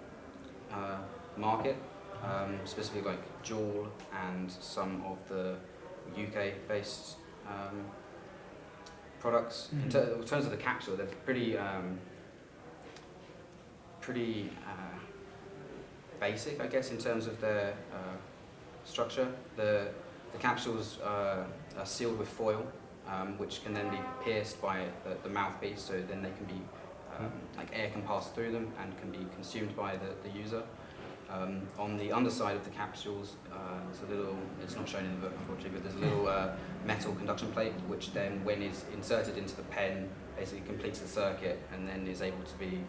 market, specifically like Juul and some of the UK-based products. In terms of the capsule, they're pretty basic, I guess, in terms of their structure. The capsules are sealed with foil, which can then be pierced by the mouthpiece, so then they can be like air can pass through them and can be consumed by the user. On the underside of the capsules, there's a little, it's not shown in the book unfortunately, but there's a little metal conduction plate, which then when is inserted into the pen, basically completes the circuit and then is able to be,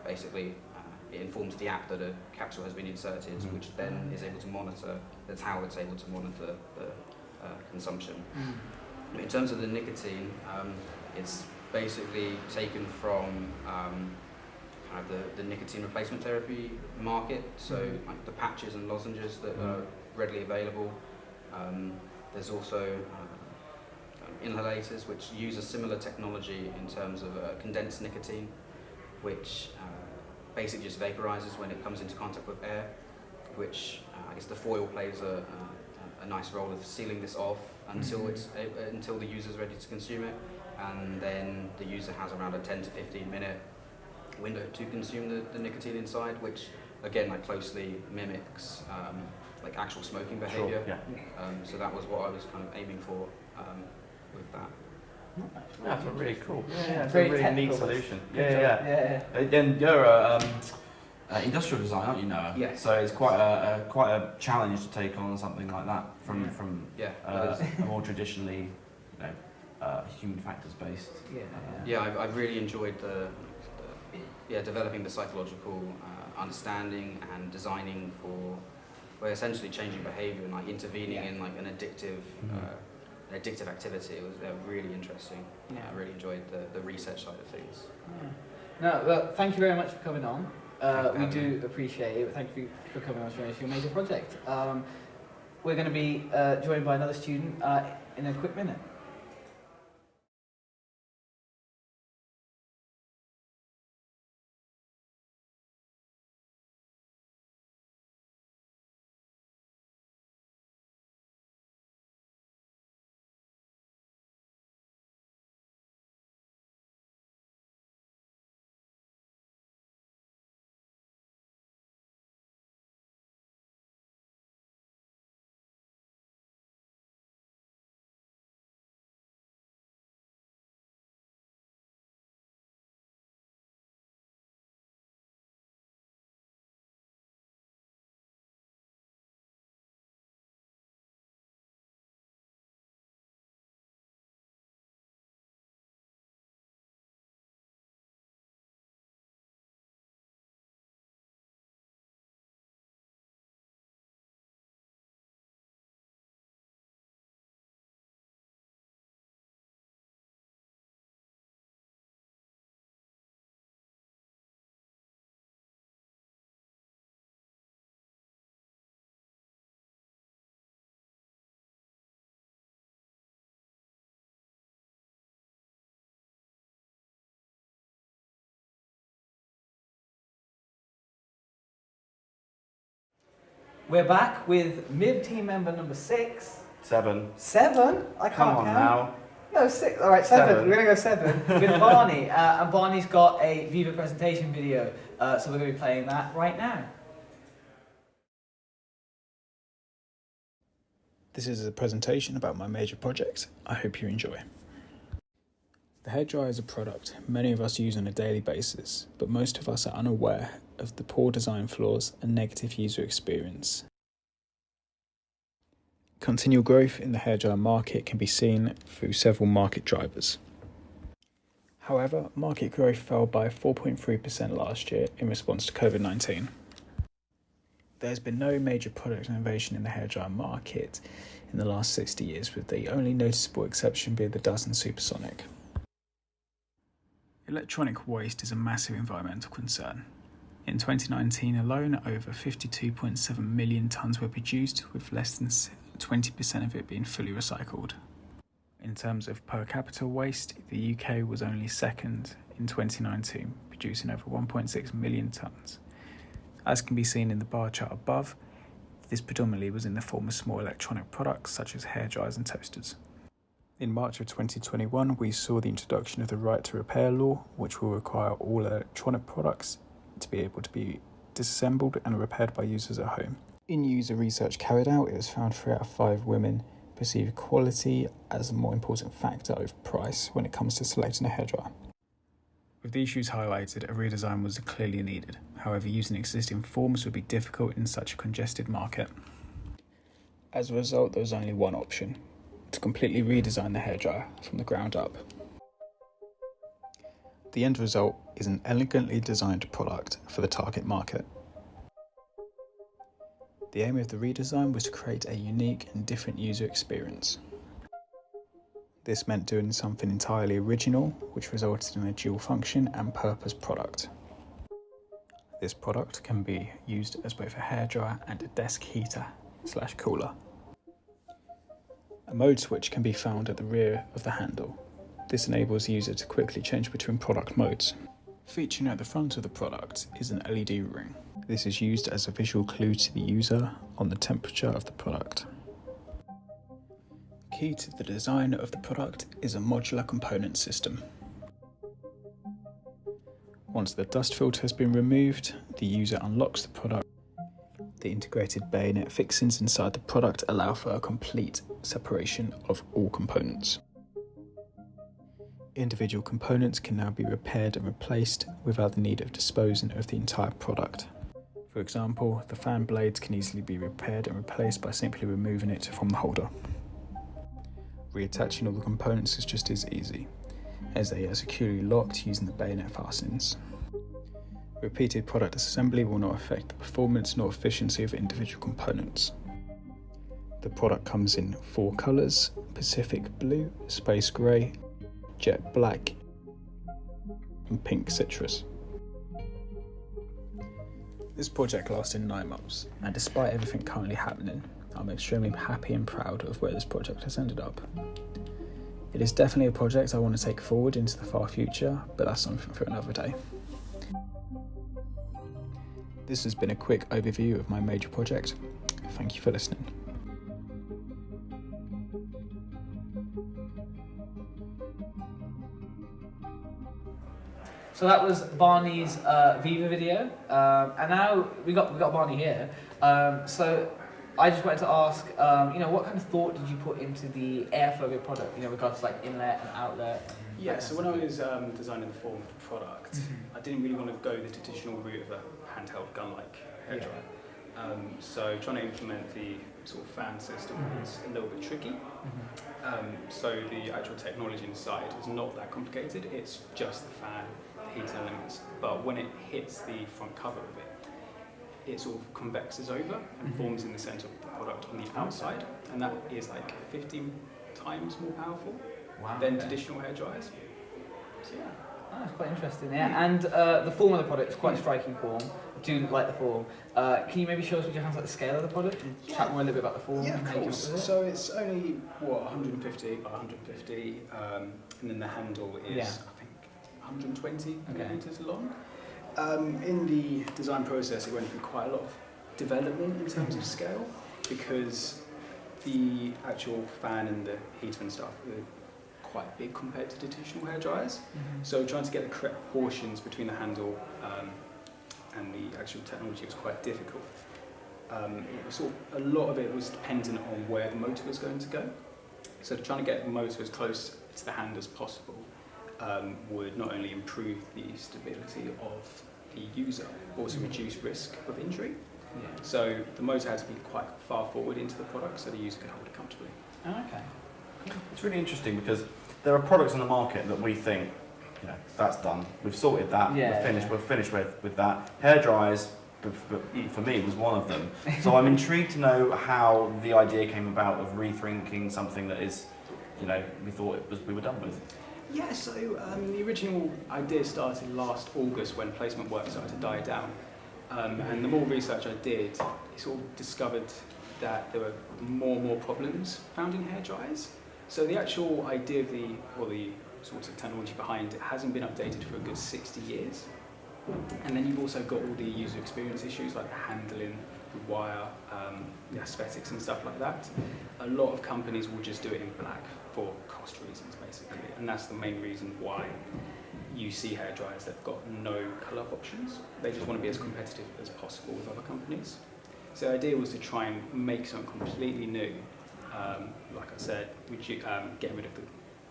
it informs the app that a capsule has been inserted, which then is able to monitor, that's how it's able to monitor the consumption. In terms of the nicotine, it's basically taken from kind of the nicotine replacement therapy market, so like the patches and lozenges that are readily available. There's also inhalators which use a similar technology in terms of condensed nicotine, which basically just vaporizes when it comes into contact with air, which I guess the foil plays a nice role of sealing this off until until the user's ready to consume it, and then the user has around a 10 to 15 minute window to consume the nicotine inside, which again like closely mimics like actual smoking behavior. Sure, so that was what I was kind of aiming for with that. That's really cool. Yeah, it's a Very really neat technical. solution. Good job. And you're industrial design, aren't you, Noah? Yes. So it's quite a challenge to take on something like that from a more traditionally, human factors based. I've really enjoyed the developing the psychological understanding and designing for essentially changing behaviour and like intervening in like an addictive activity. It was really interesting. I really enjoyed the research side of things. No, well, thank you very much for coming on. We do appreciate it. Thank you for coming on to showing us your major project. We're going to be joined by another student in a quick minute. We're back with Mib team member number 6. 7. 7? I can't Come on count. now. No, 6. All right, 7. 7. We're going to go 7 with Barney. And Barney's got a Viva presentation video, so we're going to be playing that right now. This is a presentation about my major project. I hope you enjoy. The hairdryer is a product many of us use on a daily basis, but most of us are unaware of the poor design flaws and negative user experience. Continual growth in the hairdryer market can be seen through several market drivers. However, market growth fell by 4.3% last year in response to COVID-19. There's been no major product innovation in the hairdryer market in the last 60 years, with the only noticeable exception being the Dyson Supersonic. Electronic waste is a massive environmental concern. In 2019 alone, over 52.7 million tonnes were produced, with less than 20% of it being fully recycled. In terms of per capita waste, the UK was only second in 2019, producing over 1.6 million tonnes. As can be seen in the bar chart above, this predominantly was in the form of small electronic products such as hairdryers and toasters. In March of 2021, we saw the introduction of the Right to Repair law, which will require all electronic products to be able to be disassembled and repaired by users at home. In user research carried out, it was found 3 out of 5 women perceive quality as a more important factor over price when it comes to selecting a hairdryer. With the issues highlighted, a redesign was clearly needed. However, using existing forms would be difficult in such a congested market. As a result, there was only one option: to completely redesign the hairdryer from the ground up. The end result is an elegantly designed product for the target market. The aim of the redesign was to create a unique and different user experience. This meant doing something entirely original, which resulted in a dual function and purpose product. This product can be used as both a hairdryer and a desk heater / cooler. A mode switch can be found at the rear of the handle. This enables the user to quickly change between product modes. Featuring at the front of the product is an LED ring. This is used as a visual clue to the user on the temperature of the product. Key to the design of the product is a modular component system. Once the dust filter has been removed, the user unlocks the product. The integrated bayonet fixings inside the product allow for a complete separation of all components. Individual components can now be repaired and replaced without the need of disposing of the entire product. For example, the fan blades can easily be repaired and replaced by simply removing it from the holder. Reattaching all the components is just as easy, as they are securely locked using the bayonet fastenings. Repeated product assembly will not affect the performance nor efficiency of individual components. The product comes in 4 colours: Pacific Blue, Space Grey, Jet Black, and Pink Citrus. This project lasted 9 months, and despite everything currently happening, I'm extremely happy and proud of where this project has ended up. It is definitely a project I want to take forward into the far future, but that's something for another day. This has been a quick overview of my major project. Thank you for listening. So that was Barney's Viva video, and now we got Barney here. So I just wanted to ask, what kind of thought did you put into the airflow of your product? Regards to like inlet and outlet. Yeah, so when I was designing the form of the product, I didn't really want to go the traditional route of a handheld gun-like hairdryer. So trying to implement the sort of fan system was a little bit tricky. So the actual technology inside is not that complicated. It's just the fan, the heat elements. But when it hits the front cover of it, it sort of convexes over and forms in the centre of the product on the outside, and that is like 15 times more powerful than traditional hairdryers. So yeah. Oh, that's quite interesting, yeah. And the form of the product is quite a striking form. I do like the form. Can you maybe show us with your hands like the scale of the product and chat more a little bit about the form? Yeah, of course. So it's only 150 by 150, and then the handle is I think 120 millimeters long. In the design process, it went through quite a lot of development in terms of scale, because the actual fan and the heater and stuff are quite big compared to traditional hair dryers. So trying to get the correct proportions between the handle and the actual technology was quite difficult. It was a lot of it was dependent on where the motor was going to go. So trying to get the motor as close to the hand as possible would not only improve the stability of the user, but also reduce risk of injury. Yeah. So the motor had to be quite far forward into the product so the user could hold it comfortably. Oh, okay. It's really interesting because there are products on the market that we think, you know, that's done. We've sorted that. We're finished with that. Hair dryers, for me, was one of them. So I'm intrigued to know how the idea came about of rethinking something that is, you know, we were done with. Yeah, so the original idea started last August when placement work started to die down. And the more research I did, I sort of discovered that there were more and more problems found in hair dryers. So the actual idea of the sort of technology behind it hasn't been updated for a good 60 years. And then you've also got all the user experience issues like the handling, the wire, the aesthetics and stuff like that. A lot of companies will just do it in black for cost reasons, basically. And that's the main reason why you see hair dryers that have got no colour options. They just want to be as competitive as possible with other companies. So the idea was to try and make something completely new. Like I said, getting rid of the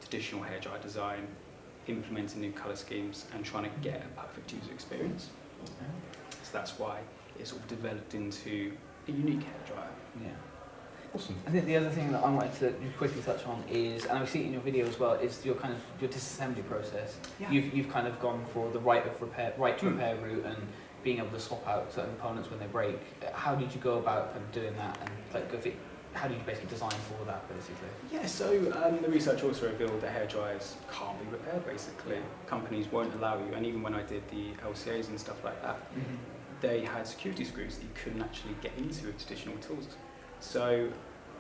traditional hair dryer design, implementing new colour schemes, and trying to get a perfect user experience. So that's why it sort of developed into a unique hair dryer. Yeah. Awesome. I think the other thing that I wanted to quickly touch on is, and I see it in your video as well, is your disassembly process. Yeah. You've kind of gone for the right to repair route and being able to swap out certain components when they break. How did you go about kind of doing that, and how did you basically design for that, basically? Yeah, so the research also revealed that hair dryers can't be repaired, basically. Companies won't allow you, and even when I did the LCAs and stuff like that, they had security screws that you couldn't actually get into with traditional tools. So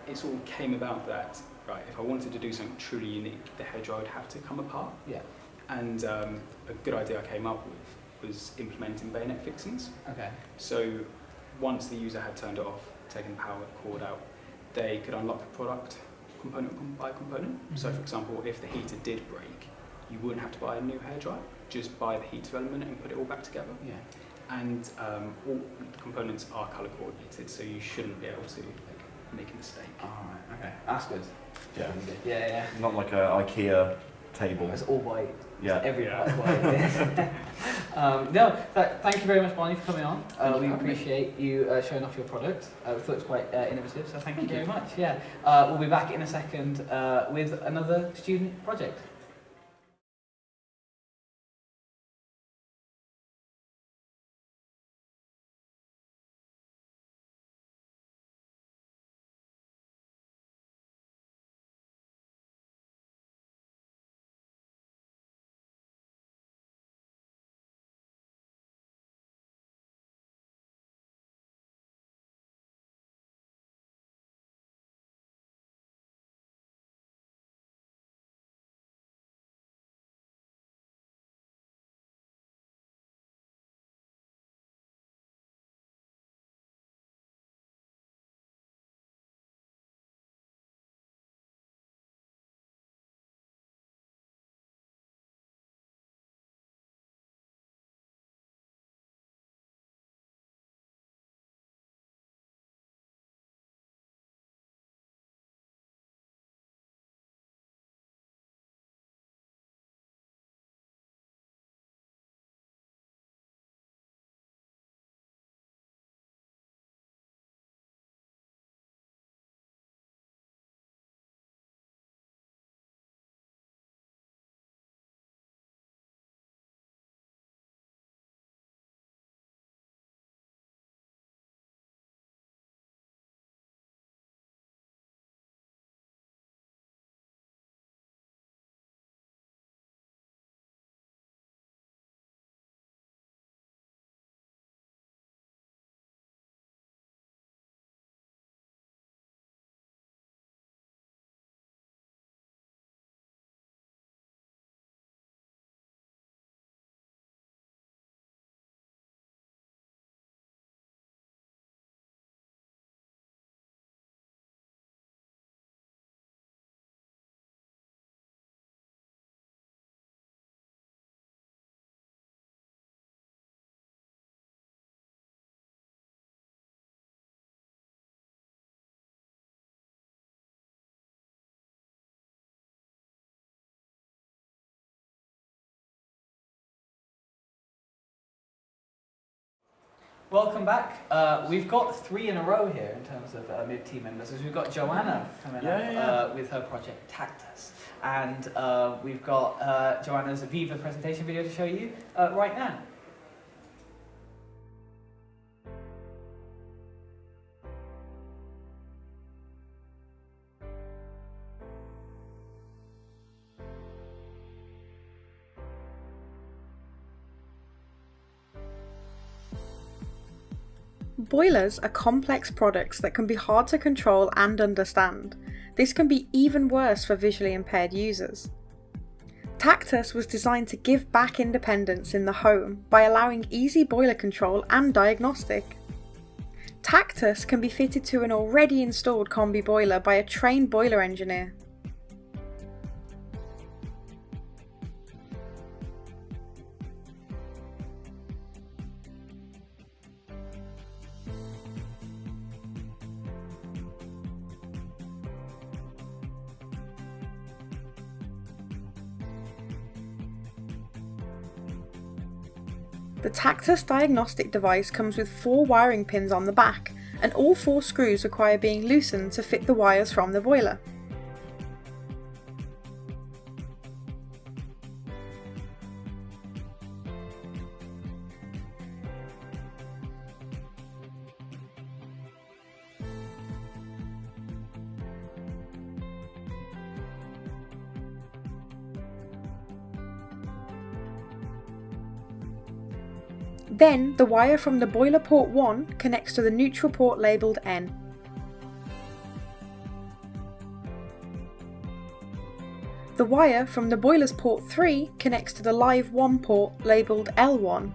it sort of came about that, right, if I wanted to do something truly unique, the hair dryer would have to come apart. Yeah. And a good idea I came up with was implementing bayonet fixings. Okay. So once the user had turned it off, taken the power cord out, they could unlock the product component by component. So for example, if the heater did break, you wouldn't have to buy a new hair dryer, just buy the heater element and put it all back together. Yeah. And all the components are colour coordinated, so you shouldn't be able to make a mistake. Alright, okay. That's good. Yeah. Yeah. Not like a IKEA table. It's all white. Yeah. Every part's white. No, thank you very much, Barney, for coming on. We appreciate you showing off your product. We thought it was quite innovative, so thank you very much. Yeah. We'll be back in a second with another student project. Welcome back. We've got 3 in a row here in terms of Mib team members. We've got Joanna coming up with her project Tactus. And we've got Joanna's Viva presentation video to show you right now. Boilers are complex products that can be hard to control and understand. This can be even worse for visually impaired users. Tactus was designed to give back independence in the home by allowing easy boiler control and diagnostic. Tactus can be fitted to an already installed combi boiler by a trained boiler engineer. The Tactus diagnostic device comes with 4 wiring pins on the back, and all 4 screws require being loosened to fit the wires from the boiler. Then, the wire from the boiler port 1 connects to the neutral port labelled N. The wire from the boiler's port 3 connects to the live 1 port labelled L1.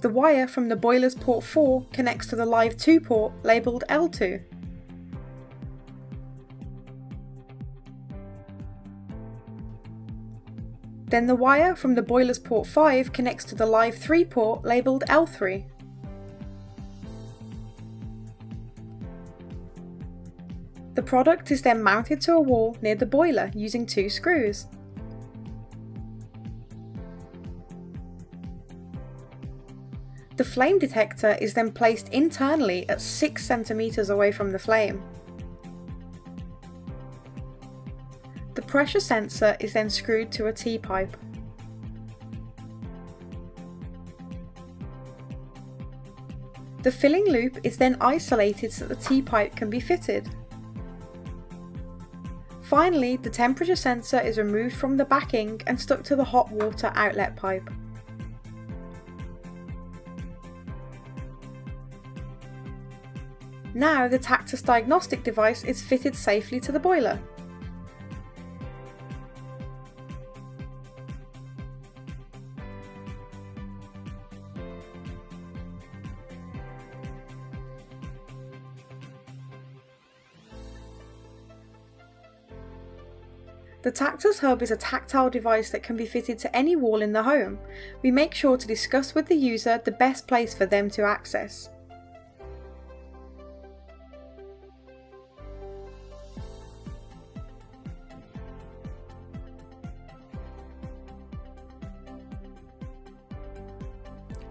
The wire from the boiler's port 4 connects to the live 2 port labelled L2. Then the wire from the boiler's port 5 connects to the live 3 port labelled L3. The product is then mounted to a wall near the boiler using 2 screws. The flame detector is then placed internally at 6 cm away from the flame. The pressure sensor is then screwed to a T-pipe. The filling loop is then isolated so that the T-pipe can be fitted. Finally, the temperature sensor is removed from the backing and stuck to the hot water outlet pipe. Now the Tactus diagnostic device is fitted safely to the boiler. The Tactus Hub is a tactile device that can be fitted to any wall in the home. We make sure to discuss with the user the best place for them to access.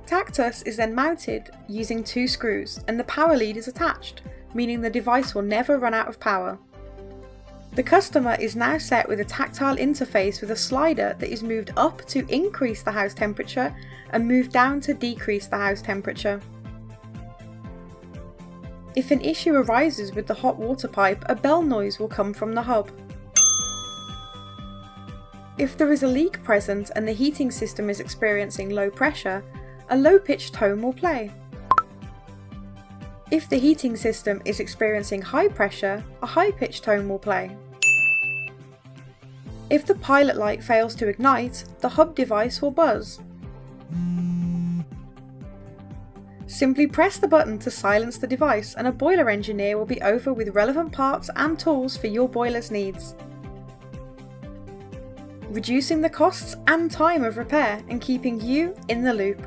Tactus is then mounted using 2 screws and the power lead is attached, meaning the device will never run out of power. The customer is now set with a tactile interface with a slider that is moved up to increase the house temperature and moved down to decrease the house temperature. If an issue arises with the hot water pipe, a bell noise will come from the hub. If there is a leak present and the heating system is experiencing low pressure, a low-pitched tone will play. If the heating system is experiencing high pressure, a high-pitched tone will play. If the pilot light fails to ignite, the hub device will buzz. Simply press the button to silence the device and a boiler engineer will be over with relevant parts and tools for your boiler's needs, reducing the costs and time of repair and keeping you in the loop.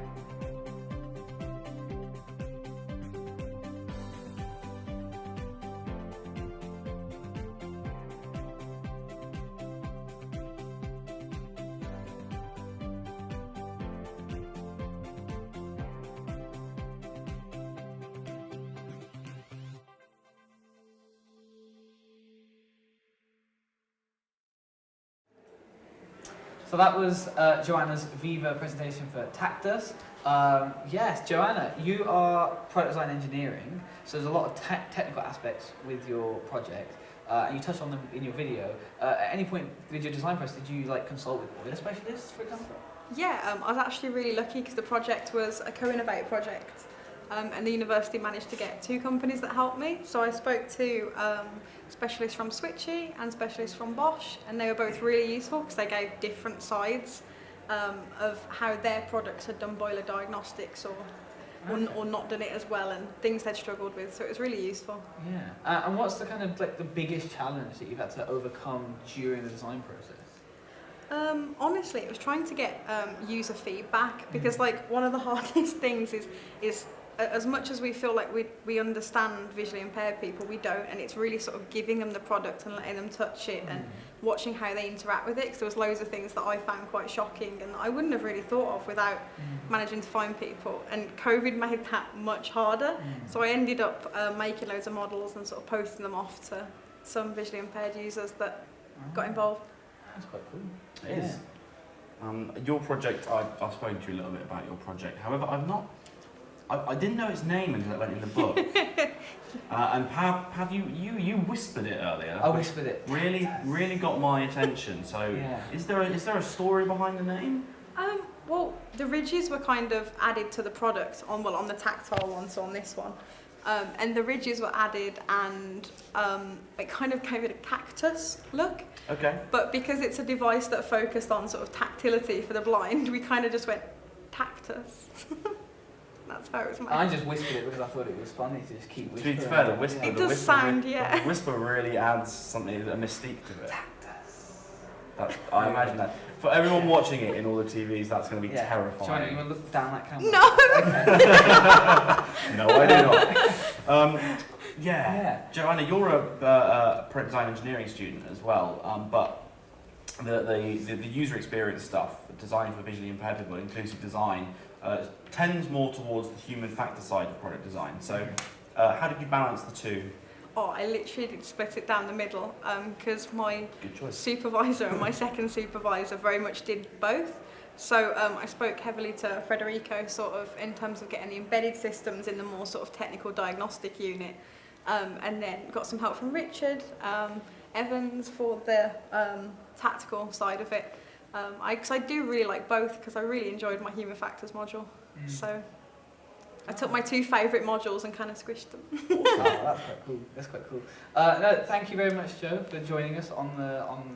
So that was Joanna's Viva presentation for Tactus. Yes, Joanna, you are product design engineering, so there's a lot of technical aspects with your project, and you touched on them in your video. At any point with your design process, did you like consult with boiler specialists, for example? Yeah, I was actually really lucky because the project was a co-innovate project, and the university managed to get 2 companies that helped me. So I spoke to specialists from Switchy and specialists from Bosch, and they were both really useful because they gave different sides of how their products had done boiler diagnostics or not done it as well, and things they'd struggled with. So it was really useful. Yeah. And what's the kind of like the biggest challenge that you've had to overcome during the design process? Honestly, it was trying to get user feedback, because like one of the hardest things is as much as we feel like we understand visually impaired people, we don't, and it's really sort of giving them the product and letting them touch it and watching how they interact with it, because there was loads of things that I found quite shocking and I wouldn't have really thought of without managing to find people, and COVID made that much harder. So I ended up making loads of models and sort of posting them off to some visually impaired users that got involved. That's quite cool. It is. Your project, I've spoken to you a little bit about your project. However, I didn't know its name until it went in the book. And Pav, you whispered it earlier. I whispered it. Really got my attention. So, Yeah. is there a story behind the name? Well, the ridges were kind of added to the product on the tactile one, so on this one. And the ridges were added, and it kind of gave it a cactus look. Okay. But because it's a device that focused on sort of tactility for the blind, we kind of just went tactus. That's how it was made. I just whispered it because I thought it was funny to just keep whispering. To be fair, the whisper, It the does whisper sound, re- yeah. the whisper really adds something, a mystique to it. I imagine that. For everyone watching it in all the TVs, that's going to be terrifying. Joanna, you want to look down that camera? No! No, I do not. Yeah. Joanna, you're a product design engineering student as well, but the user experience stuff, design for visually impaired people, inclusive design, tends more towards the human factor side of product design. So how did you balance the two? Oh, I literally did split it down the middle, because my supervisor and my second supervisor very much did both. So I spoke heavily to Federico sort of in terms of getting the embedded systems in the more sort of technical diagnostic unit, and then got some help from Richard Evans for the tactical side of it. Because I do really like both, because I really enjoyed my human factors module. So I took my 2 favourite modules and kind of squished them. Oh, that's quite cool. That's quite cool. No, thank you very much, Joe, for joining us on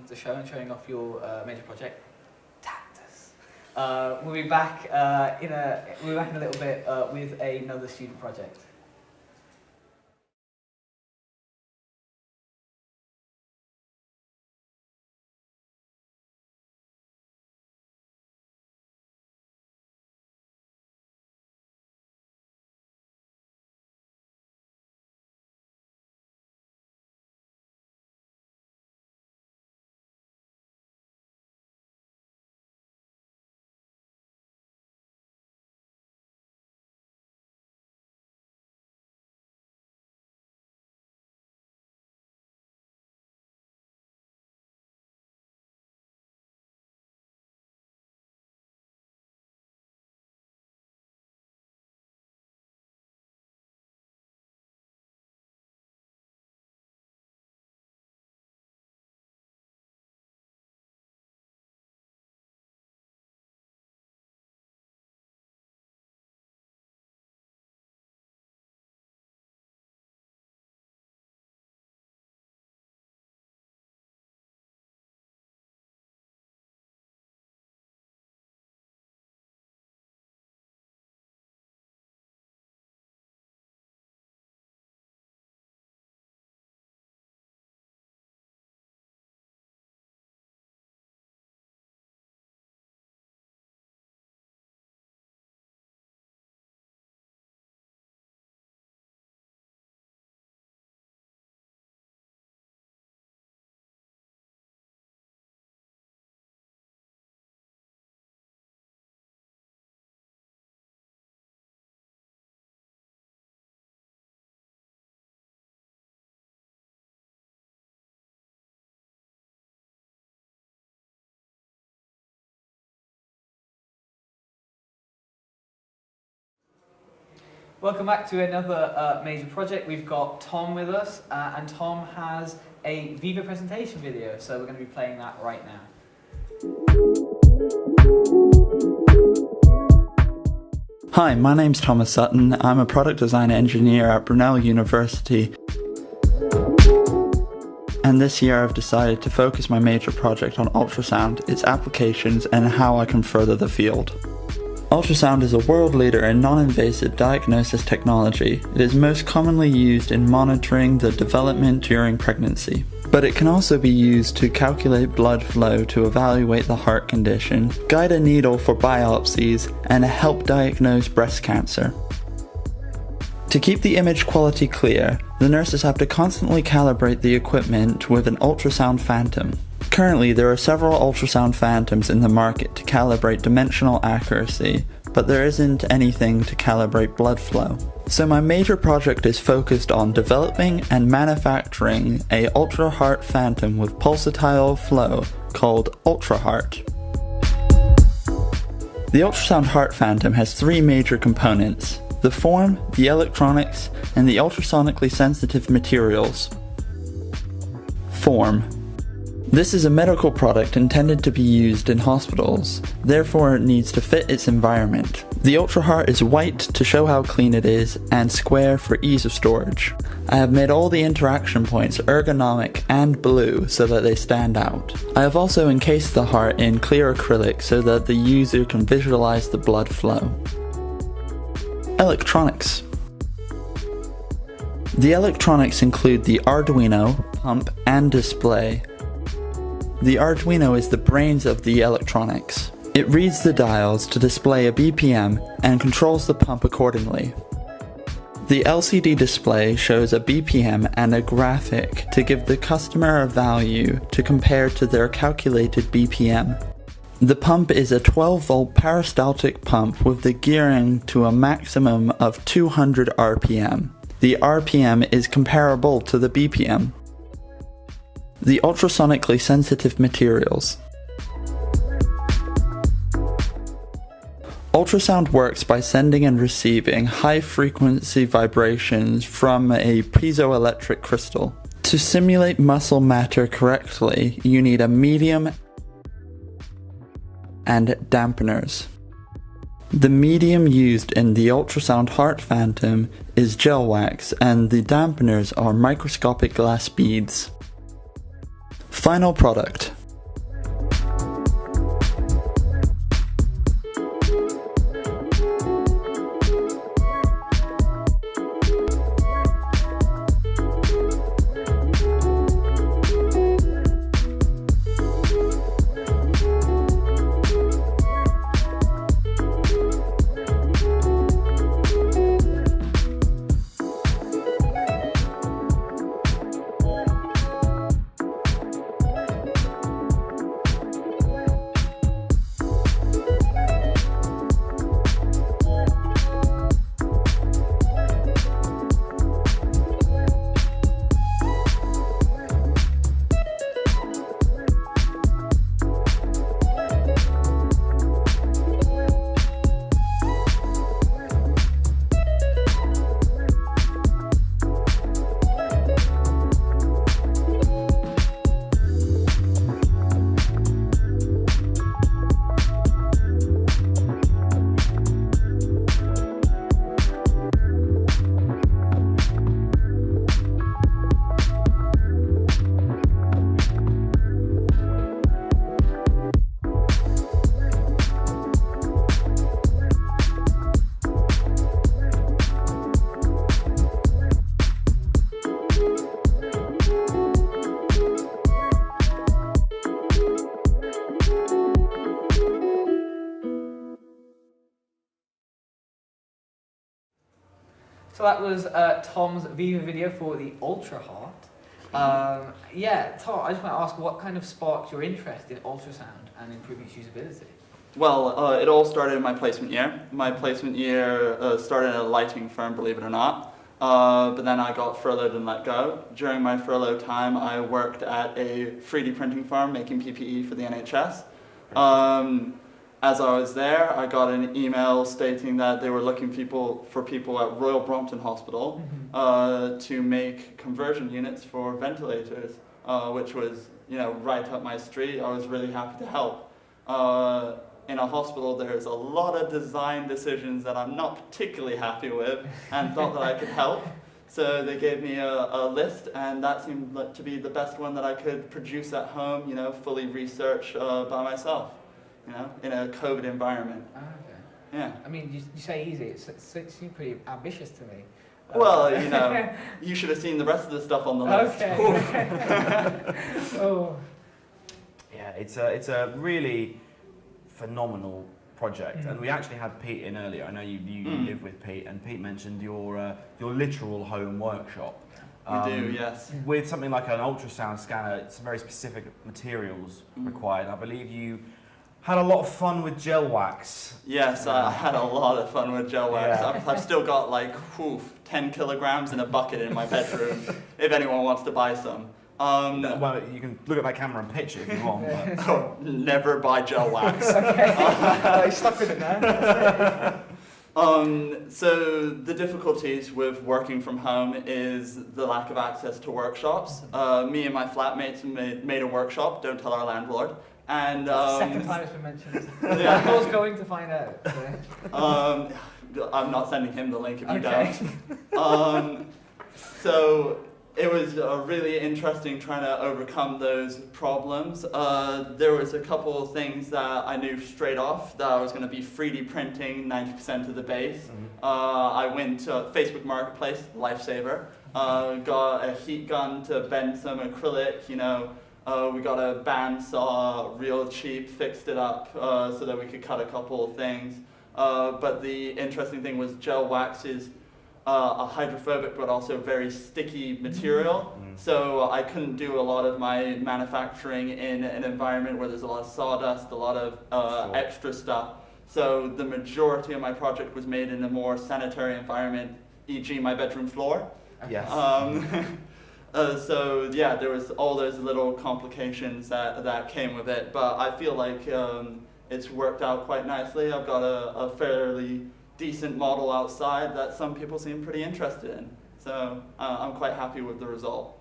the show and showing off your major project, Tactus. We'll be back in a little bit with another student project. Welcome back to another major project. We've got Tom with us, and Tom has a Viva presentation video, so we're going to be playing that right now. Hi, my name's Thomas Sutton. I'm a product design engineer at Brunel University. And this year I've decided to focus my major project on ultrasound, its applications, and how I can further the field. Ultrasound is a world leader in non-invasive diagnosis technology. It is most commonly used in monitoring the development during pregnancy. But it can also be used to calculate blood flow to evaluate the heart condition, guide a needle for biopsies, and help diagnose breast cancer. To keep the image quality clear, the nurses have to constantly calibrate the equipment with an ultrasound phantom. Currently, there are several ultrasound phantoms in the market to calibrate dimensional accuracy, but there isn't anything to calibrate blood flow. So my major project is focused on developing and manufacturing a ultra-heart phantom with pulsatile flow called UltraHeart. The ultrasound heart phantom has three major components: the form, the electronics, and the ultrasonically sensitive materials. Form. This is a medical product intended to be used in hospitals, therefore it needs to fit its environment. The UltraHeart is white to show how clean it is, and square for ease of storage. I have made all the interaction points ergonomic and blue so that they stand out. I have also encased the heart in clear acrylic so that the user can visualize the blood flow. Electronics. The electronics include the Arduino, pump, and display. The Arduino is the brains of the electronics. It reads the dials to display a BPM and controls the pump accordingly. The LCD display shows a BPM and a graphic to give the customer a value to compare to their calculated BPM. The pump is a 12-volt peristaltic pump with the gearing to a maximum of 200 RPM. The RPM is comparable to the BPM. The ultrasonically sensitive materials. Ultrasound works by sending and receiving high-frequency vibrations from a piezoelectric crystal. To simulate muscle matter correctly, you need a medium and dampeners. The medium used in the ultrasound heart phantom is gel wax, and the dampeners are microscopic glass beads. Final product. So that was Tom's Viva video for the UltraHeart. Yeah, Tom, I just want to ask, what kind of sparked your interest in ultrasound and improving its usability? Well, it all started in my placement year. My placement year started at a lighting firm, believe it or not. But then I got furloughed and let go. During my furlough time, I worked at a 3D printing farm making PPE for the NHS. as I was there, I got an email stating that they were looking for people at Royal Brompton Hospital to make conversion units for ventilators, which was, you know, right up my street. I was really happy to help. In a hospital, there's a lot of design decisions that I'm not particularly happy with, and thought that I could help. So they gave me a list, and that seemed like to be the best one that I could produce at home, you know, fully researched by myself, you know, in a COVID environment. Ah, okay. Yeah. I mean, you say easy, it seems pretty ambitious to me. Well, you know, you should have seen the rest of the stuff on the list. Okay. Oh. Yeah, it's a really phenomenal project, and we actually had Pete in earlier. I know you live with Pete, and Pete mentioned your literal home workshop. We do, yes. With something like an ultrasound scanner, it's very specific materials required. I believe you had a lot of fun with gel wax. Yes, I had a lot of fun with gel wax. Yeah. I've still got like 10 kilograms in a bucket in my bedroom, if anyone wants to buy some. Well, you can look at that camera and pitch it if you want. But. Oh, never buy gel wax. Okay. Stuck with it now. So the difficulties with working from home is the lack of access to workshops. Me and my flatmates made a workshop, don't tell our landlord. And second time it's been mentioned. Yeah. Landlord's going to find out. So. I'm not sending him the link if you don't. So it was really interesting trying to overcome those problems. There was a couple of things that I knew straight off that I was going to be 3D printing 90% of the base. I went to Facebook Marketplace, lifesaver, got a heat gun to bend some acrylic, you know. We got a bandsaw, real cheap, fixed it up so that we could cut a couple of things. But the interesting thing was gel wax is a hydrophobic but also very sticky material. So I couldn't do a lot of my manufacturing in an environment where there's a lot of sawdust, a lot of extra stuff. So the majority of my project was made in a more sanitary environment, e.g. my bedroom floor. Yes. So yeah, there was all those little complications that came with it, but I feel like it's worked out quite nicely. I've got a fairly decent model outside that some people seem pretty interested in, so I'm quite happy with the result.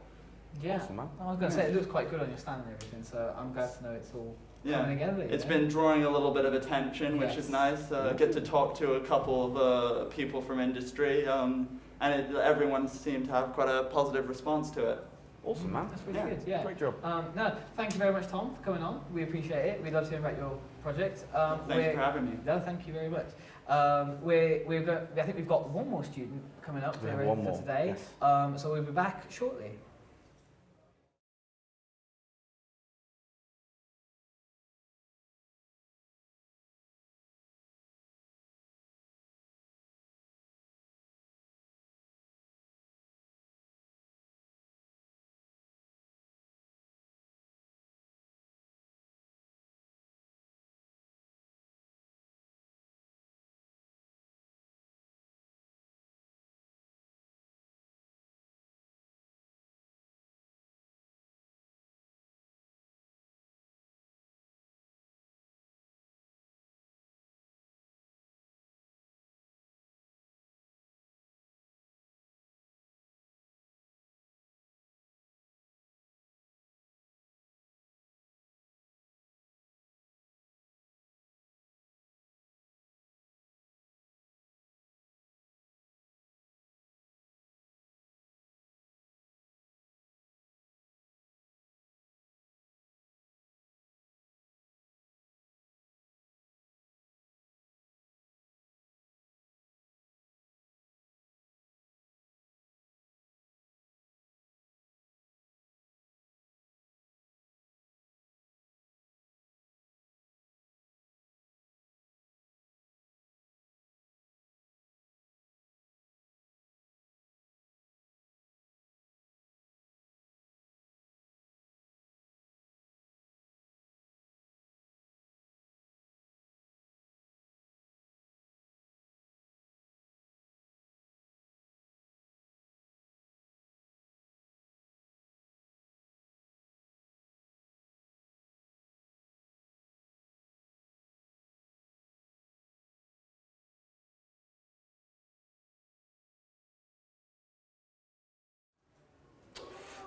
Yeah, awesome, man. I was going to say, it looks quite good on your stand and everything, so I'm glad to know it's all coming together. It's been drawing a little bit of attention, which is nice. Get to talk to a couple of people from industry, and everyone seemed to have quite a positive response to it. Awesome, man. That's really good, yeah. Great job. No, thank you very much, Tom, for coming on. We appreciate it. We'd love to hear about your project. Thanks for having me. No, thank you very much. I think we've got one more student coming up for today. Yes. So we'll be back shortly.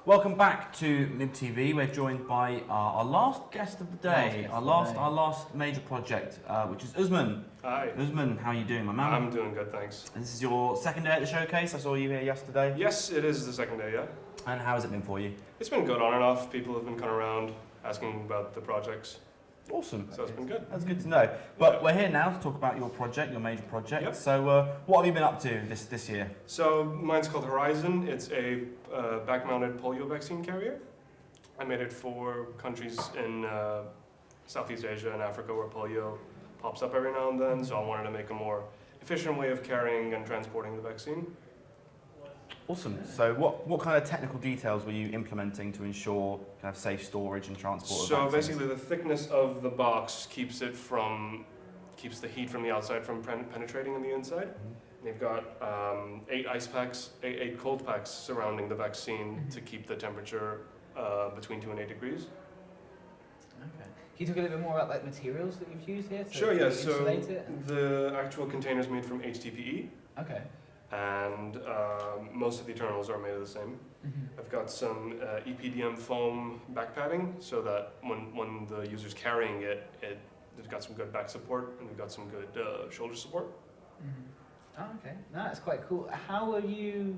Welcome back to Mib Tv. We're joined by our last guest of the day, our last major project, which is Usman. Hi. Usman, how are you doing, my man? I'm doing good, thanks. This is your second day at the showcase. I saw you here yesterday. Yes, it is the second day, yeah. And how has it been for you? It's been good on and off. People have been coming around asking about the projects. Awesome. So it's been good. That's good to know. But we're here now to talk about your project, your major project. Yep. So what have you been up to this year? So mine's called Horizon. It's a back-mounted polio vaccine carrier. I made it for countries in Southeast Asia and Africa where polio pops up every now and then. So I wanted to make a more efficient way of carrying and transporting the vaccine. Awesome. So what kind of technical details were you implementing to ensure kind of safe storage and transport of So vaccines? basically the thickness of the box keeps the heat from the outside from penetrating in the inside. They've got 8 ice packs, 8 cold packs surrounding the vaccine to keep the temperature between 2 and 8 degrees. Okay. Can you talk a little bit more about like materials that you've used here? Sure, yes. So insulate it? the actual container is made from HDPE. Okay. And most of the internals are made of the same. I've got some EPDM foam back padding so that when the user's carrying it, it's got some good back support and we've got some good shoulder support. Oh, okay. No, that's quite cool. How are you?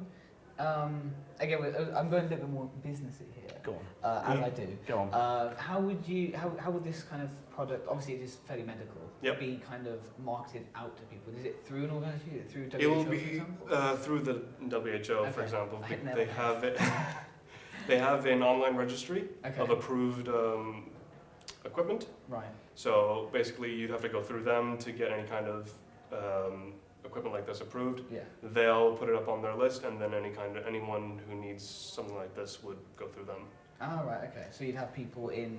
Again, I'm going a little bit more businessy here. Go on. As I do. Go on. How would this kind of product, obviously it is fairly medical, be kind of marketed out to people? Is it through an organisation? Is it through WHO? It will be through the WHO, for example. They have it. They have an online registry of approved equipment. Right. So basically, you'd have to go through them to get any kind of equipment like this approved. Yeah. They'll put it up on their list, and then anyone who needs something like this would go through them. Oh, right. Okay. So you'd have people in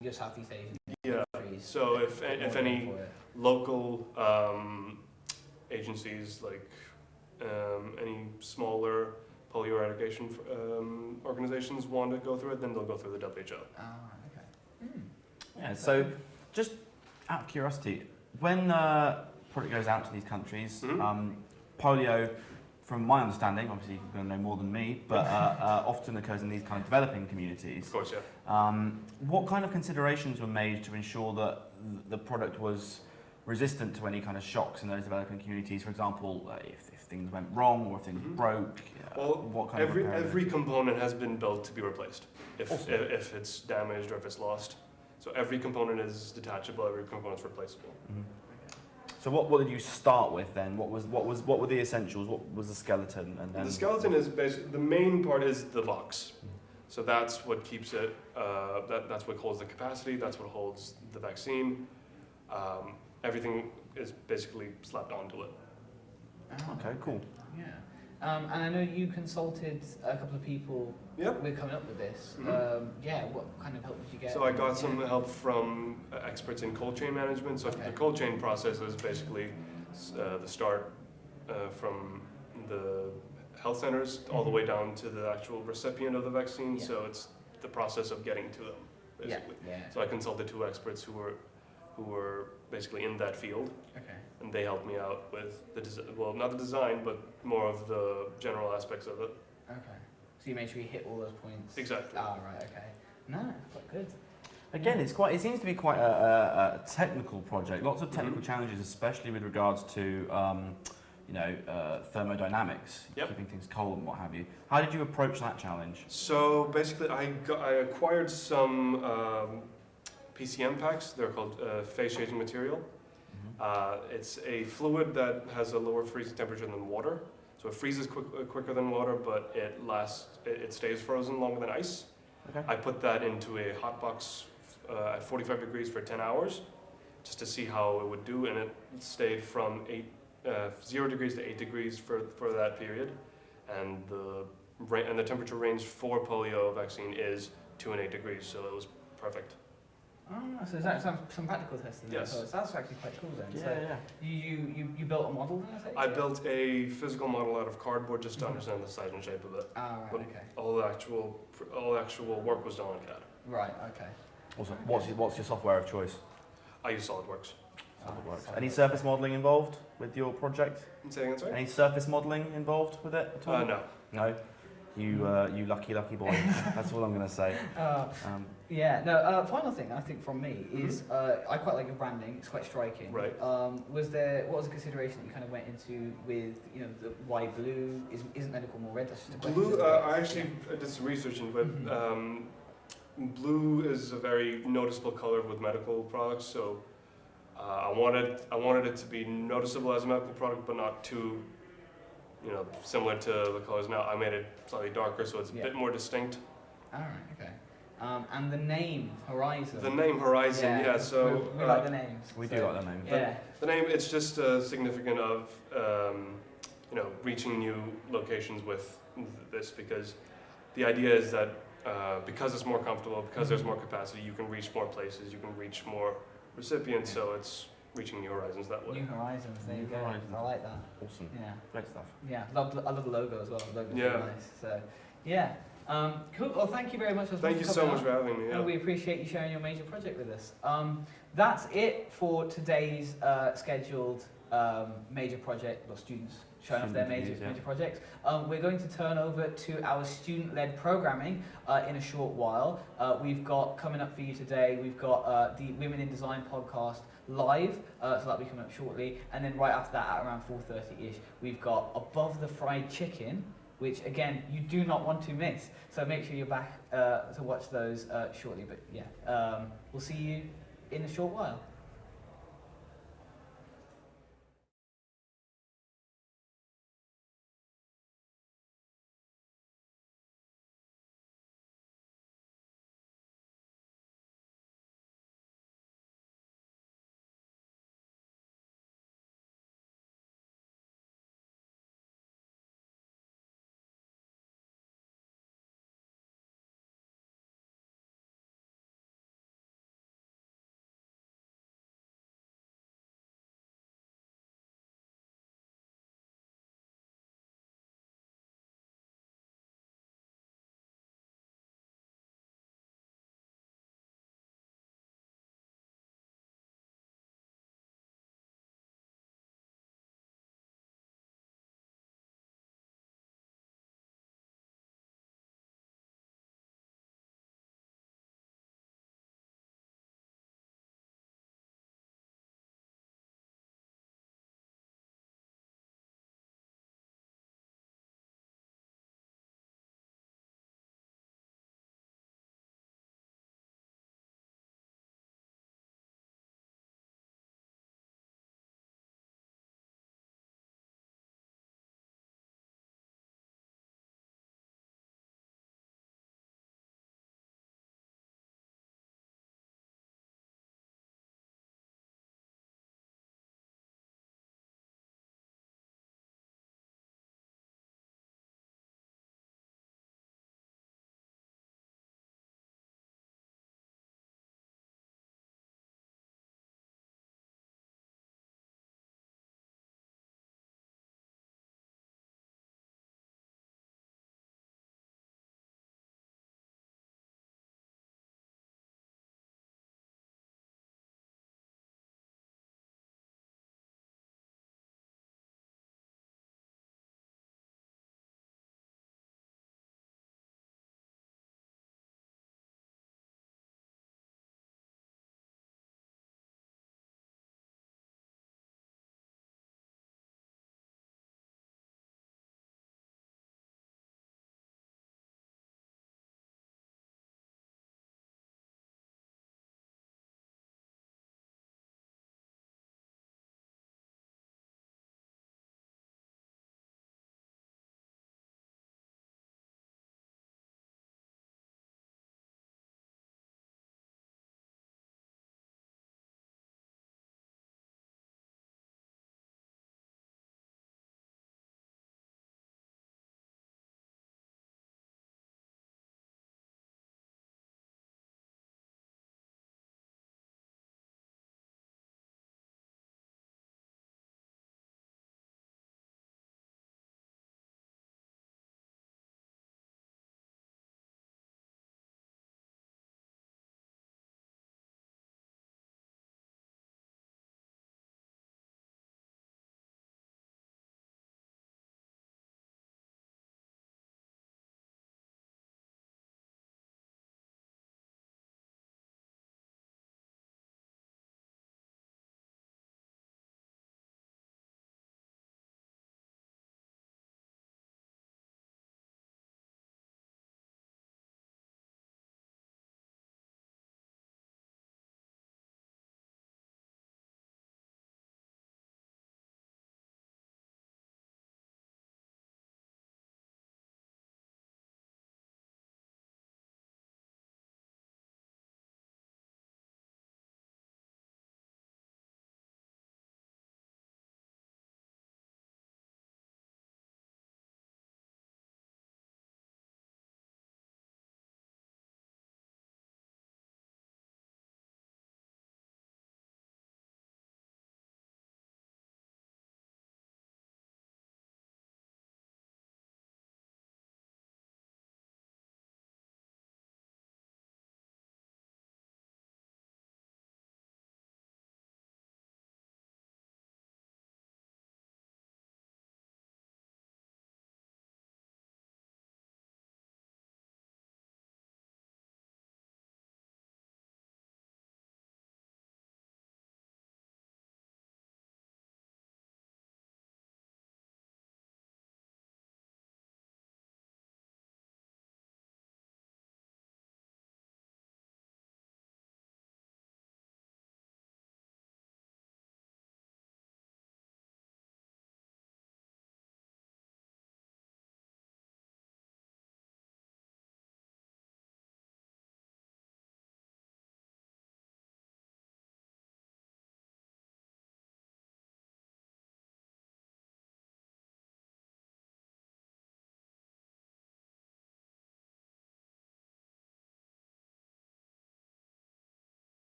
your Southeast Asian countries. So if any local agencies like any smaller polio eradication organizations want to go through it, then they'll go through the WHO. Oh, okay. Yeah. So just out of curiosity, when product goes out to these countries, polio, from my understanding, obviously you're going to know more than me, but often occurs in these kind of developing communities. Of course, yeah. What kind of considerations were made to ensure that the product was resistant to any kind of shocks in those developing communities? For example, if things went wrong or if things broke, what kind of every component has been built to be replaced if it's damaged or if it's lost. So every component is detachable, every component is replaceable. So what did you start with then? What were the essentials? What was the skeleton? And then the skeleton is basically, the main part is the box. So that's what keeps it, that's what holds the capacity, that's what holds the vaccine. Everything is basically slapped onto it. Oh, okay, cool. Yeah. And I know you consulted a couple of people with coming up with this. What kind of help did you get? So I got some help from experts in cold chain management. So the cold chain process is basically the start from the health centers all the way down to the actual recipient of the vaccine. So it's the process of getting to them, basically. So I consulted 2 experts who were basically in that field. Okay. And they helped me out with the not the design, but more of the general aspects of it. Okay. So you made sure you hit all those points. Exactly. Ah, right. Okay. No, quite good. Again, it seems to be quite a technical project. Lots of technical challenges, especially with regards to thermodynamics, keeping things cold and what have you. How did you approach that challenge? So basically, I acquired some PCM packs. They're called phase changing material. It's a fluid that has a lower freezing temperature than water. So it freezes quicker than water, but it stays frozen longer than ice. Okay. I put that into a hot box at 45 degrees for 10 hours, just to see how it would do, and it stayed from 0 degrees to 8 degrees for that period. And the temperature range for polio vaccine is 2 and 8 degrees, so it was perfect. Oh, so is that some practical testing? Yes. So that's actually quite cool then. Yeah, so yeah. You built a model then, I think? I built a physical model out of cardboard just to understand the size and shape of it. Ah, right, But okay. all the actual work was done on CAD. Right, okay. Awesome. What's your software of choice? I use SolidWorks. SolidWorks. Any surface modelling involved with your project? Say again, sorry? Any surface modelling involved with it at all? No. No. You lucky boy. That's all I'm going to say. Final thing I think from me is I quite like your branding. It's quite striking. Right. What was the consideration that you kind of went into with the why blue? Isn't medical more red? That's just a question. Blue. I actually did some research into it. Blue is a very noticeable color with medical products, so I wanted it to be noticeable as a medical product, but not too, similar to the colors now. I made it slightly darker, so it's a bit more distinct. All right. Okay. And the name Horizon. The name Horizon, yeah. So we like the names. We do like the name. Yeah. The name, it's just significant of reaching new locations with this, because the idea is that because it's more comfortable, because there's more capacity, you can reach more places, you can reach more recipients. So it's reaching new horizons that way. New horizons. There you go. I like that. Awesome. Yeah. Great stuff. Yeah. I love the logo as well. The logo's Yeah. really nice. So yeah. Cool. Well, thank you very much. Thank you so much for having me. Yeah. And we appreciate you sharing your major project with us. That's it for today's scheduled major project, or students showing off their major projects. We're going to turn over to our student-led programming in a short while. We've got coming up for you today, we've got the Women in Design podcast live, so that'll be coming up shortly. And then right after that, at around 4:30ish, we've got Above the Fried Chicken, which again, you do not want to miss. So make sure you're back to watch those shortly. But yeah, we'll see you in a short while.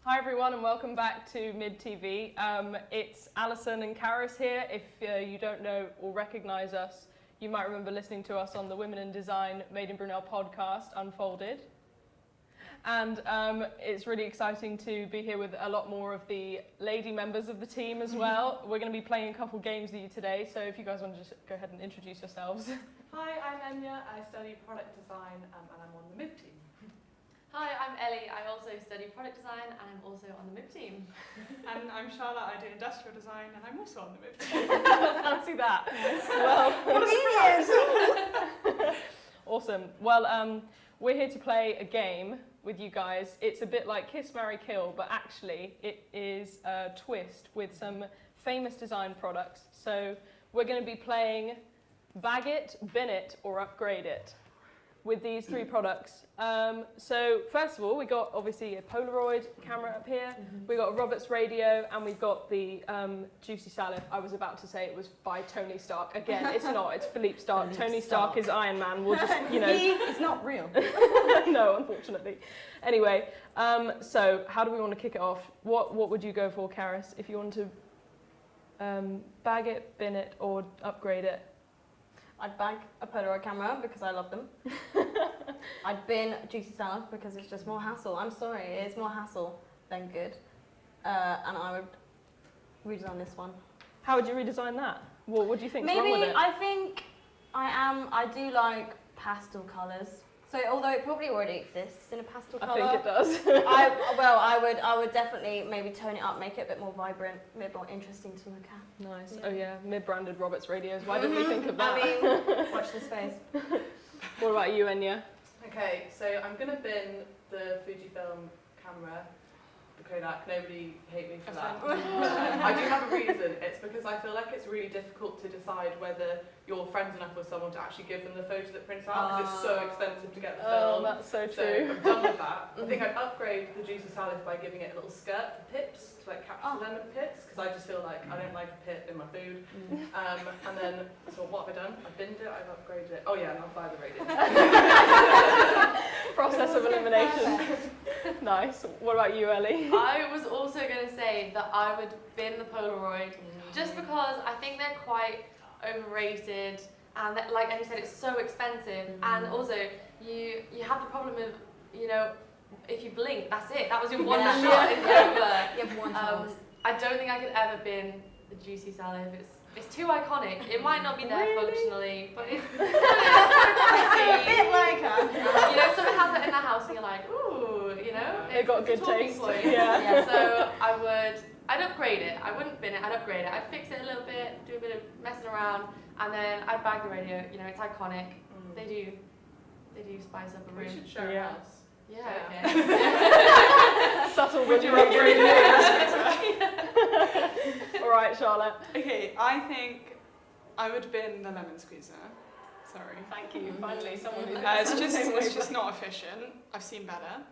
Hi everyone and welcome back to Mib Tv. It's Alison and Karis here. If you don't know or recognise us, you might remember listening to us on the Women in Design Made in Brunel podcast, Unfolded. And it's really exciting to be here with a lot more of the lady members of the team as well. We're going to be playing a couple games with you today, so if you guys want to just go ahead and introduce yourselves. Hi, I'm Enya. I study product design and I'm on the Mib team. Hi, I'm Ellie. I also study product design and I'm also on the Mib team. And I'm Charlotte. I do industrial design and I'm also on the Mib team. Fancy that. Well, what a surprise! Awesome. Well, we're here to play a game with you guys. It's a bit like Kiss, Marry, Kill, but actually it is a twist with some famous design products. So we're going to be playing Bag It, Bin It, or Upgrade It with these three products. So first of all, we got obviously a Polaroid camera up here, we got a Roberts radio, and we've got the Juicy Salif. I was about to say it was by Tony Stark. Again, it's not, it's Philippe Stark. Tony Stark is Iron Man. We'll just, you know. It's not real. No, unfortunately. Anyway, so how do we want to kick it off? What would you go for, Karis, if you want to bag it, bin it, or upgrade it? I'd bag a Polaroid camera because I love them. I'd bin Juicy Salad because it's just more hassle. I'm sorry, it's more hassle than good. And I would redesign this one. How would you redesign that? What do you think's wrong with Maybe it? I think I do like pastel colours. So although it probably already exists in a pastel colour, I think it does. I would definitely maybe tone it up, make it a bit more vibrant, a bit more interesting to look at. Nice. Yeah. Oh yeah, mid-branded Roberts radios. Why didn't we think of that? I mean, watch this space. What about you, Enya? Okay, so I'm going to bin the Fujifilm camera, the Kodak. Nobody hate me for that. I do have a reason. It's because I feel like it's really difficult to decide whether you're friends enough with someone to actually give them the photo that prints out because it's so expensive to get the film. Oh, that's so true. So I'm done with that. I think I'd upgrade the Juicy Salif by giving it a little skirt for pips, to like capture lemon pips, because I just feel like I don't like a pip in my food. And then, so what have I done? I've binned it, I've upgraded it. Oh yeah, and I'll buy the radio. Process of elimination. Nice. What about you, Ellie? I was also going to say that I would bin the Polaroid just because I think they're quite overrated and that, like Ellie said, it's so expensive and also you have the problem of, you know, if you blink, that's it. That was your one shot. It's over. You have one chance. I don't think I could ever bin the Juicy Salif. It's too iconic. It might not be there functionally, but it's a bit like you know, someone has it in their house and you're like, ooh, you know, It got it's a good talking taste. point. Yeah. So I'd upgrade it. I wouldn't bin it, I'd upgrade it. I'd fix it a little bit, do a bit of messing around, and then I'd bag the radio. You know, it's iconic. They do spice up a room. We should share a house. Yeah, okay. Subtle Would you radio. upgrade it? All right, Charlotte. Okay, I think I would bin the lemon squeezer. Sorry. Thank you. Finally, someone who It's just not efficient. I've seen better.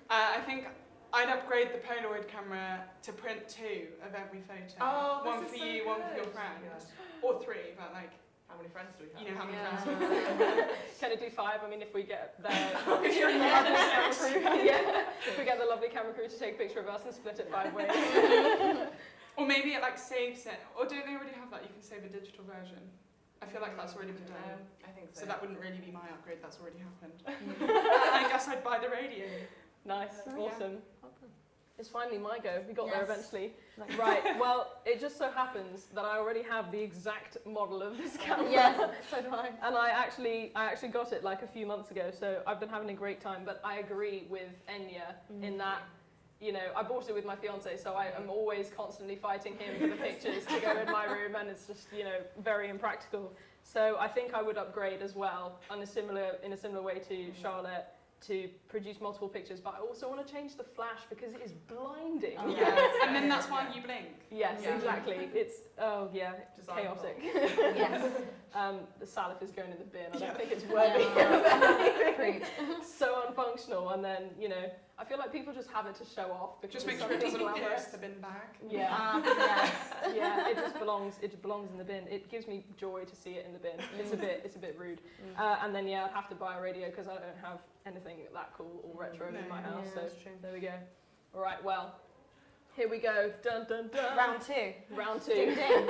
I think I'd upgrade the Polaroid camera to print 2 of every photo. Oh, one this for is so you, one for your good. friend, Yeah. Or 3, but like, how many friends do we have? You know how many friends do we have? Can it do 5? I mean, if we get the if you're in the lovely camera crew, yeah. If we get the lovely camera crew to take a picture of us and split it 5 ways. Or maybe it like saves it. Or don't they already have that? You can save a digital version. I feel like that's already been done. I think So that wouldn't really be my upgrade. That's already happened. I guess I'd buy the radio. Nice, awesome. It's finally my go. We got there Yes. eventually. Right, well, it just so happens that I already have the exact model of this camera. Yes, so do I. And I actually got it like a few months ago, so I've been having a great time. But I agree with Enya in that, you know, I bought it with my fiance, so I am always constantly fighting him for the pictures to go in my room, and it's just, you know, very impractical. So I think I would upgrade as well, in a similar way to Charlotte, to produce multiple pictures, but I also want to change the flash because it is blinding. Oh, yes. And then that's why you blink. Yes, Yeah. exactly. It's, Design chaotic. Yes. The Salif is going in the bin. I don't think it's worthy of anything. So unfunctional, and then, you know, I feel like people just have it to show off. Because Just make it's sure it something doesn't glamorous. pierce the bin bag. Yeah. Yes. Yeah, it just belongs in the bin. It gives me joy to see it in the bin. It's a bit rude. And then I'd have to buy a radio because I don't have anything that cool or retro in my house. Yeah, so that's true. there we go. Right, well, here we go. Dun, dun, dun. Round 2. Round 2. Ding, ding.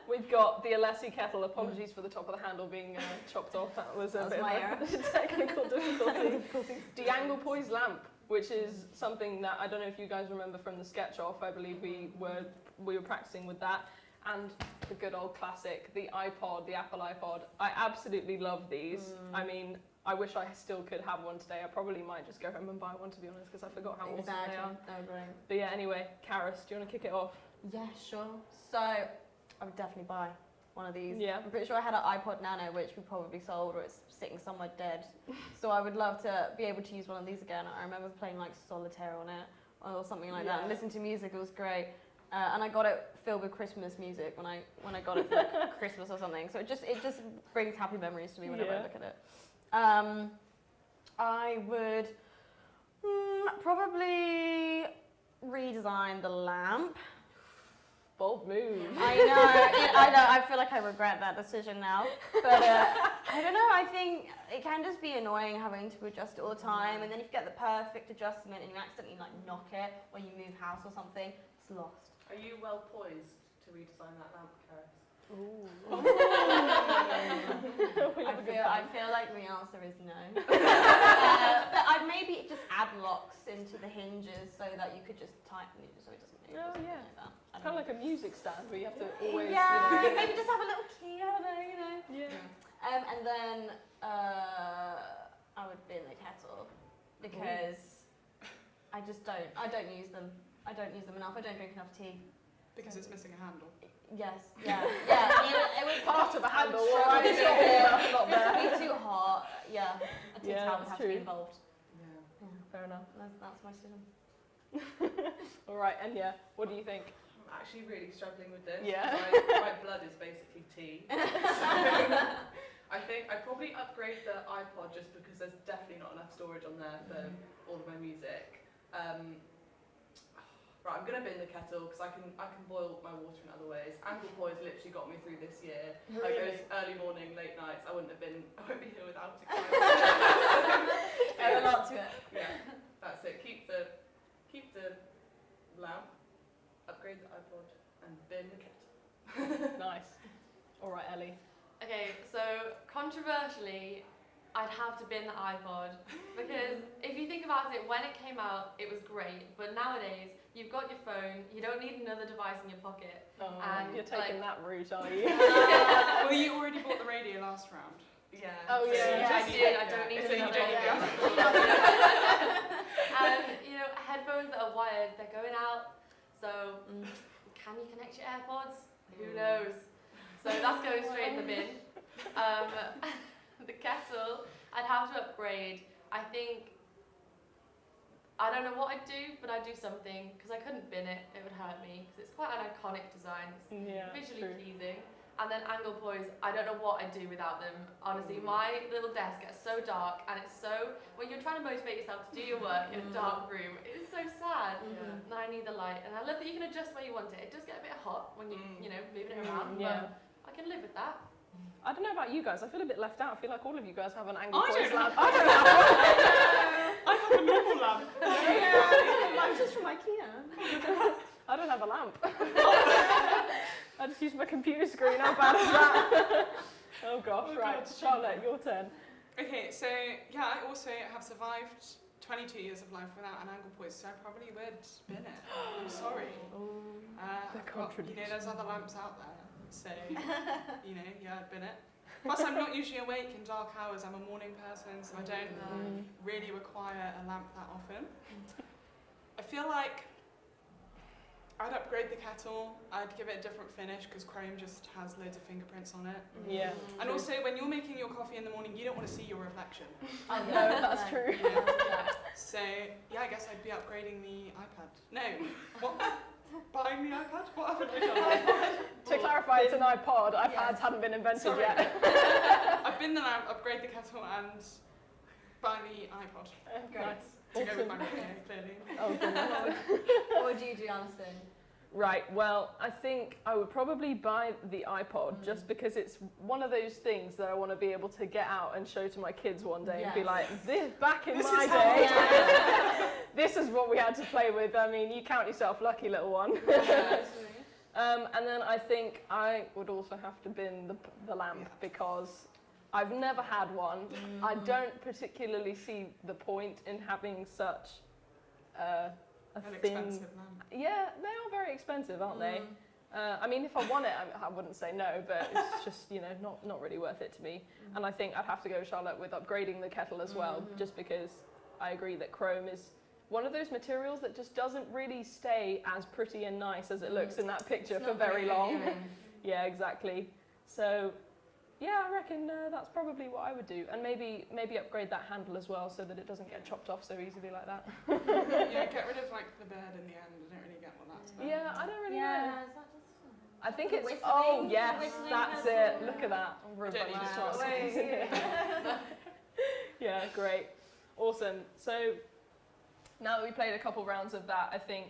We've got the Alessi kettle. Apologies for the top of the handle being chopped off. That was a bit of a technical difficulty. The angle poise lamp, which is something that I don't know if you guys remember from the sketch off. I believe we were practicing with that. And the good old classic, the iPod, the Apple iPod. I absolutely love these. I mean, I wish I still could have one today. I probably might just go home and buy one, to be honest, because I forgot how awesome they are. They're brilliant. But yeah, anyway, Karis, do you want to kick it off? Yeah, sure. So, I would definitely buy one of these. Yeah. I'm pretty sure I had an iPod Nano, which we probably sold, or it's sitting somewhere dead. So I would love to be able to use one of these again. I remember playing like solitaire on it, or something like that, and listening to music. It was great. And I got it filled with Christmas music when I got it for like Christmas or something. So it just brings happy memories to me whenever I look at it. I would probably redesign the lamp. Bold move. I know. I feel like I regret that decision now. But I don't know. I think it can just be annoying having to adjust it all the time. And then if you get the perfect adjustment and you accidentally like knock it when you move house or something, it's lost. Are you well poised to redesign that lamp, Karis? Ooh. I feel like the answer is no. But I'd maybe just add locks into the hinges so that you could just tighten it so it doesn't move. Oh yeah. Like that. Kind of like a music stand where you have to always. Yeah, you know, maybe just have a little key. I don't know, you know. Yeah. And then I would bin the kettle because I don't use them. I don't use them enough. I don't drink enough tea. Because it's missing a handle. Yes, yeah. It would part of a handle. Right, It's not there. It would be too hot. Yeah, a tea towel would have to be true. involved. Yeah. Fair enough. That's my decision. All right, Enya, what do you think? I'm actually really struggling with this. Yeah. My blood is basically tea. So I think I'd probably upgrade the iPod just because there's definitely not enough storage on there for all of my music. Right, I'm gonna bin the kettle because I can boil my water in other ways. Angle poise literally got me through this year. Really? Like those early morning, late nights, I won't be here without it. Add a lot to it. Yeah, that's it. Keep the lamp, upgrade the iPod, and bin the kettle. Nice. All right, Ellie. Okay, so controversially, I'd have to bin the iPod because if you think about it, when it came out, it was great. But nowadays, you've got your phone, you don't need another device in your pocket. Oh, and you're taking that route, are you? Well, you already bought the radio last round. Yeah. Oh yeah, I did. I don't need So you another don't And you know, headphones that are wired, they're going out. So can you connect your AirPods? Who knows? So that's going straight in the bin. The kettle, I'd have to upgrade. I think, I don't know what I'd do, but I'd do something, because I couldn't bin it, it would hurt me, because it's quite an iconic design, it's visually pleasing. And then angle poise, I don't know what I'd do without them. Honestly, my little desk gets so dark, and it's so, when you're trying to motivate yourself to do your work in a dark room, it's so sad. And I need the light, and I love that you can adjust where you want it. It does get a bit hot when you know, moving it around, but I can live with that. I don't know about you guys. I feel a bit left out. I feel like all of you guys have an angle I poise don't lamp. have I don't have I have a normal lamp. Yeah, mine's just from IKEA. I don't have a lamp. I just use my computer screen. How bad is that? Oh gosh, Oh, right. God. Charlotte, your turn. Okay, so yeah, I also have survived 22 years of life without an angle poise, so I probably would bin it. I'm sorry. There's other lamps out there, so yeah, I'd bin it. Plus, I'm not usually awake in dark hours. I'm a morning person, so I don't really require a lamp that often. I feel like I'd upgrade the kettle. I'd give it a different finish because chrome just has loads of fingerprints on it. Yeah. And also, when you're making your coffee in the morning, you don't want to see your reflection. I know, that's true. Yeah. So, yeah, I guess I'd be upgrading the iPad. No, what? Buying the iPad? What haven't I done? To clarify, it's an iPod. iPads hadn't been invented yet. I've been the lamp, upgrade the kettle, and buy the iPod. Nice. To go with my radio, clearly. Oh, goodness. What would you do, Alison? Right, well, I think I would probably buy the iPod just because it's one of those things that I want to be able to get out and show to my kids one day and be like, this, back in my day, this is what we had to play with. I mean, you count yourself lucky, little one. And then I think I would also have to bin the lamp because I've never had one. I don't particularly see the point in having such a thin... expensive lamp. Yeah, they are very expensive, aren't they? I mean, if I want it, I wouldn't say no, but it's just, you know, not really worth it to me. And I think I'd have to go, Charlotte, with upgrading the kettle as well, just because I agree that chrome is one of those materials that just doesn't really stay as pretty and nice as it looks in that picture for very long. Yeah, exactly. So, yeah, I reckon that's probably what I would do. And maybe upgrade that handle as well so that it doesn't get chopped off so easily like that. Yeah, get rid of like the bird in the end. I don't really get what that's about. Yeah, I don't really Yeah, know. is that just I think the it's, whistling? oh The yes, whistling that's person? it. Look at that. I don't need to start singing. Yeah, great. Awesome. So now that we played a couple rounds of that, I think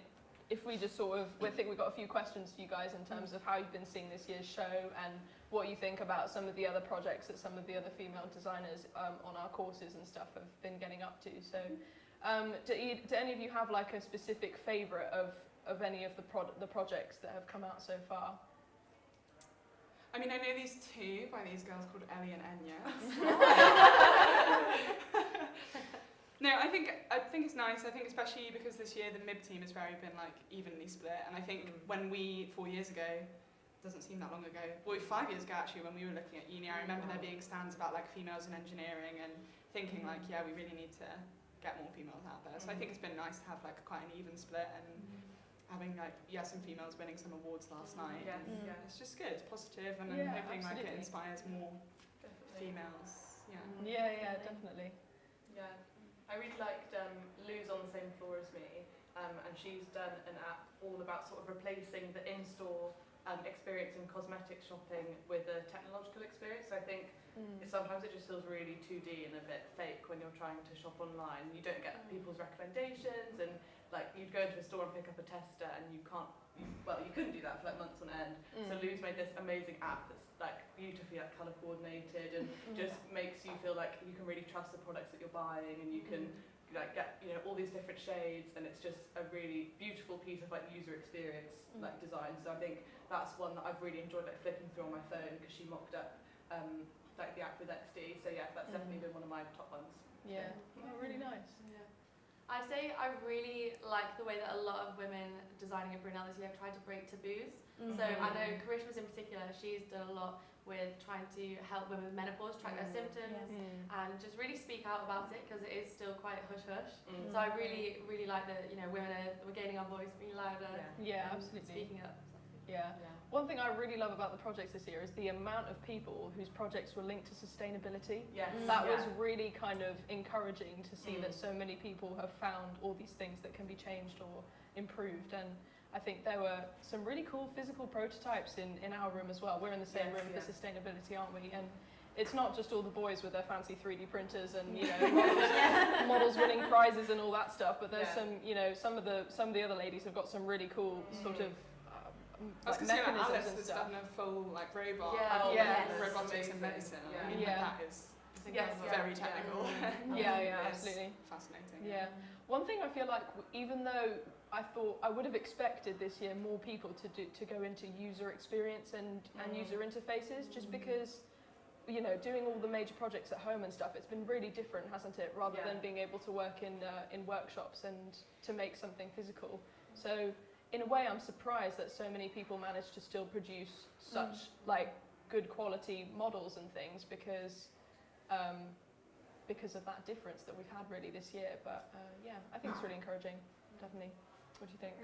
if we just sort of, I think we've got a few questions for you guys in terms of how you've been seeing this year's show and what you think about some of the other projects that some of the other female designers on our courses and stuff have been getting up to. So do any of you have like a specific favourite of any of the projects that have come out so far? I mean, I know these two by these girls called Ellie and Enya. No, I think it's nice. I think especially because this year the Mib team has very been like evenly split, and I think when we 4 years ago, doesn't seem that long ago, well 5 years ago actually, when we were looking at uni, I remember there being stands about like females in engineering and thinking like, yeah, we really need to get more females out there. So I think it's been nice to have like quite an even split and having like some females winning some awards last night. Yes, Yeah, it's just good. It's positive, and I'm hoping like it inspires more females. Yeah. Yeah, definitely. Yeah, I really liked Lou's on the same floor as me, and she's done an app all about sort of replacing the in-store experience in cosmetic shopping with a technological experience. So I think sometimes it just feels really 2D and a bit fake when you're trying to shop online. You don't get people's recommendations, and like you'd go into a store and pick up a tester and you couldn't do that for like months on end. So Lou's made this amazing app that's like beautifully like colour coordinated and just makes you feel like you can really trust the products that you're buying, and you can like get all these different shades, and it's just a really beautiful piece of like user experience like design. So I think that's one that I've really enjoyed like flicking through on my phone because she mocked up like the app with XD. So yeah, that's definitely been one of my top ones. Yeah, oh, really nice. Yeah. I'd say I really like the way that a lot of women designing at Brunel this year have tried to break taboos. So I know Karishma's in particular, she's done a lot with trying to help women with menopause track their symptoms and just really speak out about it because it is still quite hush-hush. So I really like that, women we're gaining our voice, being louder, absolutely. speaking up. Yeah. One thing I really love about the projects this year is the amount of people whose projects were linked to sustainability. That was really kind of encouraging to see that so many people have found all these things that can be changed or improved. And I think there were some really cool physical prototypes in our room as well. We're in the same room for sustainability, aren't we? And it's not just all the boys with their fancy 3D printers and models winning prizes and all that stuff, but there's some of the other ladies have got some really cool sort of I was going to say that Alice has done a full like robot, robotics and medicine. I mean, that is very technical. Absolutely fascinating. Yeah. One thing I feel like, even though I thought I would have expected this year more people to go into user experience and user interfaces, just because doing all the major projects at home and stuff, it's been really different, hasn't it? Rather than being able to work in workshops and to make something physical. So in a way, I'm surprised that so many people managed to still produce such like good quality models and things because of that difference that we've had really this year. But I think it's really encouraging, definitely. What do you think?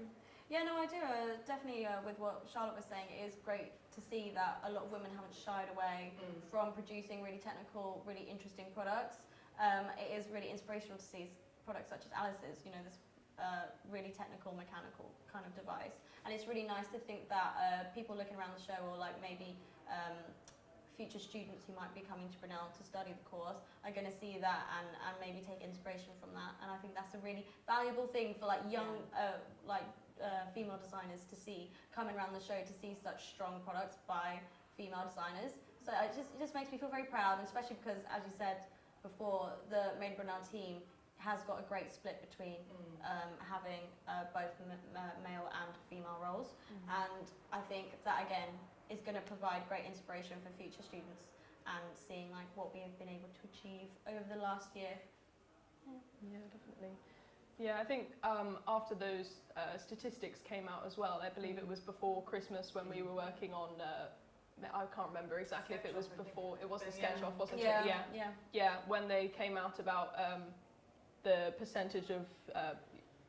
Yeah, no, I do. Definitely with what Charlotte was saying, it is great to see that a lot of women haven't shied away from producing really technical, really interesting products. It is really inspirational to see products such as Alice's, this really technical, mechanical kind of device. And it's really nice to think that people looking around the show or like maybe future students who might be coming to Brunel to study the course are going to see that and maybe take inspiration from that. And I think that's a really valuable thing for like young female designers to see coming around the show, to see such strong products by female designers. So it just makes me feel very proud, and especially because, as you said before, the Made in Brunel team has got a great split between having both male and female roles. And I think that again is going to provide great inspiration for future students and seeing like what we have been able to achieve over the last year. Yeah, definitely. Yeah, I think after those statistics came out as well, I believe it was before Christmas when we were working on, I can't remember exactly if it was before, it was the sketch off, wasn't it? Yeah, when they came out about the percentage of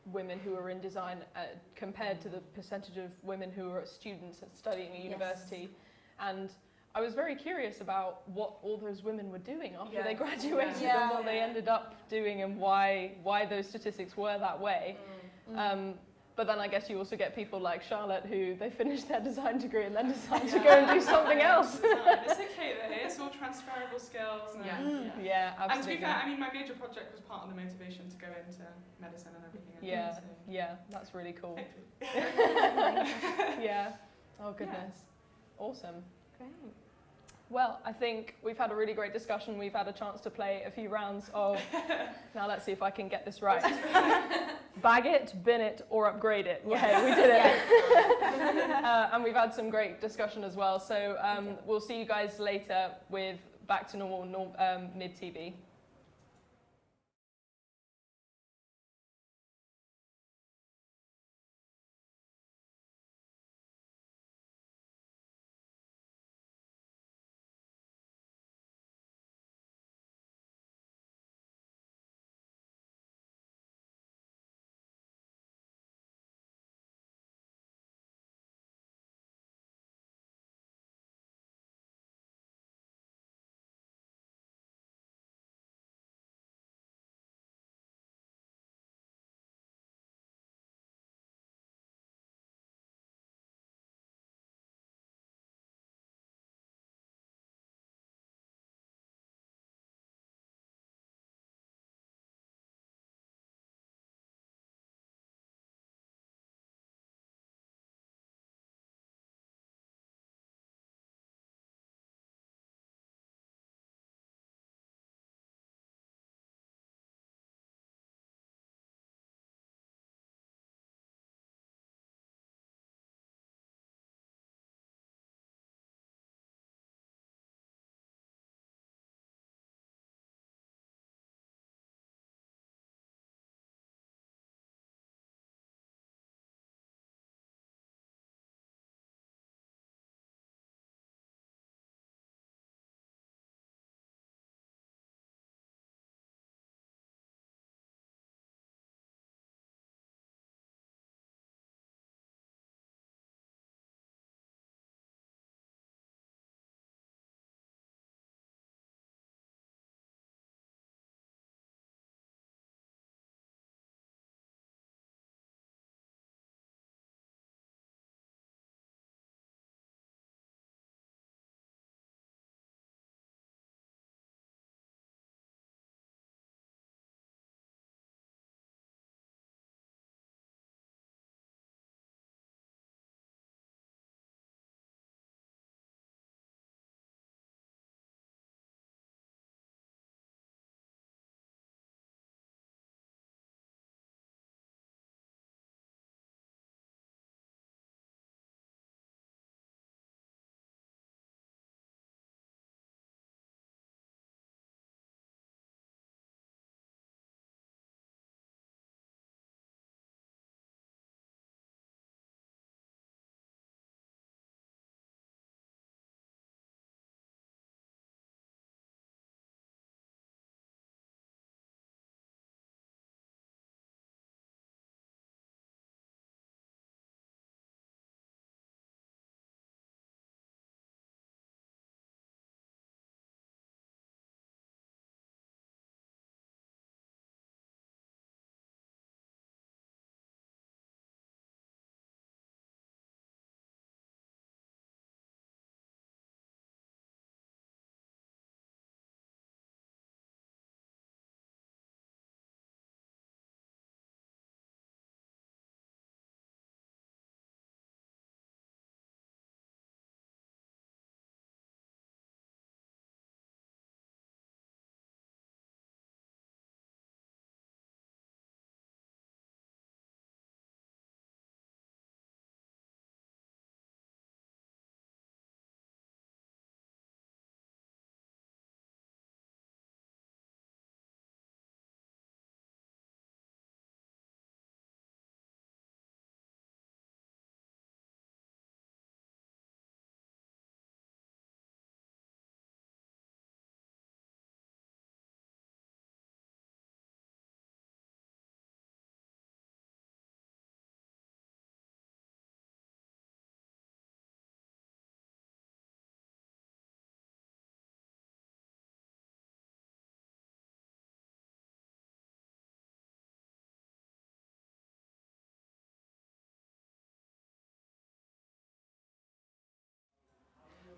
women who are in design compared to the percentage of women who are students studying at university. And I was very curious about what all those women were doing after they graduated and what they ended up doing and why those statistics were that way. But then I guess you also get people like Charlotte who they finished their design degree and then decide to go and do something else. It's okay though, it's all transferable skills. And yeah, absolutely. And to be fair, I mean, my major project was part of the motivation to go into medicine and everything. Yeah, that's really cool. Yeah. Oh goodness. Awesome. Great. Well, I think we've had a really great discussion. We've had a chance to play a few rounds of, now let's see if I can get this right. Bag it, bin it, or upgrade it. Okay, we did it. And we've had some great discussion as well. So we'll see you guys later with Back to Normal Mib TV.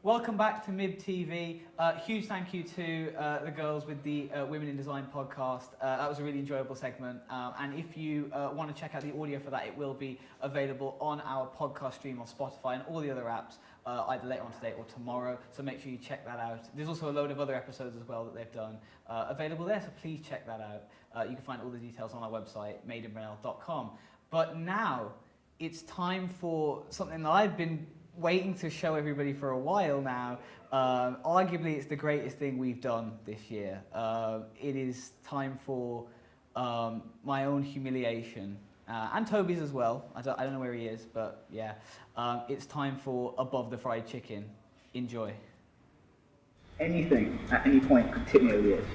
welcome back to Mib TV. Huge thank you to the girls with the Women in Design podcast. That was a really enjoyable segment. And if you want to check out the audio for that, it will be available on our podcast stream on Spotify and all the other apps, either later on today or tomorrow. So make sure you check that out. There's also a load of other episodes as well that they've done available there, so please check that out. You can find all the details on our website, madeinbrunel.com. But now it's time for something that I've been waiting to show everybody for a while now. Arguably, it's the greatest thing we've done this year. It is time for my own humiliation, and Toby's as well. I don't know where he is, but yeah. It's time for Above the Fried Chicken. Enjoy. Anything at any point could tip me over the edge,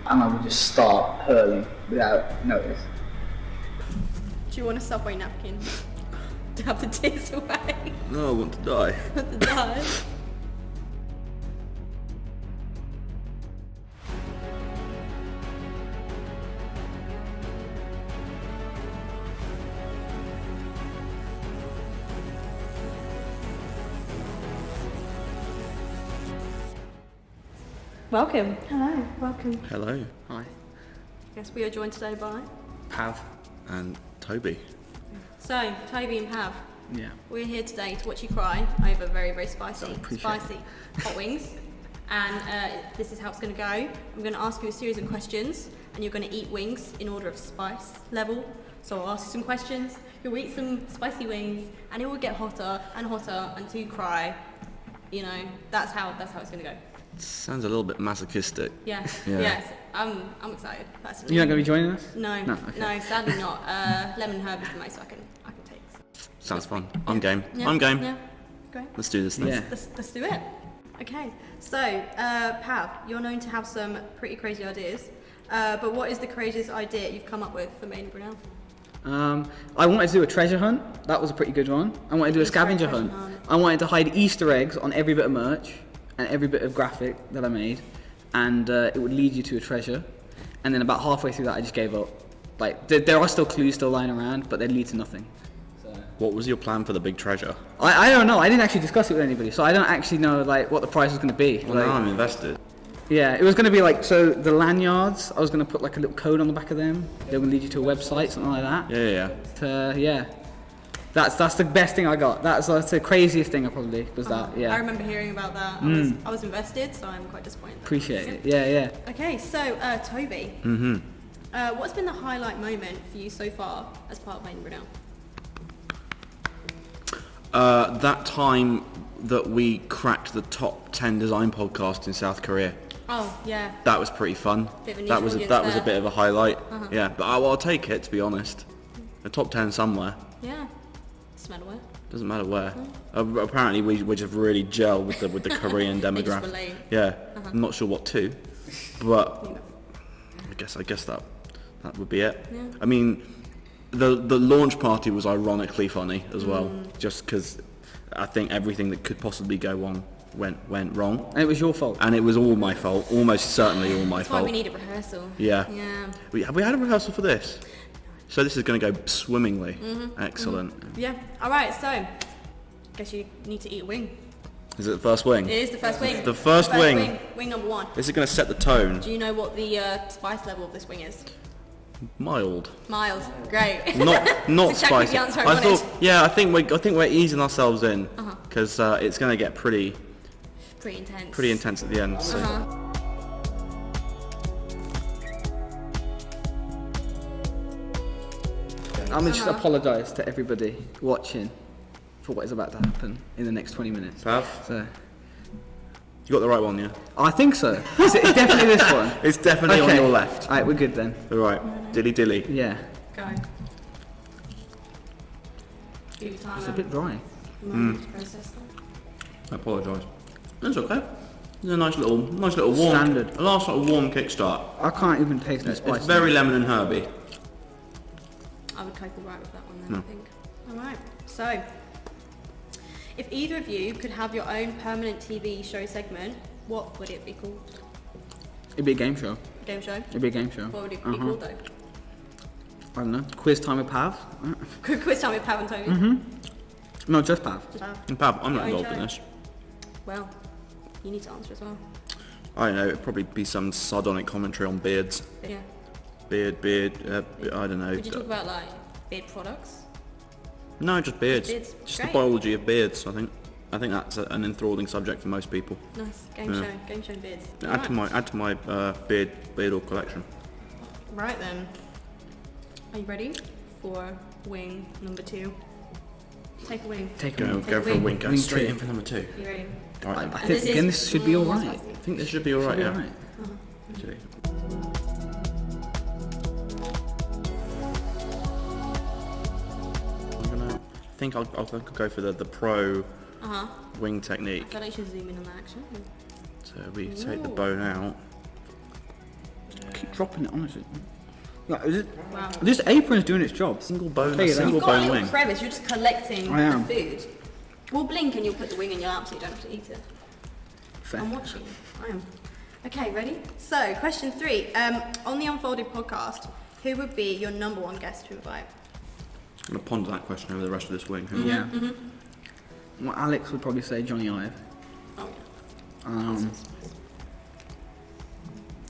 and I would just start hurling without notice. Do you want a Subway napkin to have the tears away? No, I want to die. Want to die? Welcome. Hello. Welcome. Hello. Hi. Yes, we are joined today by Pav. And Toby. So, Toby and Pav. Yeah. We're here today to watch you cry over very, very spicy hot wings. And this is how it's going to go. I'm going to ask you a series of questions, and you're going to eat wings in order of spice level. So I'll ask you some questions, you'll eat some spicy wings, and it will get hotter and hotter until you cry. You know, that's how it's going to go. Sounds a little bit masochistic. Yeah. Yeah. Yes. I'm excited personally. You're not going to be joining us? No. Okay. No, sadly not. Lemon herb is the most I can take. Sounds fun. I'm game. Yeah. I'm game. Yeah. Great. Let's do this thing. Let's do it. Okay. So, Pav, you're known to have some pretty crazy ideas. But what is the craziest idea you've come up with for Made in Brunel? I wanted to do a treasure hunt. That was a pretty good one. I wanted to do a scavenger hunt. I wanted to hide Easter eggs on every bit of merch and every bit of graphic that I made, and it would lead you to a treasure. And then about halfway through that, I just gave up. Like, there are still clues still lying around, but they lead to nothing. What was your plan for the big treasure? I don't know. I didn't actually discuss it with anybody, so I don't actually know like what the prize was going to be. Well, now I'm invested. Yeah, it was going to be like, so the lanyards, I was going to put like a little code on the back of them. They were going to lead you to a website, something like that. Yeah. That's the best thing I got. That's the craziest thing I probably was that. Yeah. I remember hearing about that. I was invested, so I'm quite disappointed. Appreciate it. Yeah. Okay, so Toby. Mm-hmm. What's been the highlight moment for you so far as part of Made in Brunel? That time that we cracked the top 10 design podcast in South Korea. Oh, yeah. That was pretty fun. Bit of a That was a bit of a highlight. Uh-huh. Yeah, but I'll take it, to be honest. The top 10 somewhere. Yeah. Doesn't matter where. Doesn't matter where. Apparently we just really gel with the Korean They just demographic. relate. Yeah. Uh-huh. I'm not sure what to, but I guess that would be it. Yeah. I mean, the launch party was ironically funny as well, just because I think everything that could possibly go wrong went wrong. And it was your fault. And it was all my fault, almost certainly all my That's fault. why we need a rehearsal. Yeah. Yeah. Have we had a rehearsal for this? So this is going to go swimmingly. Mm-hmm. Excellent. Yeah. All right. So, guess you need to eat a wing. Is it the first wing? It is the first wing. The first wing. Wing number 1. This is going to set the tone. Do you know what the spice level of this wing is? Mild. Mild. Great. Not It's exactly spicy. the answer I wanted. I think we're easing ourselves in because it's going to get pretty intense. Pretty intense at the end. So. I'm going to just apologise to everybody watching for what is about to happen in the next 20 minutes. Pav? So, You got the right one, yeah? I think so. It's definitely this one. It's definitely on your left. Alright, we're good then. Alright, dilly. Yeah. Go. It's a bit dry. I apologise. That's okay. It's a nice little warm. Standard. A nice little warm kickstart. I can't even taste the spice. It's very lemon and herby. I would cope all right with that one then, I think. All right. So, if either of you could have your own permanent TV show segment, what would it be called? It'd be a game show. Game show? It'd be a game show. What would it be called though? I don't know. Quiz time with Pav. Quiz time with Pav and Toby. No, just Pav. Just Pav. And Pav, I'm not Your own involved in show. this. Well, you need to answer as well. I don't know, it'd probably be some sardonic commentary on beards. Yeah. Beard, I don't know. Would you talk about like beard products? No, just beards. Beards. Just Great. the biology of beards, I think. I think that's an enthralling subject for most people. Nice. Game show beards. Add to my beard all collection. Right then. Are you ready for wing number 2? Take a wing. Go for a wing. Go straight in for number 2. You ready? All right. I think again this should be all right. I think this should be all right. Yeah. Actually. I think I'll go for the pro wing technique. I feel like you should zoom in on that action. So we take the bone out. Keep dropping it, honestly. Wow. This apron's doing its job. Single bone You've got a little wing. crevice, you're just collecting I am. the food. We'll blink and you'll put the wing in your lap so you don't have to eat it. Fair. I'm watching. I am. Okay, ready? So, question 3. On the Unfolded podcast, who would be your number 1 guest to invite? I'm going to ponder that question over the rest of this wing. Yeah. Well, Alex would probably say Johnny Ive. Oh, yeah.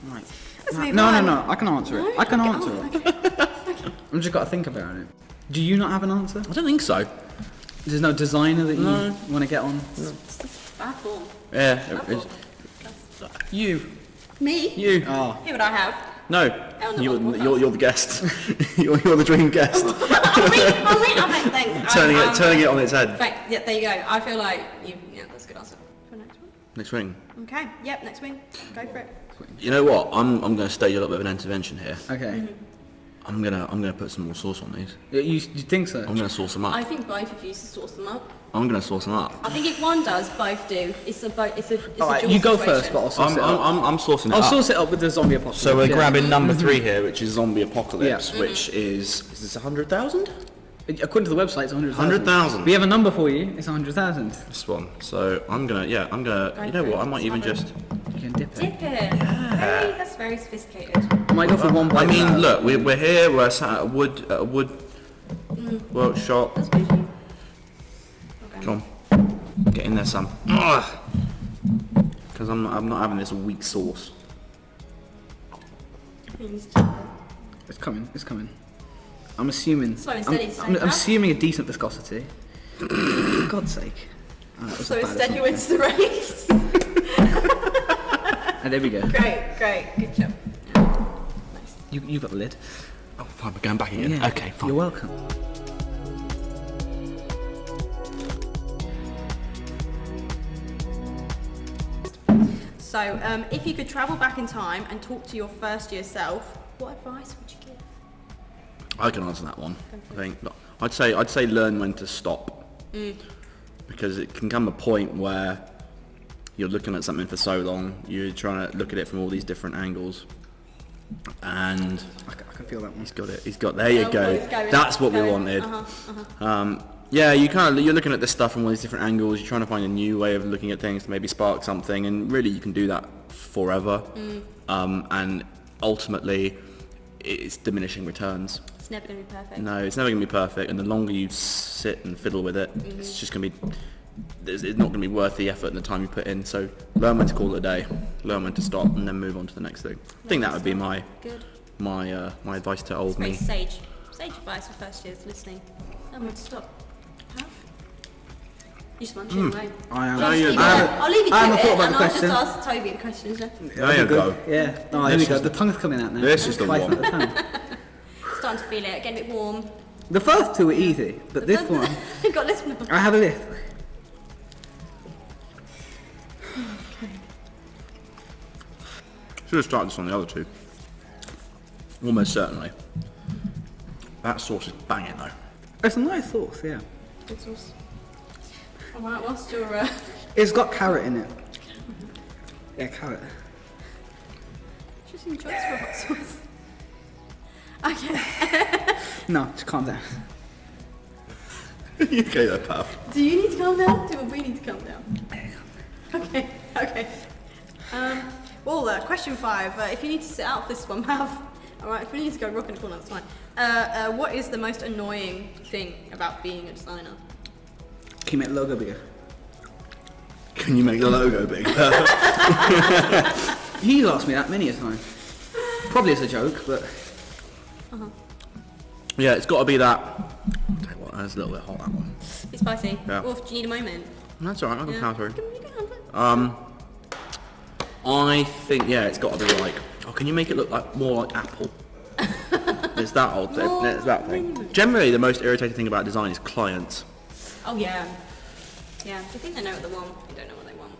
Right. Let's move No, on. I can answer it. I can answer it. I've just got to think about it. Do you not have an answer? I don't think so. There's no designer that you want to get on? Bad form. Yeah. You. Me? You. Oh. Who would I have? No. You're the guest. you're the dream guest. Okay, thanks. Turning it on its head. Yeah, there you go. I feel like that's a good answer for next one. Next wing. Okay. Yep. Next wing. Go for it. You know what? I'm going to stage a little bit of an intervention here. Okay. I'm gonna put some more sauce on these. You think so? I'm gonna sauce them up. I think both of you should sauce them up. I'm gonna sauce them up. I think if one does, both do. It's a Alright, dual you go situation. first, but I'll sauce it up. I'm saucing it up. I'll sauce it up with the zombie apocalypse. So we're grabbing number 3 here, which is zombie apocalypse, Yeah. which is this 100,000? According to the website, it's 100,000. 100,000. We have a number for you. It's 100,000. This one. So I'm gonna. You know what? I might even just. You can dip it. Dip it. That's very sophisticated. I might go for one bite. I mean, look, we're here. We're sat at a wood workshop. That's bougie. Okay. Come on, get in there, Sam. Because I'm not having this weak sauce. It's coming. I'm assuming. Slow and steady, I'm assuming a decent viscosity. For God's sake. So instead you wins the race. And there we go. Great. Good job. You've got the lid. Oh, fine, we're going back again. Yeah. Okay, fine. You're welcome. So, if you could travel back in time and talk to your first year self, what advice would you give? I can answer that one. I think. I'd say learn when to stop. Because it can come a point where you're looking at something for so long, you're trying to look at it from all these different angles, and I can feel that one. He's got. There you go. That's what we wanted. Yeah, you're looking at this stuff from all these different angles. You're trying to find a new way of looking at things to maybe spark something, and really you can do that forever. And ultimately, it's diminishing returns. It's never going to be perfect. No, it's never going to be perfect, and the longer you sit and fiddle with it, it's just going to be. It's not going to be worth the effort and the time you put in. So learn when to call it a day, learn when to stop, and then move on to the next thing. I think that would be my advice to old me. Sage advice for first years listening. Learn when to stop. You just munch anyway. I'll leave you to it, and I'll just ask Toby the questions. There you go. Yeah. Oh, here we go. The tongue's coming out now. This is the one. Starting to feel it, getting a bit warm. The first two are easy, but this one, You've got this one. I have a list. Should have started this on the other two. Almost certainly. That sauce is banging though. It's a nice sauce, yeah. Good sauce. Alright, what's your... It's got carrot in it. Yeah, carrot. Interesting choice for hot sauce. Okay. No, just calm down. You okay there, Pav? Do you need to calm down? Do we need to calm down? Okay. Well, question 5. If you need to sit out for this one, Pav. Alright, if you need to go rock in the corner, that's fine. What is the most annoying thing about being a designer? Can you make the logo bigger? Can you make the logo bigger? He's asked me that many a time. Probably as a joke, but... Yeah, it's got to be that. I'll tell you what, that's a little bit hot, that one. It's spicy. Yeah. Wolf, do you need a moment? That's alright, I can Yeah. power through. I think, yeah, it's got to be like, oh, can you make it look like more like apple? It's that old thing. It's that thing. Generally, the most irritating thing about design is clients. Oh yeah. Yeah, I think they know what they want. They don't know what they want.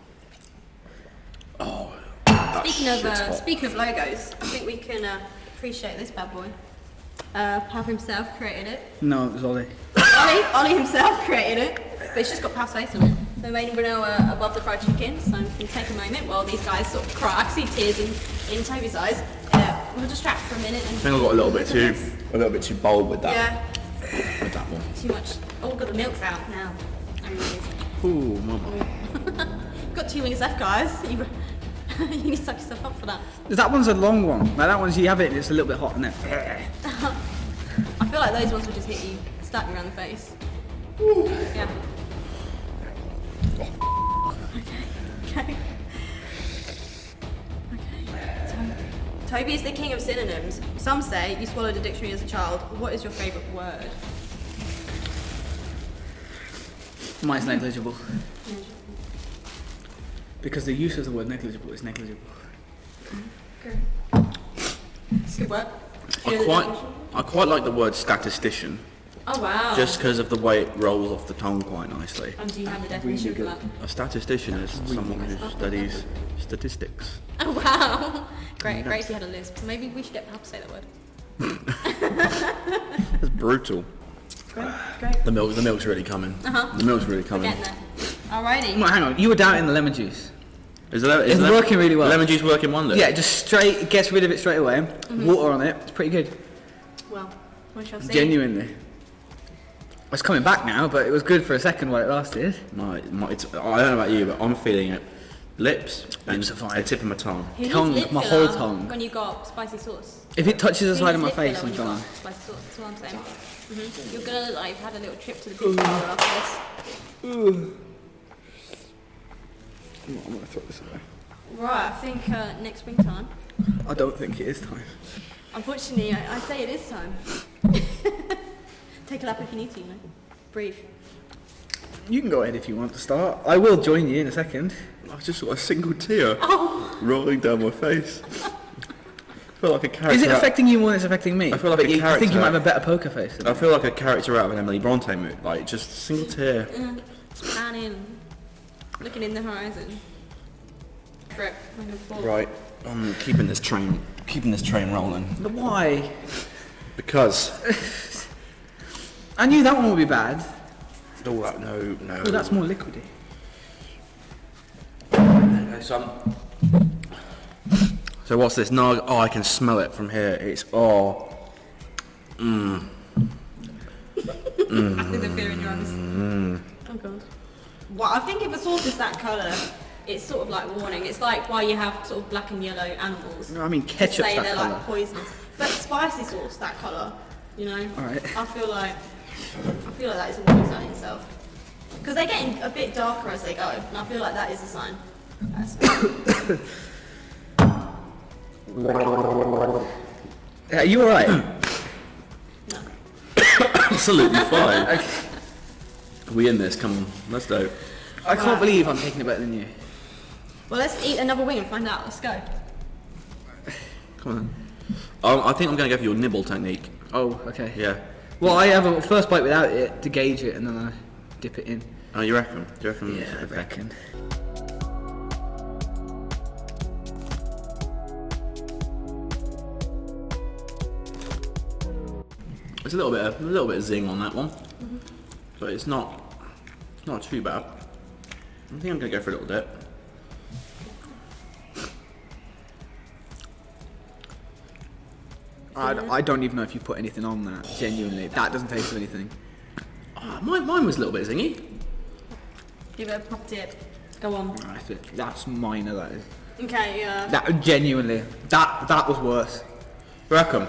Speaking of logos, I think we can appreciate this bad boy. Pav himself created it. No, it was Ollie. Ollie himself created it, but it's just got Pav's face on it. So made Bruno above the fried chicken, so we can take a moment while these guys sort of cry. I can see tears in Toby's eyes. We'll distract for a minute. And I think I got a little bit too bold with that. Yeah. With that one. Too much. Oh, got the milk's out now. Ooh, mama. Got 2 minutes left, guys. You need to suck yourself up for that. That one's a long one. Like that one's, you have it and it's a little bit hot and then... I feel like those ones will just hit you, slap you around the face. Yeah. Okay. Toby is the king of synonyms. Some say you swallowed a dictionary as a child. What is your favourite word? Mine's negligible. Because the use of the word negligible is negligible. It's good work. I quite like the word statistician. Oh wow. Just because of the way it rolls off the tongue quite nicely. And do you have the definition for that? A statistician is someone who studies statistics. Oh wow. Great if you had a list. Maybe we should get Pab to say that word. That's brutal. Great. The milk's really coming. The milk's really coming. We're getting there. Alrighty. Well, hang on, you were doubting the lemon juice. It's working really well. Lemon juice working wonders? Yeah, just straight, it gets rid of it straight away. Water on it, it's pretty good. Well, we shall see. Genuinely. It's coming back now, but it was good for a second while it lasted. I don't know about you, but I'm feeling it. Lips and the tip of my tongue. Tongue, my whole tongue. When you got spicy sauce. If it touches the side of my lip face, filler I'm when you gone. got spicy sauce, that's what I'm saying. You're gonna look like you've had a little trip to the pizza parlour after this. I'm gonna throw this away. Right, I think next springtime. I don't think it is time. Unfortunately, I say it is time. Take a lap if you need to, you know. Breathe. You can go ahead if you want to start. I will join you in a second. I've just got a single tear rolling down my face. I feel like a character. Is it affecting you more than it's affecting me? I feel like a character. I think you might have a better poker face. I feel like a character out of an Emily Bronte movie, like just a single tear. Spanning, looking in the horizon. Grip. Right, I'm keeping this train rolling. Why? Because. I knew that one would be bad. Oh, no. Oh, that's more liquidy. Okay, so what's this? No, oh, I can smell it from here. It's I think the fear in your eyes. Oh god. Well, I think if a sauce is that colour, it's sort of like warning. It's like why you have sort of black and yellow animals. No, I mean ketchup's say that they're colour. like poisonous. But spicy sauce, that colour, you know. Alright. I feel like that is a warning sign in itself. Because they're getting a bit darker as they go, and I feel like that is a sign. Are you alright? No. Absolutely fine. Okay. Are we in this? Come on, let's go. I can't believe I'm taking it better than you. Well, let's eat another wing and find out. Let's go. Come on. I think I'm going to go for your nibble technique. Oh, okay. Yeah. Well, I have a first bite without it to gauge it, and then I dip it in. Oh, you reckon? Do you reckon? Yeah, I reckon. It's a little bit of zing on that one, but it's not too bad. I think I'm going to go for a little dip. I don't even know if you put anything on that. Genuinely, that doesn't taste of anything. Mine was a little bit zingy. Give it a pop dip. Go on. That's minor, that is. Okay, yeah. That genuinely, that was worse. Reckon?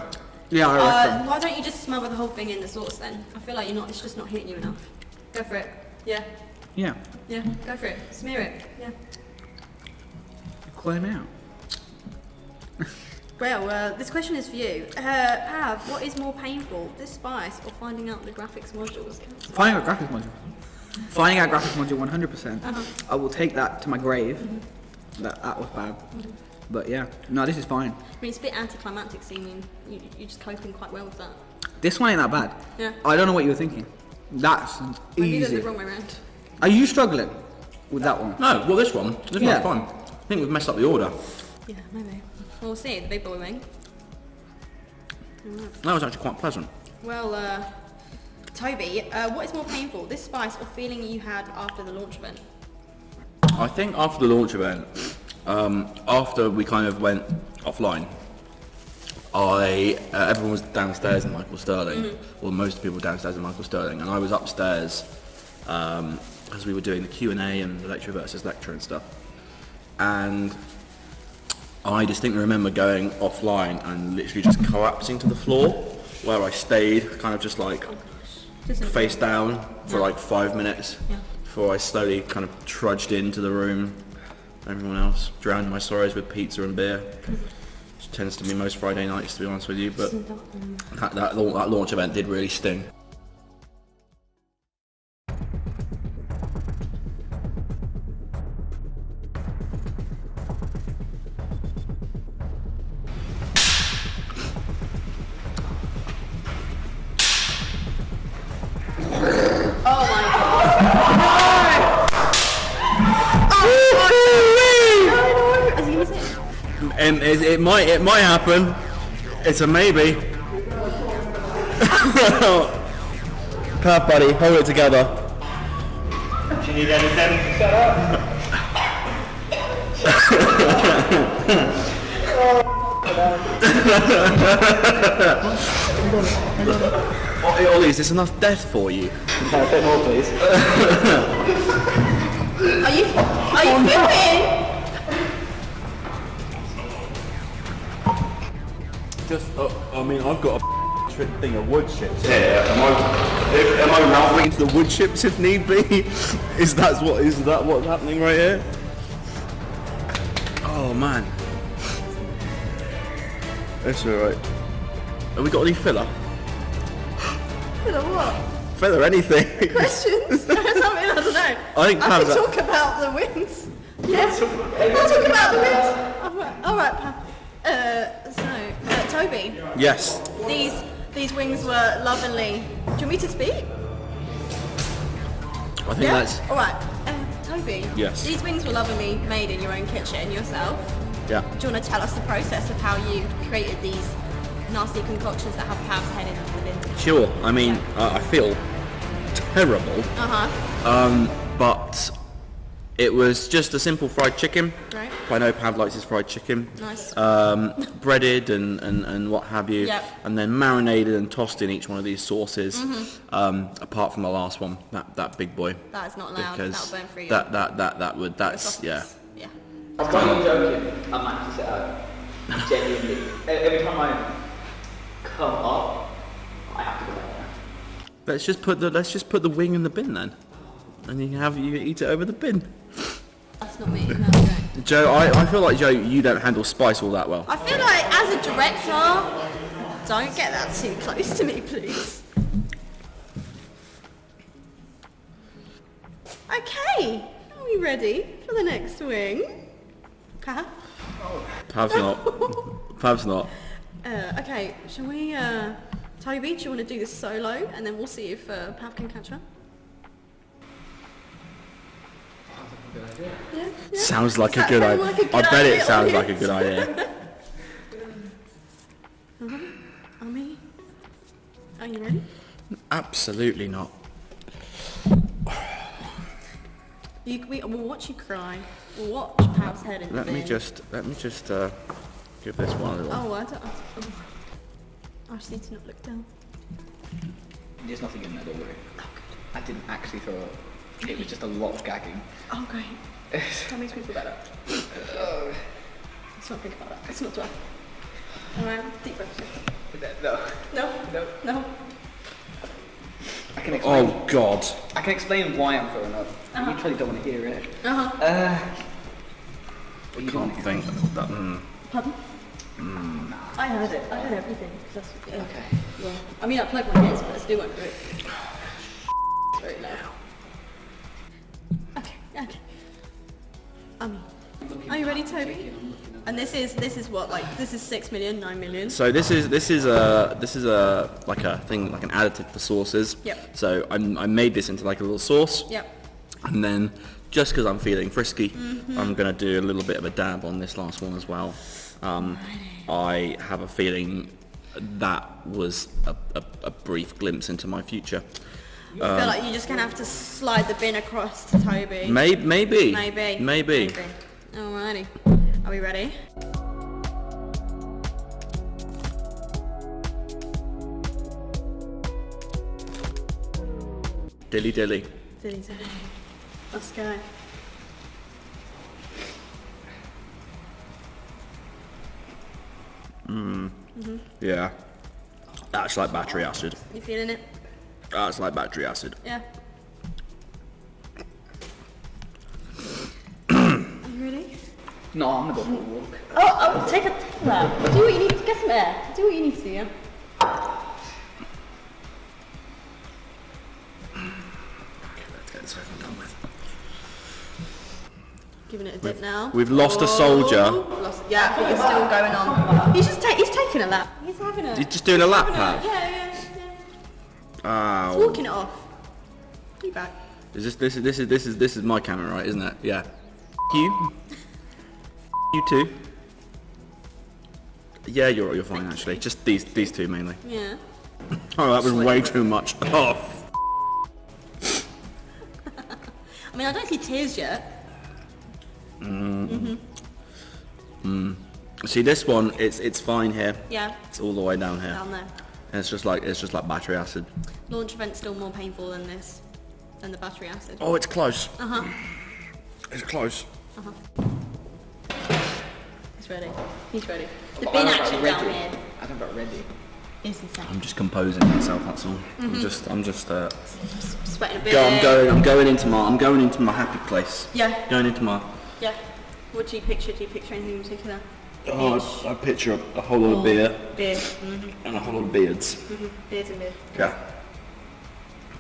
Yeah, I reckon. Why don't you just smother the whole thing in the sauce then? I feel like it's just not hitting you enough. Go for it. Yeah. Yeah. Yeah, go for it. Smear it. Yeah. Call him out. Well, this question is for you. Pav, what is more painful, this spice or finding out the graphics modules? Finding out graphics module. Finding out graphics module 100%. Uh-huh. I will take that to my grave. That was bad. But yeah, no, this is fine. I mean, it's a bit anticlimactic, so you mean you're just coping quite well with that. This one ain't that bad. Yeah. I don't know what you were thinking. That's Maybe easy. they're the wrong way around. Are you struggling with that one? No, well this one's fine. I think we've messed up the order. Yeah, maybe. Well, we'll see, the big boy wing. That was actually quite pleasant. Well, Toby, what is more painful, this spice or feeling you had after the launch event? I think after the launch event, after we kind of went offline, everyone was downstairs in Michael Sterling, well most people downstairs in Michael Sterling, and I was upstairs because we were doing the Q&A and the lecture versus lecture and stuff. And I distinctly remember going offline and literally just collapsing to the floor, where I stayed kind of just like face down for like 5 minutes before I slowly kind of trudged into the room. Everyone else drowned my sorrows with pizza and beer, which tends to be most Friday nights, to be honest with you. But that launch event did really sting. It might happen. It's a maybe. Pav, buddy, hold it together. Do you need anything set up? Ollie, is this enough death for you? A bit more, please. Are you filming? I mean, I've got a thing of wood chips. Yeah, am I ralphing into the wood chips if need be? Is that what's happening right here? Oh man, that's alright. Have we got any filler? Filler what? Filler anything? Questions? Something, I don't know. I think I can talk about the wings. Yeah, we'll talk about the wings. All right, Pav. Toby. Yes. These wings were lovingly. Do you want me to speak? I think that's. All right, Toby. Yes. These wings were lovingly made in your own kitchen yourself. Yeah. Do you want to tell us the process of how you created these nasty concoctions that have Pav's head in within? Sure. I mean, I feel terrible. But it was just a simple fried chicken. Right. I know Pav likes his fried chicken. Nice. Breaded and what have you. Yep. And then marinated and tossed in each one of these sauces. Apart from the last one, that big boy. That is not allowed. Because that'll burn for you. that's yeah. Yeah. I'm not even joking. I'm actually set out. Genuinely. Every time I come up, I have to go back there. Let's just put the wing in the bin then, and you can eat it over the bin. That's not me. No, okay. Joe, I feel like Joe, you don't handle spice all that well. I feel like as a director, don't get that too close to me, please. Okay, are we ready for the next wing? Pav? Pav's not. Pav's not. Okay, shall we, Toby, do you want to do this solo, and then we'll see if Pav can catch up? Yeah. Sounds like a Does good that sound idea. like a good I bet it idea, sounds like a audience? good idea. Ami, are you ready? Absolutely not. We'll watch you cry. We'll watch Pav's head in the Let me bin. just give this one a little. Oh, I don't. I just need to not look down. There's nothing in there, don't worry. I didn't actually throw up. It was just a lot of gagging. Oh, great. That makes me feel better. Let's not think about that. Let's not dwell. Alright, deep breath. No. No? No. No. I can explain. Oh God. I can explain why I'm throwing up. You probably don't want to hear it. I can't think that. Pardon? I heard it. I heard everything. Okay. Yeah. I mean, I plugged my ears, but I still went through it. It's very loud. Okay. Are you ready, Toby? And this is what, like, this is 6 million, 9 million. So this is a like a thing, like an additive for sauces. Yep. So I made this into like a little sauce. Yep. And then just because I'm feeling frisky, I'm gonna do a little bit of a dab on this last one as well. I have a feeling that was a brief glimpse into my future. I feel like you're just gonna have to slide the bin across to Toby. Maybe. Alrighty. Are we ready? Dilly dilly. Dilly dilly. Let's go. Yeah. That's like battery acid. You feeling it? That's like battery acid. Yeah. Are you ready? No, I'm gonna go for a walk. Oh, take a lap. Do what you need to get some air. Do what you need to do, yeah? Let's get this over done with. Giving it a dip now. We've lost a soldier. Yeah, but it's still going on. He's taking a lap. He's having a. You're just doing a lap pad? Yeah. Oh. He's walking it off. You back. Is this is my camera, right? Isn't it? Yeah. You. You too. Yeah, you're fine actually. Just these two mainly. Yeah. Oh, that was way too much. Oh. I mean, I don't see tears yet. See this one, it's fine here. Yeah. It's all the way down here. Down there. And it's just like battery acid. Launch event's still more painful than this, than the battery acid. Oh, it's close. It's close. He's ready. He's ready. The bin action down here. I haven't got ready. Is he saying? I'm just composing myself. That's all. I'm just. Sweating a bit. I'm going into my happy place. Yeah. Going into my. Yeah. What do you picture? Do you picture anything in particular? Oh, I picture a whole lot of beer. Beer. And a whole lot of beards. Beers and beer. Yeah.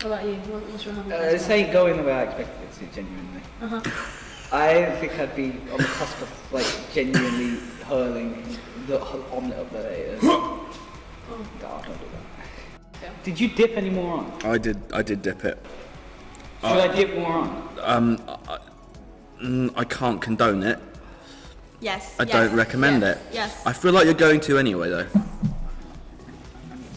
What about you? What's your happy This ain't going the way I expected it to, genuinely. I don't think I'd be on the cusp of like genuinely hurling the omelette up there. Oh, God, don't do that. Yeah. Did you dip any more on? I did dip it. Should I dip more on? I can't condone it. Yes. I don't recommend it. Yes. I feel like you're going to anyway, though.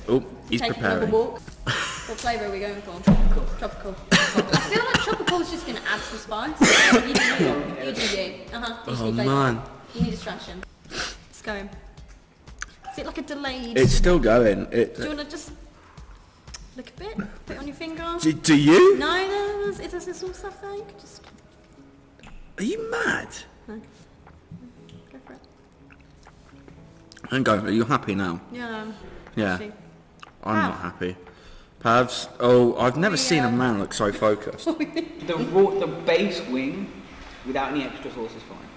Oh, he's Taking preparing. a walk. What flavour are we going for? Tropical. Tropical. I feel like tropical is just going to add some spice. You do you. You do you. Oh man. You need distraction. It's going. Is it like a delayed? It's still going. Do you want to just look a bit? Put it on your finger? Do you? No, is this all stuff there? You could just... Are you mad? No. Go for it. And go. Are you happy now? Yeah. Yeah. Actually. I'm not happy. Pavs. Oh, I've never seen a man look so focused. The base wing, without any extra sauce, is fine.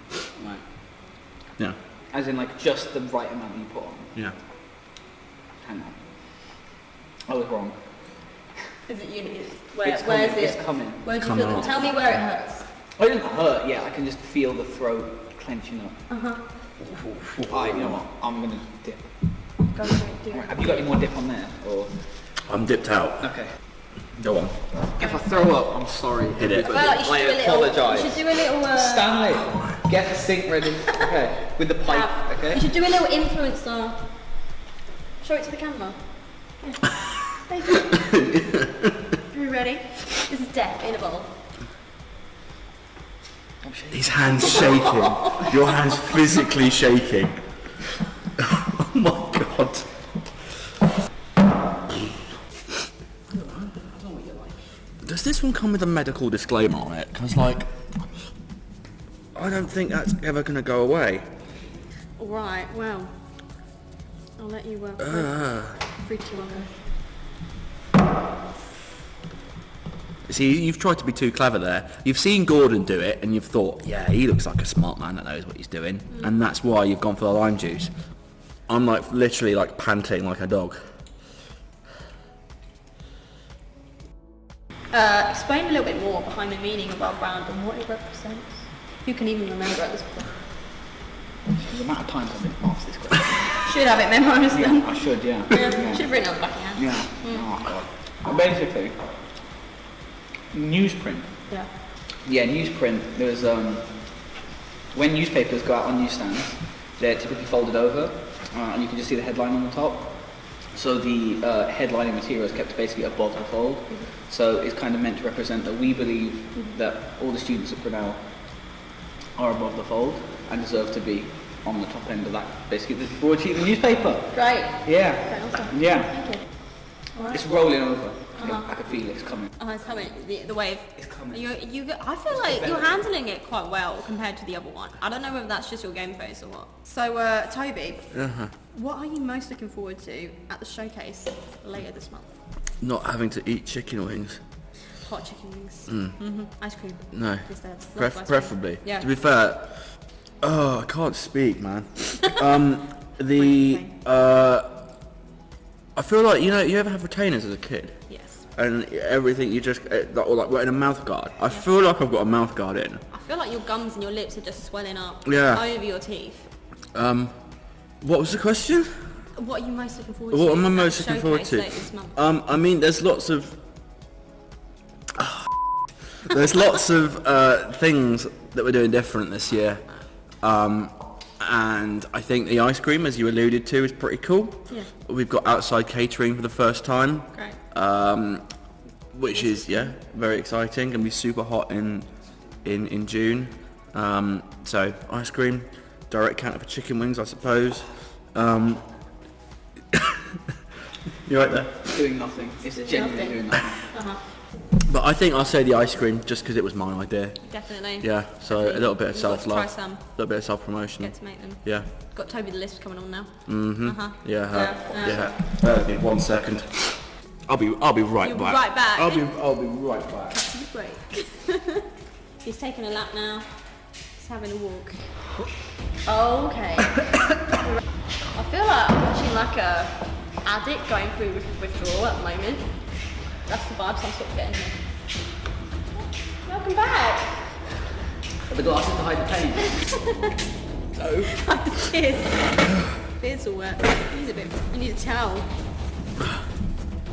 Right. Yeah. As in, like, just the right amount that you put on. Yeah. Hang on. I was wrong. Is it you? It's Where's coming, it? it's coming. Where do you feel? Tell me where it hurts. Oh, it doesn't hurt, yeah. I can just feel the throat clenching up. Alright, you know what? I'm gonna dip. Go for it, do it. Have you got any more dip on there? Or? I'm dipped out. Okay. Go on. If I throw up, I'm sorry. Hit it. Well, you should apologise. You should do a little. Stanley, get the sink ready. Okay. With the pipe, okay? You should do a little influencer. Show it to the camera. Yeah. Thank you. Are you ready? This is death in a bowl. His hand's shaking. Your hand's physically shaking. Oh my god. Does this one come with a medical disclaimer on it? Because, like, I don't think that's ever going to go away. Alright, well. I'll let you free to It's See, you've tried to be too clever there. You've seen Gordon do it, and you've thought, yeah, he looks like a smart man that knows what he's doing, and that's why you've gone for the lime juice. I'm like literally like panting like a dog. Explain a little bit more behind the meaning of our brand and what it represents. Who can even remember at this point? The amount of times I've been asked this question. Should have it memorised then. I should, yeah. Should have written it on the back of your hand. Yeah. Oh, God. And basically, newsprint. Yeah. Yeah, newsprint. There was when newspapers go out on newsstands, they're typically folded over, and you can just see the headline on the top. So the headlining material is kept basically above the fold. So it's kind of meant to represent that we believe that all the students at Grinnell are above the fold and deserve to be on the top end of that, basically the broadsheet of the newspaper. Great. Yeah. Okay, awesome. Yeah. Thank you. All right. It's rolling over. Uh-huh. I can feel it's coming. Oh, it's coming. The wave. It's coming. I feel like you're handling it quite well compared to the other one. I don't know whether that's just your game face or what. So, Toby, what are you most looking forward to at the showcase later this month? Not having to eat chicken wings. Hot chicken wings. Ice cream. No. Instead. Preferably. Yeah. To be fair, I can't speak, man. I feel like, you ever have retainers as a kid? Yes. And everything you just, or like wearing a mouth guard. I feel like I've got a mouth guard in. I feel like your gums and your lips are just swelling up over your teeth. What was the question? What are you most looking forward to? What am I most looking forward to? Later this month? I mean, there's lots of things that we're doing different this year. And I think the ice cream, as you alluded to, is pretty cool. Yeah. We've got outside catering for the first time. Great. Which is, very exciting. Gonna be super hot in June. So ice cream, direct counter for chicken wings, I suppose. You're right there. Doing nothing. It's genuinely doing nothing. But I think I'll say the ice cream just because it was my idea. Definitely. Yeah, so a little bit of You've got to self-love. try some. A little bit of self-promotion. Get to make them. Yeah. Got Toby the list coming on now. Yeah. Bear with me 1 second. I'll be right You'll back. be right back. I'll be right back. Break. He's taking a lap now. He's having a walk. Okay. I feel like I'm watching like a addict going through withdrawal at the moment. That's the vibes I'm sort of getting here. Welcome back. The glasses to hide the pain. No. Hide the tears. Beard's all wet. I need a towel.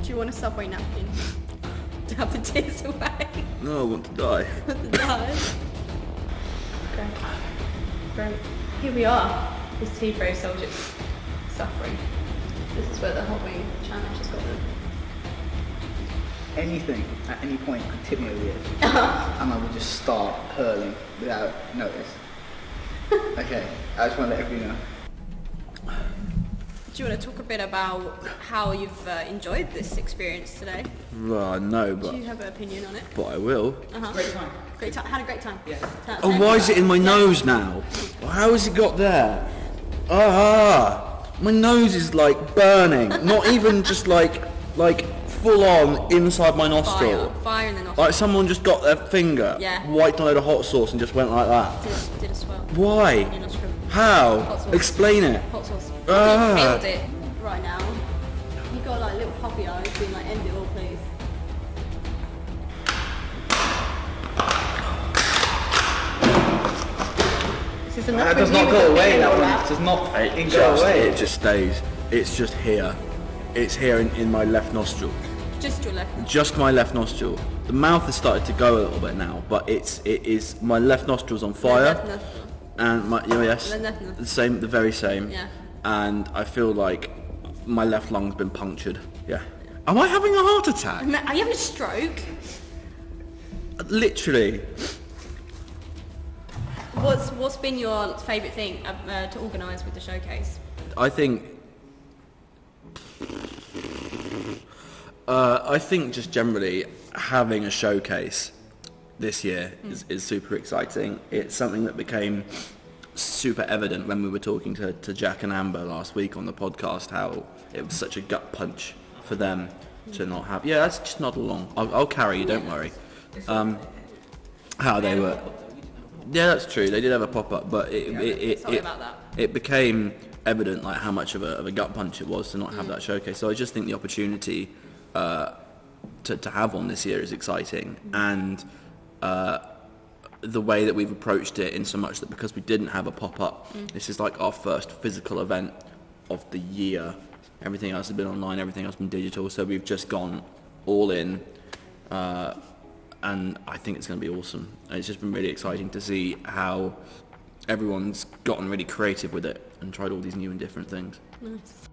Do you want a Subway napkin to have the tears away? No, I want to die. Want to die? Okay. Great. Here we are. This T-Pro soldiers suffering. This is where the hot wing challenge has got them. Anything at any point could tip me over the edge, and I would just start hurling without notice. Okay, I just want to let everybody know. Do you want to talk a bit about how you've enjoyed this experience today? Well, no, Do you have an opinion on it? but I will. Great time. Great time. Had a great time. Yeah. Oh, why is it in my nose now? How has it got there? My nose is like burning. Not even just like full on inside my nostril. Fire in the nostril. Like someone just got their finger, wiped on a load of hot sauce and just went like that. Did a swirl. Why? In your nostril. How? Hot sauce. Explain it. Hot sauce. Ah. Killed it right now. You got like little puppy eyes being like, end it all, please. This is enough. That does not go away. That one does not go away. It just stays. It's just here. It's here in my left nostril. Just your left. Just my left nostril. The mouth has started to go a little bit now, but it is my left nostril's on fire. Left nostril. And my yes, Left nostril. the very same. Yeah. And I feel like my left lung's been punctured. Yeah. Am I having a heart attack? Are you having a stroke? Literally. What's been your favourite thing to organise with the showcase? I think just generally having a showcase this year is super exciting. It's something that became super evident when we were talking to Jack and Amber last week on the podcast, how it was such a gut punch for them to not have. Yeah, that's just nod along. I'll carry you, don't worry. how they were. Yeah, that's true. They did have a pop-up, but it became evident like how much of a gut punch it was to not have that showcase. So I just think the opportunity to have one this year is exciting, and the way that we've approached it in so much that because we didn't have a pop-up, this is like our first physical event of the year. Everything else has been online, everything else has been digital, so we've just gone all in, and I think it's going to be awesome. And it's just been really exciting to see how everyone's gotten really creative with it and tried all these new and different things. Nice.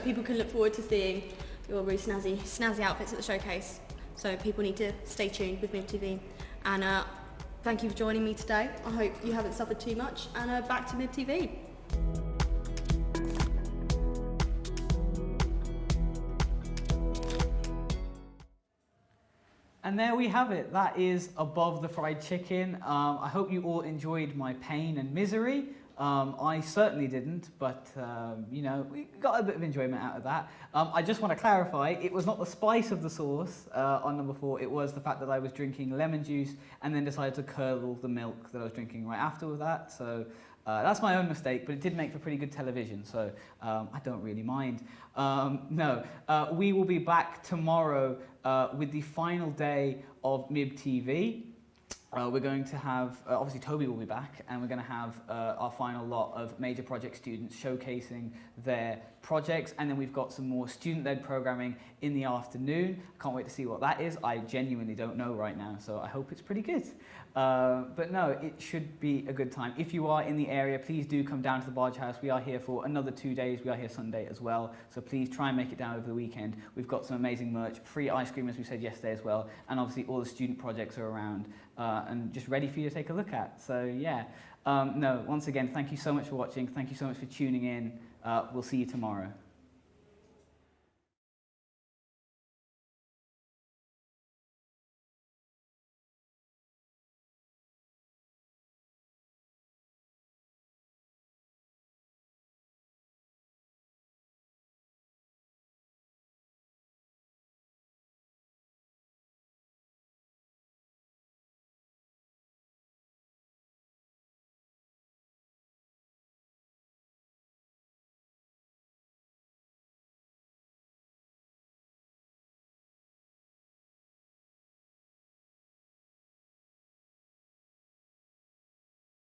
People can look forward to seeing your really snazzy outfits at the showcase, so people need to stay tuned with Mib TV. And thank you for joining me today. I hope you haven't suffered too much, and back to Mib TV. And there we have it. That is Above the Fried Chicken. I hope you all enjoyed my pain and misery. I certainly didn't, but you know, we got a bit of enjoyment out of that. I just want to clarify, it was not the spice of the sauce on number 4, it was the fact that I was drinking lemon juice and then decided to curdle the milk that I was drinking right after that. So that's my own mistake, but it did make for pretty good television, so I don't really mind. We will be back tomorrow with the final day of Mib TV. We're going to have, obviously Toby will be back, and we're going to have our final lot of major project students showcasing their projects, and then we've got some more student-led programming in the afternoon. Can't wait to see what that is. I genuinely don't know right now, so I hope it's pretty good. But no, it should be a good time. If you are in the area, please do come down to the Barge House. We are here for another 2 days. We are here Sunday as well, so please try and make it down over the weekend. We've got some amazing merch, free ice cream as we said yesterday as well, and obviously all the student projects are around and just ready for you to take a look at. So yeah, once again, thank you so much for watching. Thank you so much for tuning in. We'll see you tomorrow.